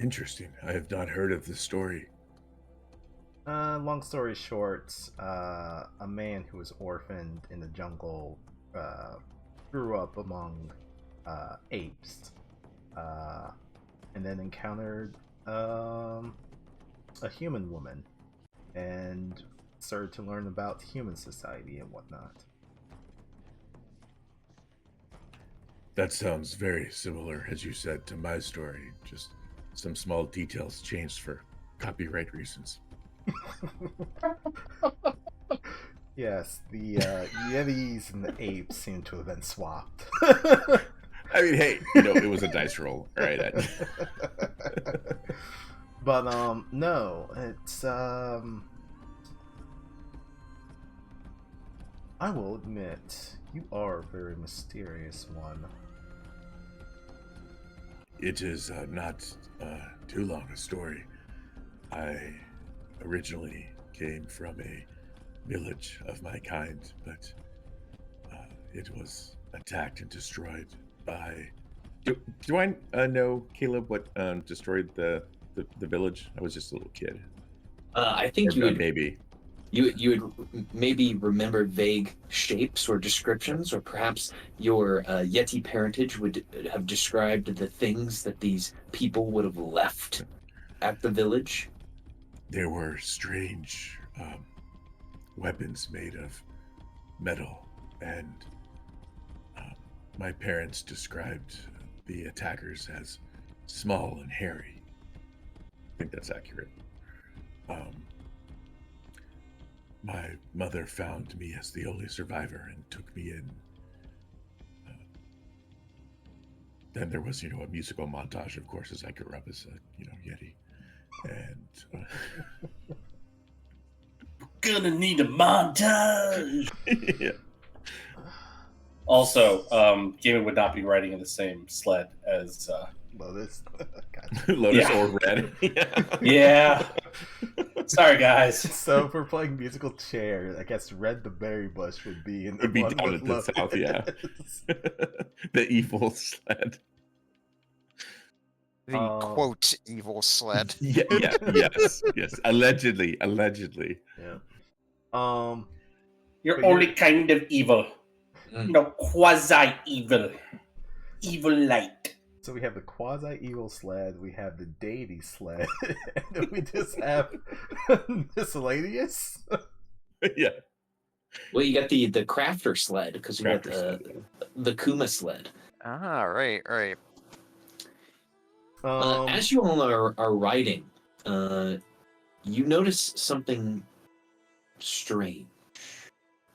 Interesting. I have not heard of this story. Long story short, a man who was orphaned in the jungle grew up among apes, and then encountered a human woman and started to learn about human society and whatnot. That sounds very similar, as you said, to my story. Just some small details changed for copyright reasons. Yes, the Yetis and the apes seem to have been swapped. I mean, hey, it was a dice roll, right? But no, it's I will admit, you are a very mysterious one. It is not too long a story. I originally came from a village of my kind, but it was attacked and destroyed by... Do I know, Caleb, what destroyed the village? I was just a little kid. I think you would maybe. You would maybe remember vague shapes or descriptions, or perhaps your Yeti parentage would have described the things that these people would have left at the village. There were strange weapons made of metal, and my parents described the attackers as small and hairy. I think that's accurate. My mother found me as the only survivor and took me in. Then there was, a musical montage, of course, as I grew up as a, Yeti. And gonna need a montage. Yeah. Also, Gaming would not be riding in the same sled as Lotus. Lotus Yeah. or Red. Yeah. Sorry, guys. So if we're playing musical chair, I guess Red the Berry Bush would be in the Would be one down with at the Lotus. south, yeah. The evil sled. The quote evil sled. Yes. Allegedly. Yeah. You're But only you're- kind of evil. Quasi-evil. Evil light. So we have the quasi-evil sled, we have the deity sled, and then we just have miscellaneous. Yeah. Well, you got the crafter sled because you got Crafter the Kuma sled. Ah, right. As you all are riding, you notice something strange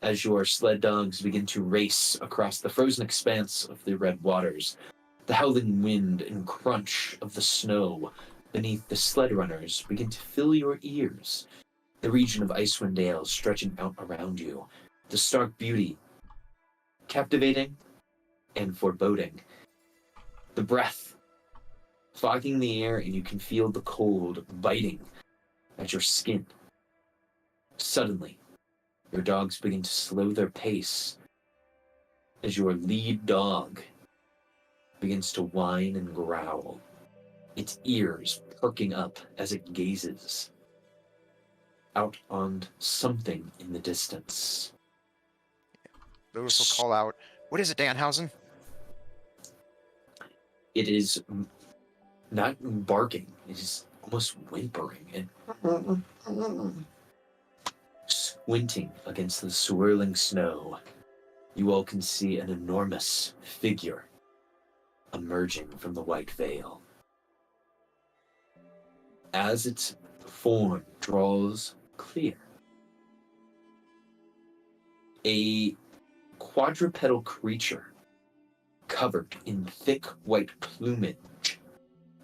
as your sled dogs begin to race across the frozen expanse of the red waters. The howling wind and crunch of the snow beneath the sled runners begin to fill your ears. The region of Icewind Dale stretching out around you. The stark beauty, captivating and foreboding. The breath fogging the air, and you can feel the cold biting at your skin. Suddenly, your dogs begin to slow their pace as your lead dog begins to whine and growl, its ears perking up as it gazes out on something in the distance. Those will call out, "What is it, Danhausen?" It is not barking, it is almost whimpering and squinting against the swirling snow. You all can see an enormous figure emerging from the white veil. As its form draws clear, a quadrupedal creature covered in thick white plumage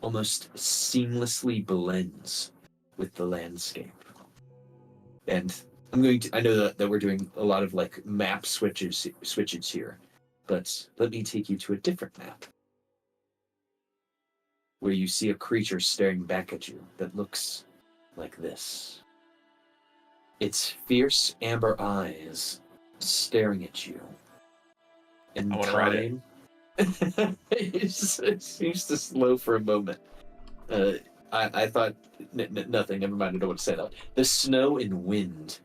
almost seamlessly blends with the landscape. And I know that we're doing a lot of like map switches here, but let me take you to a different map where you see a creature staring back at you that looks like this. Its fierce amber eyes staring at you. And I wanna ride it. It seems to slow for a moment. I thought nothing. Never mind. I don't want to say that. The snow and wind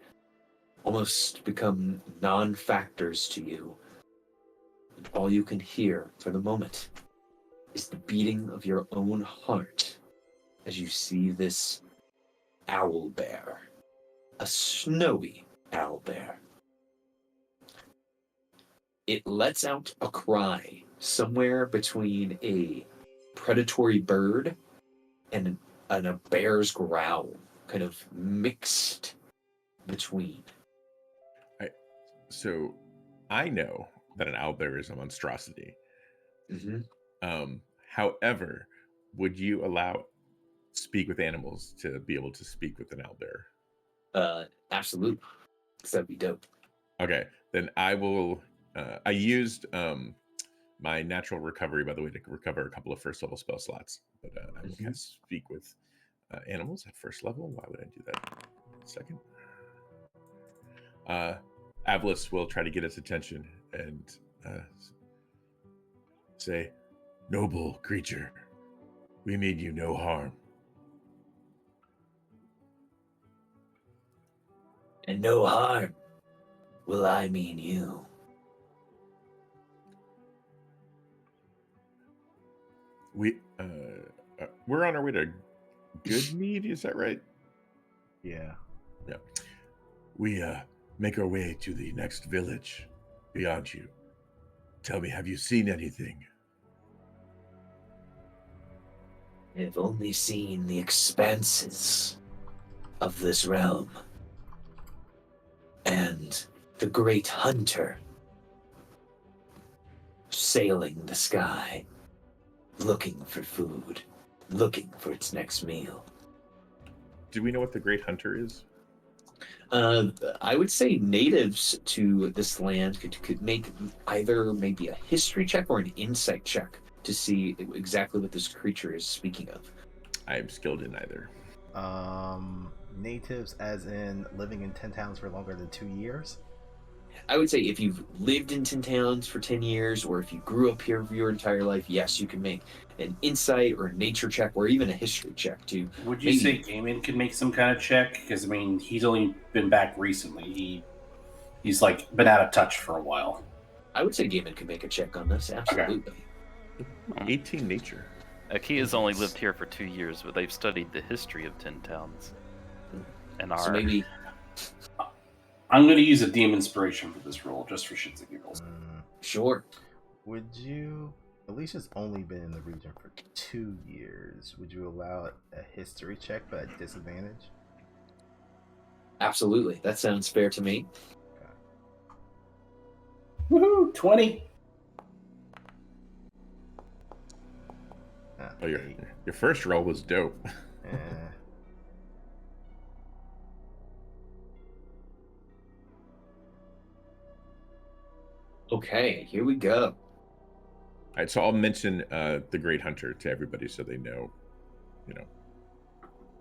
almost become non-factors to you. And all you can hear for the moment is the beating of your own heart as you see this owl bear, a snowy owl bear. It lets out a cry somewhere between a predatory bird and a bear's growl, kind of mixed between. So I know that an owlbear is a monstrosity. Mm-hmm. However, would you allow speak with animals to be able to speak with an owlbear? Absolutely. That'd be dope. Okay, then I will. I used my natural recovery, by the way, to recover a couple of first level spell slots. But I will cast speak with animals at first level. Why would I do that? Second. Avlis will try to get its attention and say, "Noble creature, we mean you no harm." And no harm will I mean you. We're on our way to Goodmead, is that right? Yeah. We make our way to the next village beyond you. Tell me, have you seen anything? I've only seen the expanses of this realm. And the great hunter sailing the sky, looking for food, looking for its next meal. Do we know what the Great Hunter is? I would say natives to this land could make either maybe a history check or an insight check to see exactly what this creature is speaking of. I am skilled in either. Natives, as in living in 10 towns for longer than 2 years. I would say if you've lived in Tin Towns for 10 years, or if you grew up here for your entire life, yes, you can make an insight or a nature check, or even a history check to. Would you say Gaiman could make some kind of check? Because I mean, he's only been back recently. He's like been out of touch for a while. I would say Gaiman could make a check on this. Absolutely. Okay. 18 nature. Akia's only lived here for 2 years, but they've studied the history of Tin Towns. And So maybe I'm going to use a Demon Inspiration for this roll, just for shits and giggles. Sure. Would you? Alicia's only been in the region for 2 years. Would you allow a history check but at disadvantage? Absolutely. That sounds fair to me. Woohoo! 20. Oh, your first roll was dope. Yeah. Okay, here we go. All right, so I'll mention the Great Hunter to everybody so they know,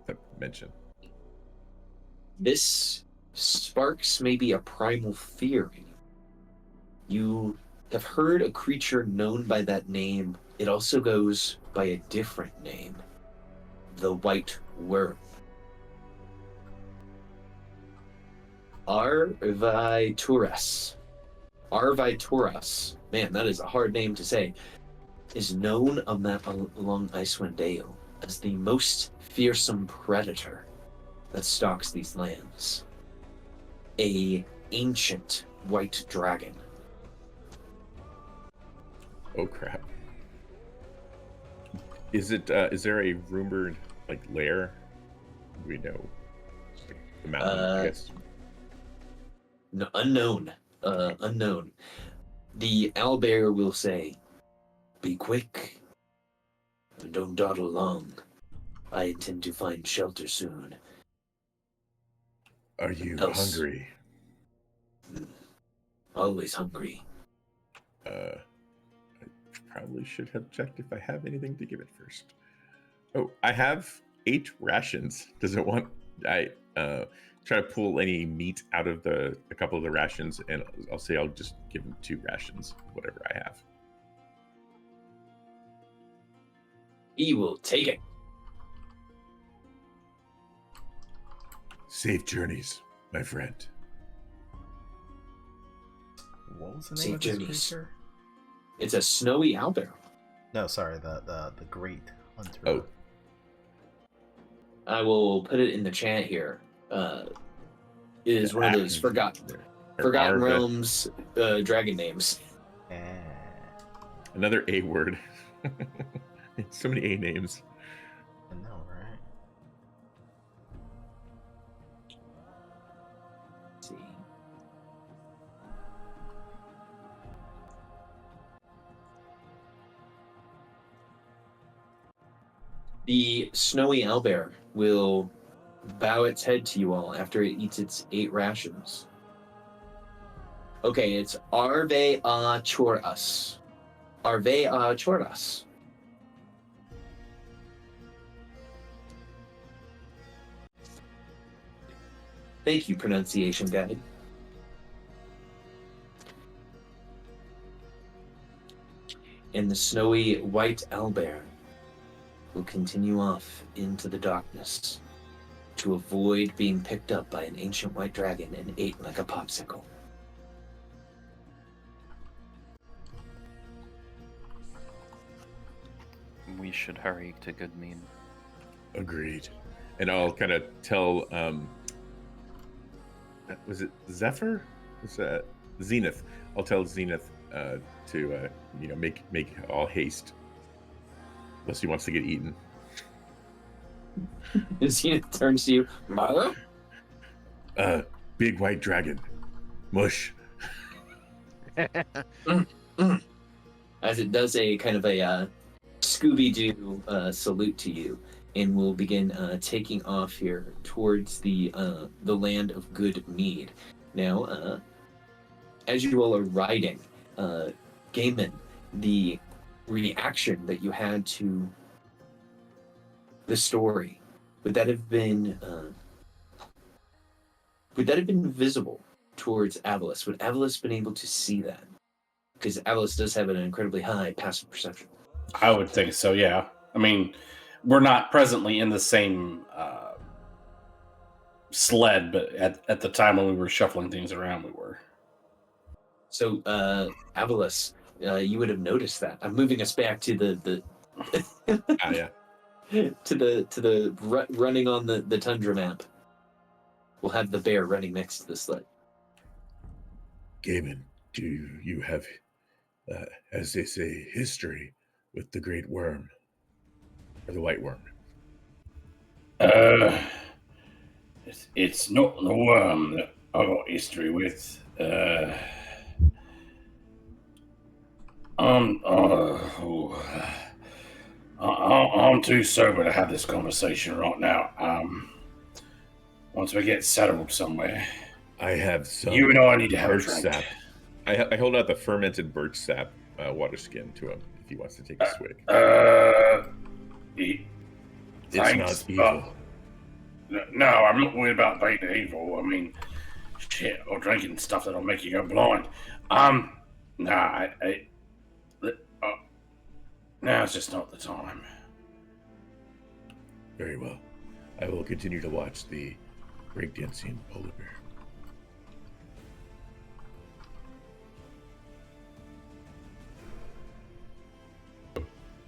the mention. This sparks maybe a primal fear in you. You have heard a creature known by that name. It also goes by a different name, the White Worm. Arvituras. Arvituras. Man, that is a hard name to say. Is known along Icewind Dale as the most fearsome predator that stalks these lands. A ancient white dragon. Oh crap! Is there a rumored lair? We know the mountain. I guess. No, unknown. Unknown. The owlbear will say, "Be quick and don't dawdle long. I intend to find shelter soon." Are you hungry? Always hungry. I probably should have checked if I have anything to give it first. Oh, I have 8 rations. Does it want? I try to pull any meat out of a couple of the rations, and I'll say I'll just give him 2 rations, whatever I have. He will take it. Safe journeys, my friend. What was the name Safe of this journeys. creature? It's a snowy owlbear. No, sorry, the Great Hunter. Oh. I will put it in the chat here. It is one of those Forgotten Realms dragon names. Another A word. So many A names. I know, right? Let's see. The snowy owlbear will bow its head to you all after it eats its 8 rations. Okay, it's Arve a Choras. Arve a Choras. Thank you, pronunciation guide. And the snowy white owlbear will continue off into the darkness to avoid being picked up by an ancient white dragon and ate like a popsicle. We should hurry to Goodmead. Agreed. And I'll kind of tell, was it Zephyr? Was that Zenith? I'll tell Zenith to make all haste, unless he wants to get eaten. Zenith turns to you, Mother? Big white dragon. Mush. As it does a kind of a Scooby-Doo salute to you, and will begin taking off here towards the land of Goodmead. Now, as you all are riding, Gaiman, the reaction that you had to the story, would that have been visible towards Avalis. Would Avalis been able to see that? Because Avalis does have an incredibly high passive perception. I would think so, yeah. I mean, we're not presently in the same sled, but at the time when we were shuffling things around, we were. So, Avalis, you would have noticed that. I'm moving us back to the Yeah. to the running on the tundra map. We'll have the bear running next to the sled. Gaiman, do you have, as they say, history with the great worm? Or the white worm? It's not the worm that I got history with. I'm too sober to have this conversation right now. Once we get settled somewhere, I have some. You and I need to have a birch drink. sap. I hold out the fermented birch sap water skin to him if he wants to take a swig. It's Thanks, not evil. No, I'm not worried about being evil. I mean, shit, or drinking stuff that'll make you go blind. Now's just not the time. Very well. I will continue to watch the breakdancing polar bear.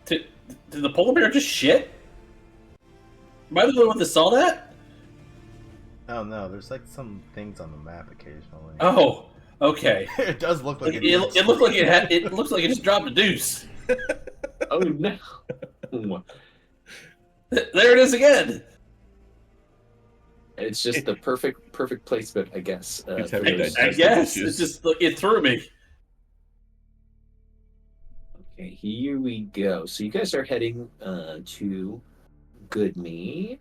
Did the polar bear just shit? Am I the only one that saw that? Oh no, there's like some things on the map occasionally. Oh, okay. It does look like it looked like it had. It looks like it just dropped a deuce. Oh no! There it is again. It's just the perfect placement, I guess. It's for having those- digestive Yes, issues. it's just it threw me. Okay, here we go. So you guys are heading to Goodmead.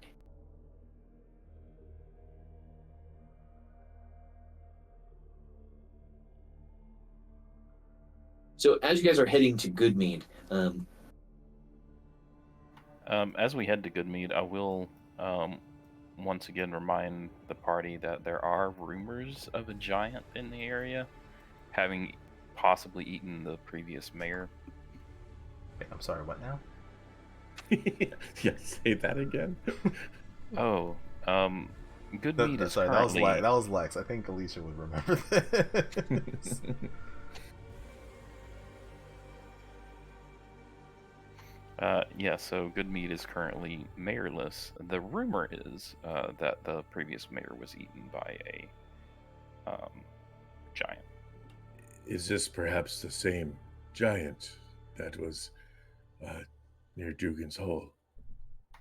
So as you guys are heading to Goodmead, As we head to Goodmead, I will once again remind the party that there are rumors of a giant in the area, having possibly eaten the previous mayor. Wait, I'm sorry, what now? Yeah, say that again. Oh, Goodmead is Sorry, currently... that was Lex. I think Alicia would remember this. Yeah, so Goodmead is currently mayorless. The rumor is that the previous mayor was eaten by a giant. Is this perhaps the same giant that was near Dugan's Hole?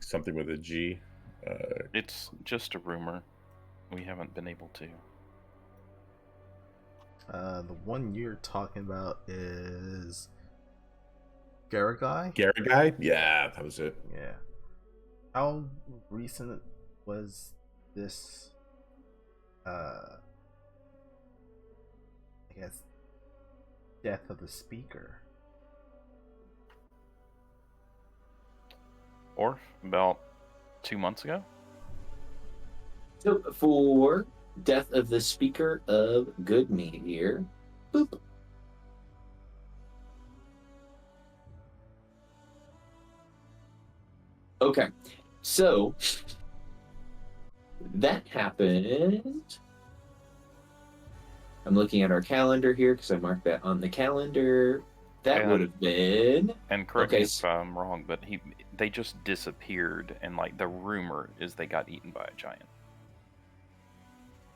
Something with a G. It's just a rumor. We haven't been able to. The one you're talking about is Garagai? Garagai? Yeah, that was it. Yeah. How recent was this? I guess death of the speaker. Or about 2 months ago. so for death of the speaker of Goodmead here, boop. Okay, so that happened. I'm looking at our calendar here because I marked that on the calendar. That And- would have been And correct Okay, me if I'm wrong, but they just disappeared, and like the rumor is they got eaten by a giant.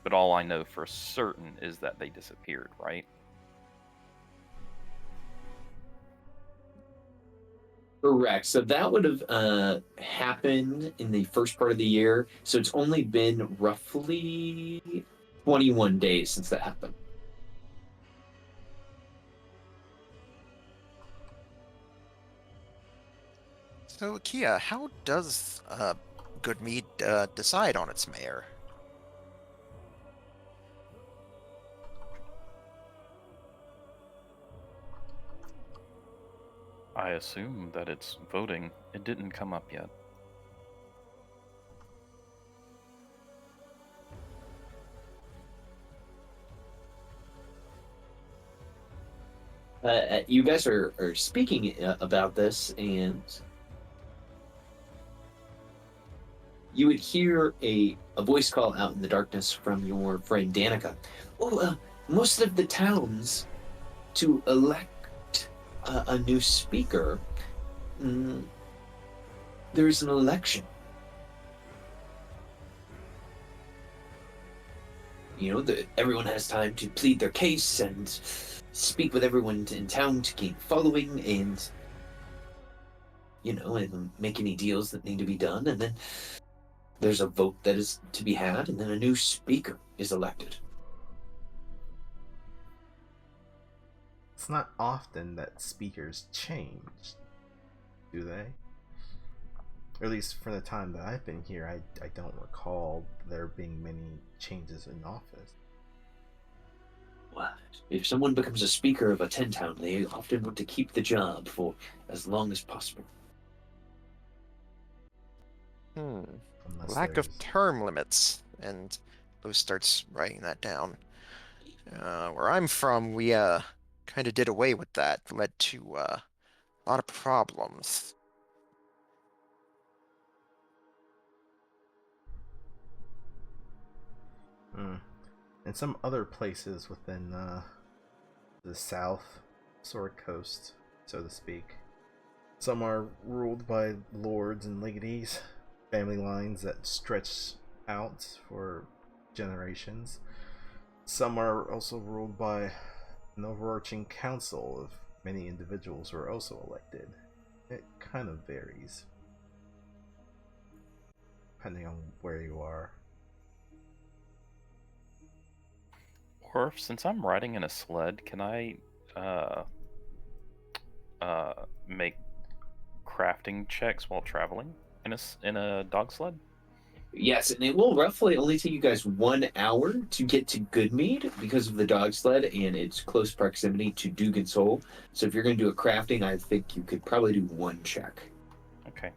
But all I know for certain is that they disappeared, right? correct. So that would have happened in the first part of the year. So it's only been roughly 21 days since that happened. So, Kia, how does Goodmead decide on its mayor? I assume that it's voting. It didn't come up yet. You guys are speaking about this, and you would hear a voice call out in the darkness from your friend Danica. Oh, most of the towns to elect a new speaker, there's an election. You know, everyone has time to plead their case and speak with everyone in town to gain following and, you know, and make any deals that need to be done. And then there's a vote that is to be had, and then a new speaker is elected. It's not often that speakers change, do they? Or at least for the time that I've been here, I don't recall there being many changes in office. Well, if someone becomes a speaker of a 10 town, they often want to keep the job for as long as possible. Unless Lack of there's- term limits, and Bo starts writing that down. Where I'm from, we kind of did away with that. Led to a lot of problems. In some other places within the south Sword Coast, so to speak, some are ruled by lords and legatees, family lines that stretch out for generations. Some are also ruled by an overarching council of many individuals who are also elected. It kind of varies, depending on where you are. Or since I'm riding in a sled, can I make crafting checks while traveling in a dog sled? Yes, and it will roughly only take you guys 1 hour to get to Goodmead because of the dog sled and its close proximity to Dugan's Hole. So if you're going to do a crafting, I think you could probably do 1 check. Okay.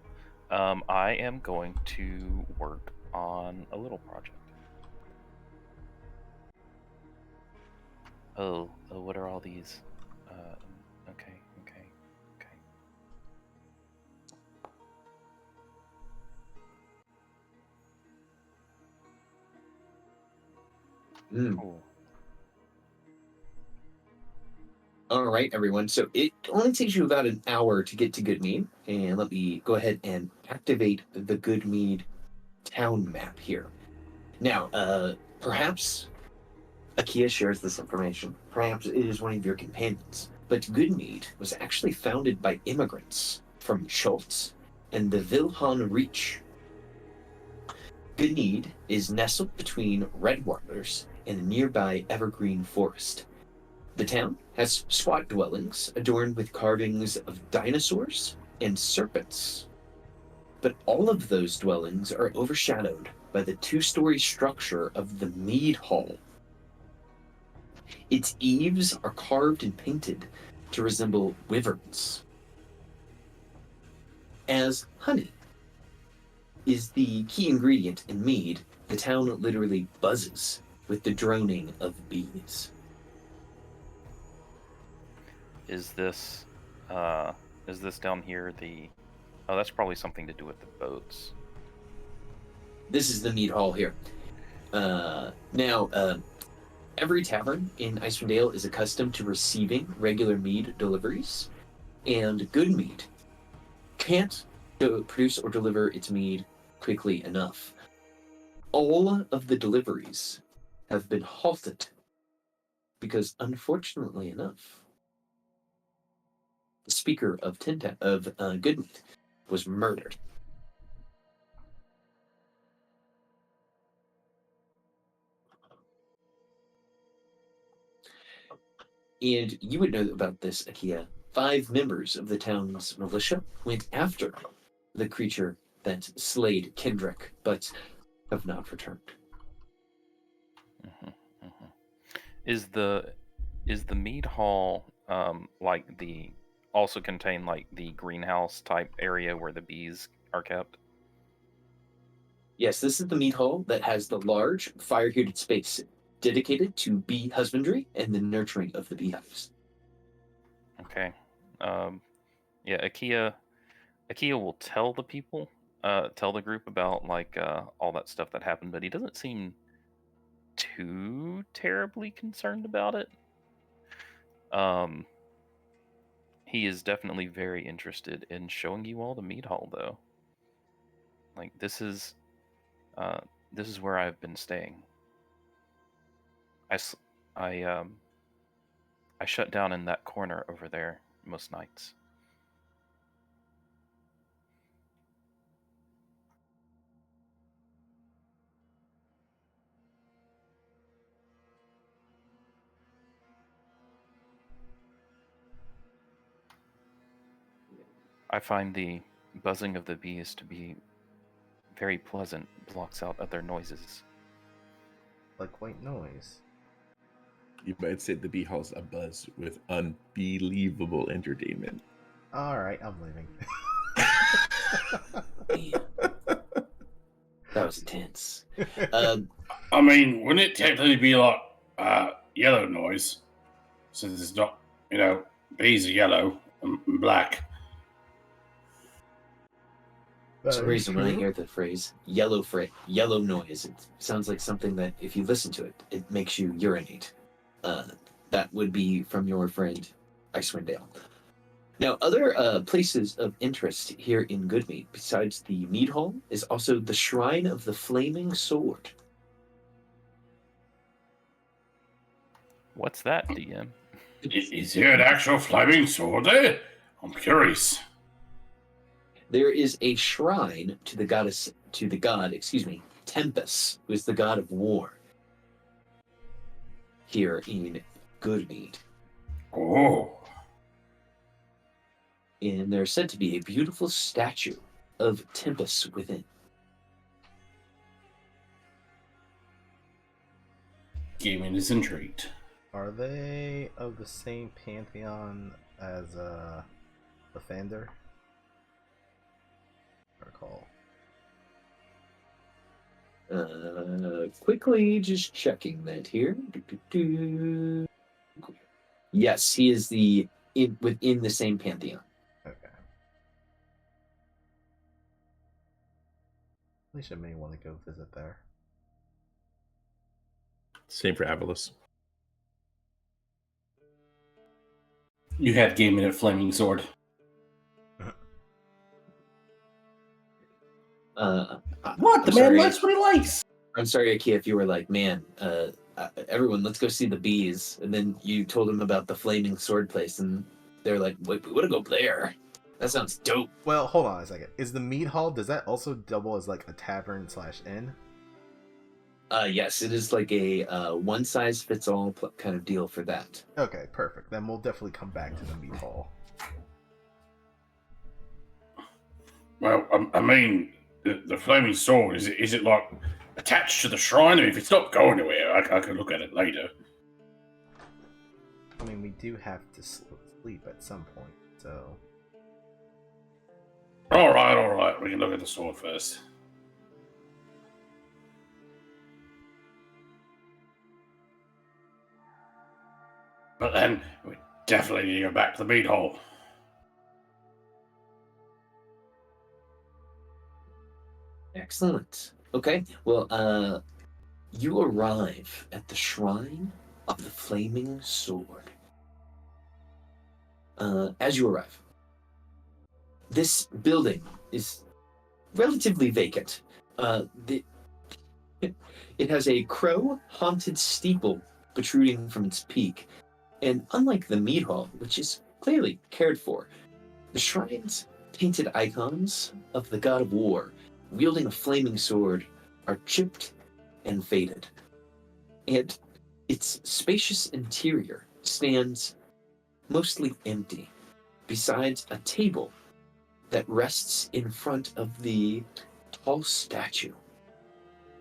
I am going to work on a little project. Oh, what are all these? Okay. Cool. All right, everyone. So it only takes you about an hour to get to Goodmead. And let me go ahead and activate the Goodmead town map here. Now, perhaps Akia shares this information. Perhaps it is one of your companions. But Goodmead was actually founded by immigrants from Schultz and the Wilhelm Reach. Goodmead is nestled between Redwaters and a nearby evergreen forest. The town has squat dwellings adorned with carvings of dinosaurs and serpents. But all of those dwellings are overshadowed by the 2-story structure of the Mead Hall. Its eaves are carved and painted to resemble wyverns. As honey is the key ingredient in mead, the town literally buzzes with the droning of bees. Is this down here the... Oh, that's probably something to do with the boats. This is the mead hall here. Now, every tavern in Icewind Dale is accustomed to receiving regular mead deliveries, and Goodmead can't produce or deliver its mead quickly enough. All of the deliveries have been halted because, unfortunately enough, the speaker of Goodmead was murdered. And you would know about this, Akia. 5 members of the town's militia went after the creature that slayed Kendrick, but have not returned. Is the mead hall also contain like the greenhouse type area where the bees are kept? Yes, this is the mead hall that has the large fire-heated space dedicated to bee husbandry and the nurturing of the beehives. Okay. Yeah, Akia will tell the people, tell the group about like all that stuff that happened, but he doesn't seem too terribly concerned about it. He is definitely very interested in showing you all the meat hall, though. Like this is where I've been staying. I shut down in that corner over there most nights. I find the buzzing of the bees to be very pleasant, blocks out other noises. Like white noise. You might say the bee hall's abuzz with unbelievable entertainment. Alright, I'm leaving. That was intense. I mean, wouldn't it technically be like yellow noise? Since it's not, bees are yellow and black. For some reason, when I hear the phrase yellow noise, it sounds like something that if you listen to it, it makes you urinate. That would be from your friend Icewind Dale. Now, other places of interest here in Goodmead, besides the mead hall, is also the Shrine of the Flaming Sword. What's that, DM? Is there an actual flaming sword there? I'm curious. There is a shrine to the god, Tempest, who is the god of war, here in Goodmead. Oh. And there's said to be a beautiful statue of Tempest within. Gaming is intrigued. Are they of the same pantheon as the Fender? Recall. Quickly just checking that here. Yes, he is within the same pantheon. Okay. Alicia may want to go visit there. Same for Avalos. You had gaming at Flaming Sword. What? The man likes what he likes. I'm sorry, Akia, if you were like, man, everyone, let's go see the bees. And then you told them about the Flaming Sword place, and they're like, wait, we want to go there. That sounds dope. Well, hold on a second. Is the mead hall, does that also double as like a tavern/inn? Yes, it is like a one-size-fits-all kind of deal for that. Okay, perfect. Then we'll definitely come back to the mead hall. Well, I mean, the Flaming Sword, is it like attached to the shrine? I mean, if it's not going anywhere, I can look at it later. I mean, we do have to sleep at some point, so... Alright. We can look at the sword first. But then, we definitely need to go back to the mead hall. Excellent. Okay, well, you arrive at the Shrine of the Flaming Sword. As you arrive, this building is relatively vacant. It has a crow-haunted steeple protruding from its peak, and unlike the mead hall, which is clearly cared for, the shrine's painted icons of the god of war wielding a flaming sword are chipped and faded, and its spacious interior stands mostly empty, besides a table that rests in front of the tall statue.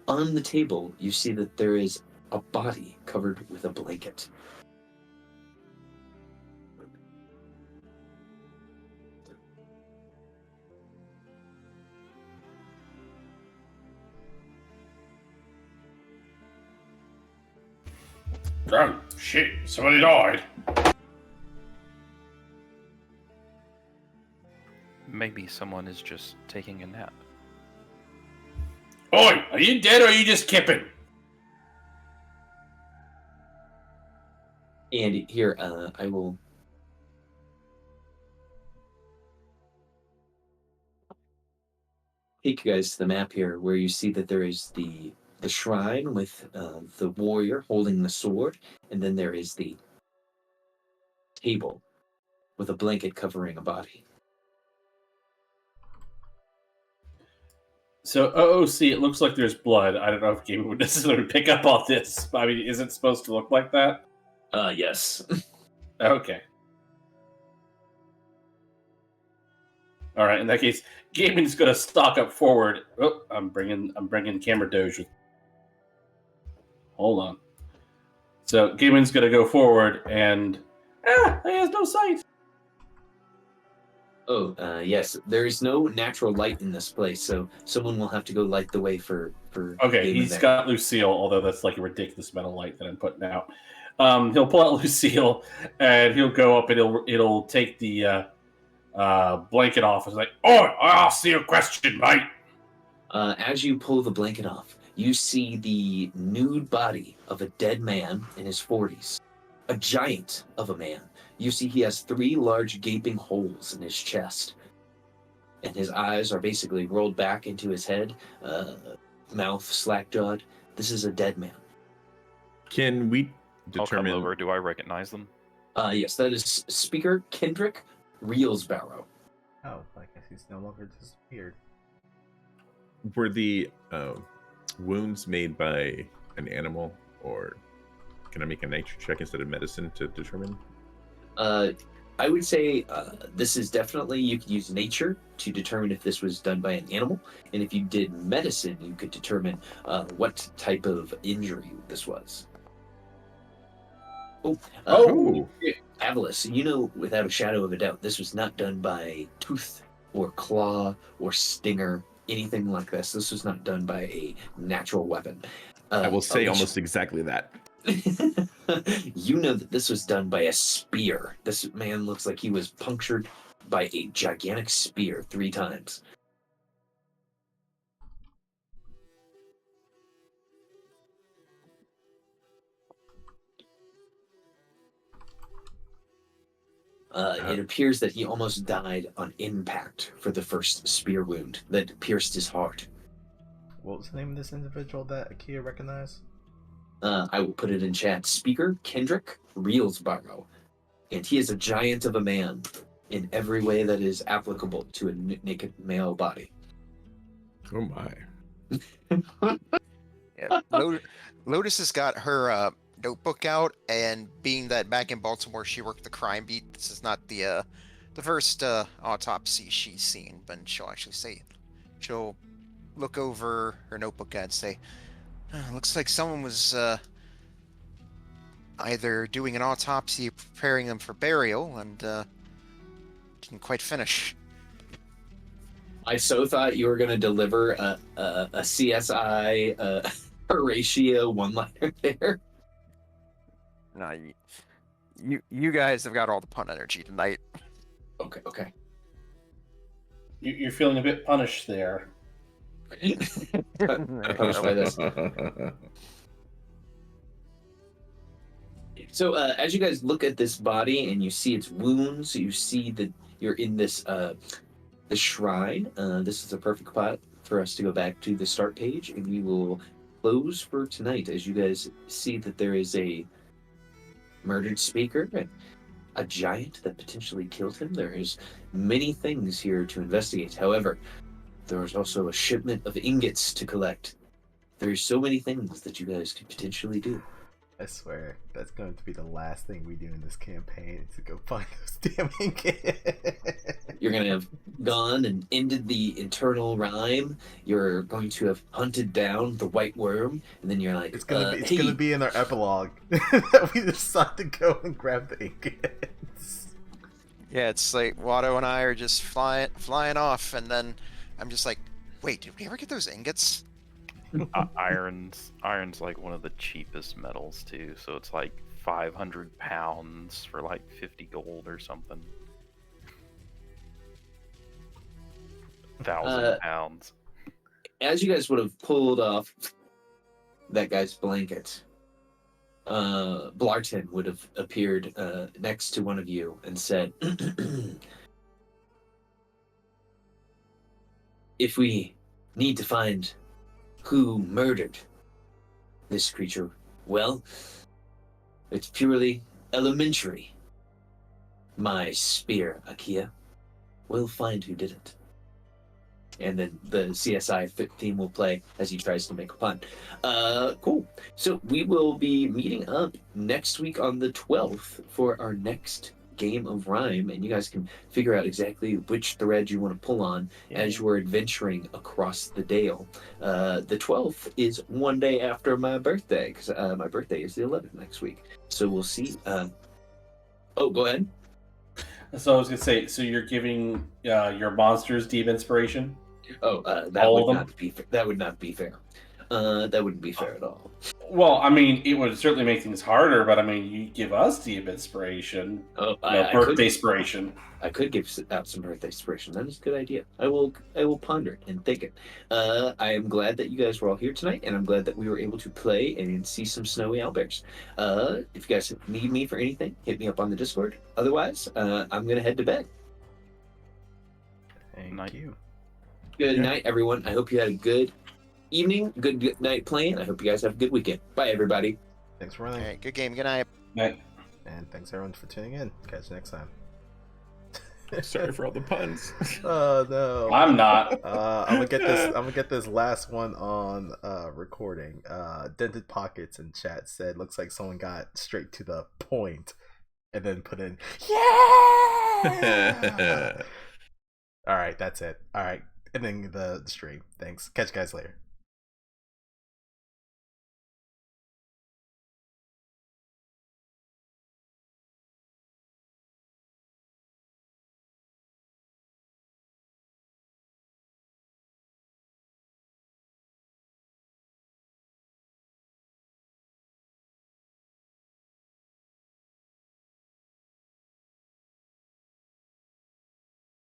On the table, you see that there is a body covered with a blanket. Oh, shit, somebody died. maybe someone is just taking a nap. Oi, are you dead or are you just kipping? And here, I will take you guys to the map here, where you see that there is the shrine with the warrior holding the sword, and then there is the table with a blanket covering a body. So OOC, it looks like there's blood. I don't know if Game would necessarily pick up on this. I mean, is it supposed to look like that? Yes. Okay. All right. In that case, Gaiman's going to stalk up forward. Oh, I'm bringing camera doge. Hold on. So Gaiman's going to go forward and he has no sight. Oh, yes. There is no natural light in this place, so someone will have to go light the way for. Okay, Gaiman he's there. got Lucille, although that's like a ridiculous amount of light that I'm putting out. He'll pull out Lucille and he'll go up and it'll take the blanket off. It's like, Oh, I'll see a question, mate. As you pull the blanket off, you see the nude body of a dead man in his 40s. A giant of a man. You see he has 3 large gaping holes in his chest. And his eyes are basically rolled back into his head, mouth slack-jawed. This is a dead man. Can we I'll come determine over. Do I recognize them? Yes, that is Speaker Kendrick Reelsbarrow. Oh, I guess he's no longer disappeared. were the wounds made by an animal, or can I make a nature check instead of medicine to determine? I would say this is definitely, you could use nature to determine if this was done by an animal, and if you did medicine, you could determine what type of injury this was. Avalis, you know without a shadow of a doubt, this was not done by tooth or claw or stinger, anything like this. This was not done by a natural weapon. I will say almost exactly that. You know that this was done by a spear. This man looks like he was punctured by a gigantic spear 3 times. It appears that he almost died on impact for the first spear wound that pierced his heart. What was the name of this individual that Akia recognized? I will put it in chat. Speaker Kendrick Reelsbarrow. And he is a giant of a man in every way that is applicable to a naked male body. Oh my. Yeah, Lotus has got her notebook out, and being that back in Baltimore she worked the crime beat, this is not the first autopsy she's seen, but she'll look over her notebook and say, looks like someone was either doing an autopsy or preparing them for burial, and didn't quite finish. I so thought you were going to deliver a CSI Horatio one-liner there. Nah, you guys have got all the pun energy tonight. Okay. You're feeling a bit punished there. Punished by this. So as you guys look at this body and you see its wounds, you see that you're in this the shrine. This is a perfect spot for us to go back to the start page, and we will close for tonight as you guys see that there is a murdered speaker and a giant that potentially killed him. There is many things here to investigate. However, there is also a shipment of ingots to collect. There's so many things that you guys could potentially do. I swear, that's going to be the last thing we do in this campaign, is to go find those damn ingots. You're going to have gone and ended the internal rhyme. You're going to have hunted down the white worm, and then you're like, it's gonna be in our epilogue that we decide to go and grab the ingots. Yeah, it's like Watto and I are just flying off, and then I'm just like, wait, did we ever get those ingots? Iron's like one of the cheapest metals too, so it's like 500 pounds for like 50 gold or something. 1,000 pounds. As you guys would have pulled off that guy's blanket, Blarton would have appeared next to one of you and said, if we need to find who murdered this creature, well, it's purely elementary. My spear, Akia, will find who did it. And then the CSI theme will play as he tries to make a pun. Cool. So we will be meeting up next week on the 12th for our next game of Rime, and you guys can figure out exactly which thread you want to pull on as you are adventuring across the Dale. The 12th is one day after my birthday, because my birthday is the 11th next week. So we'll see. Oh, go ahead. So I was gonna say, so you're giving your monsters deep inspiration? Oh, that All would of them? not be that would not be fair. That wouldn't be fair at all. Well, I mean, it would certainly make things harder, but I mean, you give us deep inspiration. Oh, Birthday inspiration. I could give out some birthday inspiration. That is a good idea. I will ponder it and think it. I am glad that you guys were all here tonight, and I'm glad that we were able to play and see some snowy owlbears. If you guys need me for anything, hit me up on the Discord. Otherwise, I'm gonna head to bed. Thank you. Good night, everyone. I hope you had a good evening, good night playing. I hope you guys have a good weekend. Bye, everybody. Thanks for running. All right, good game. Good night. Night. And thanks everyone for tuning in. Catch you next time. Sorry for all the puns. Oh no. I'm not. I'm gonna get this last one on recording. Dented Pockets in chat said looks like someone got straight to the point and then put in yeah. All right, that's it. All right, ending the stream. Thanks. Catch you guys later.